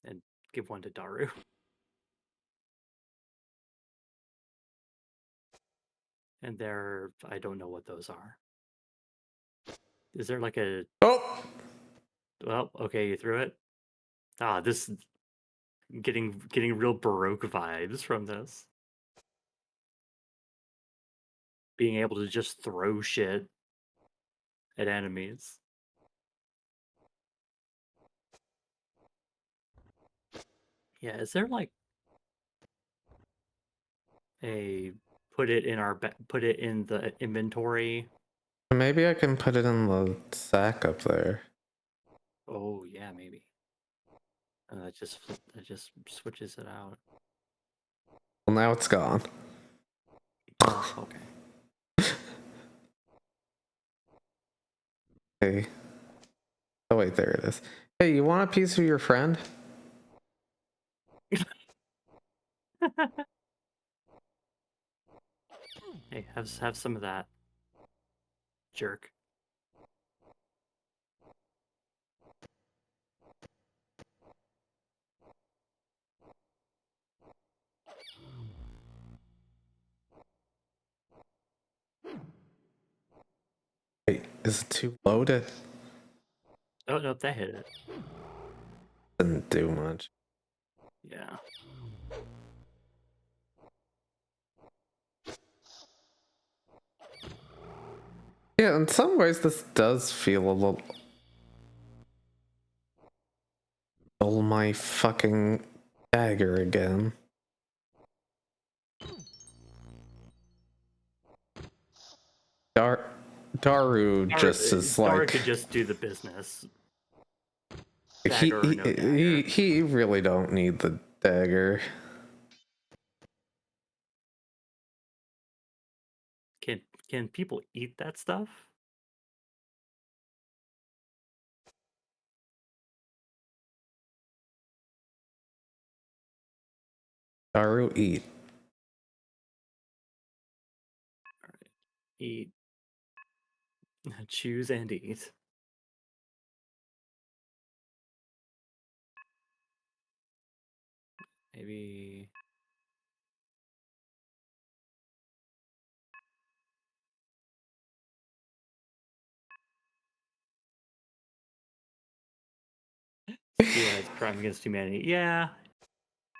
And give one to Daru. And there, I don't know what those are. Is there like a... Oh! Well, okay, you threw it. Ah, this... Getting real Baroque vibes from this. Being able to just throw shit at enemies. Yeah, is there like a put it in the inventory? Maybe I can put it in the sack up there. Oh yeah, maybe. That just switches it out. Well, now it's gone. Oh, okay. Hey. Oh wait, there it is. Hey, you want a piece of your friend? Hey, have some of that. Jerk. Wait, is it too loaded? Oh no, that hit it. Didn't do much. Yeah. Yeah, in some ways this does feel a little... Oh my fucking dagger again. Daru just is Daru like could just do the business. he Dagger or no dagger. he really don't need the dagger. Can people eat that stuff? Daru eat. Eat. Choose and eat. Maybe. CDI's crime against humanity. Yeah,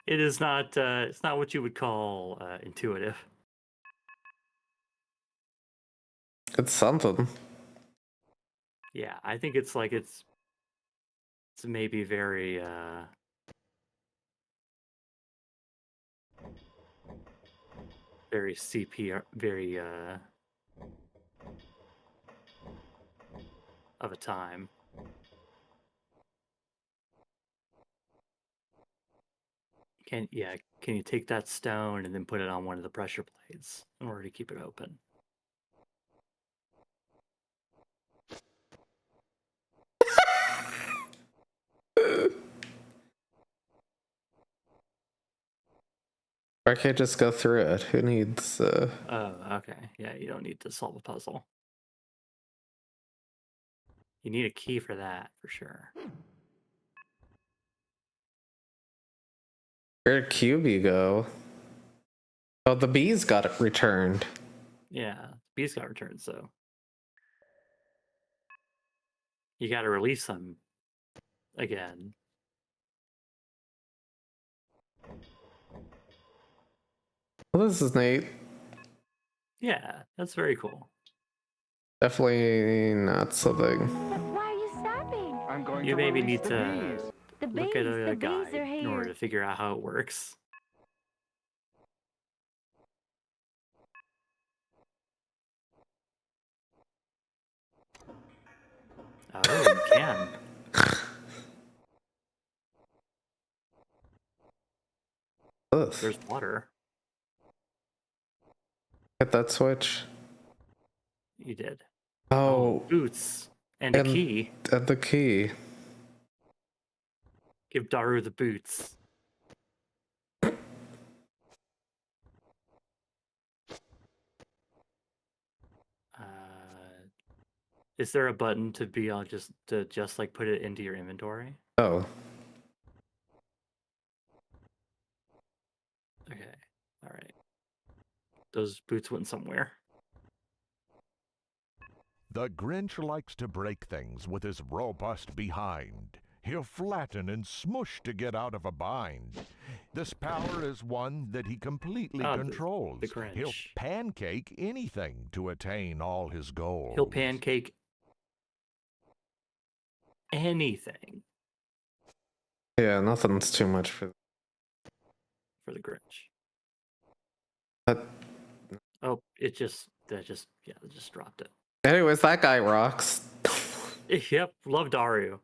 it is not. It's not what you would call intuitive. It's something. Yeah, I think it's like it's maybe very very CPR, very of a time. Can you take that stone and then put it on one of the pressure plates in order to keep it open? I can't just go through it. Who needs Oh, okay. Yeah, you don't need to solve a puzzle. You need a key for that, for sure. Where'd QB go? Oh, the bees got it returned. Yeah, bees got returned, so you got to release them again. Well, this is neat. Yeah, that's very cool. Definitely not something. Why are you stopping? I'm going You to maybe release need the to bees. The look bees, at the a bees guide are in order here. to figure out how it works. Oh, you can. Ugh. There's water. Hit that switch. You did. Oh, boots and a key. And the key. Give Daru the boots. Is there a button to be on just like put it into your inventory? Oh. Okay. All right. Those boots went somewhere. The Grinch likes to break things with his robust behind. He'll flatten and smush to get out of a bind. This power is one that he completely controls. The Grinch. He'll pancake anything to attain all his goals. He'll pancake anything Yeah, nothing's too much for the Grinch. But Oh, it just dropped it. anyways, that guy rocks. Yep, love Daru.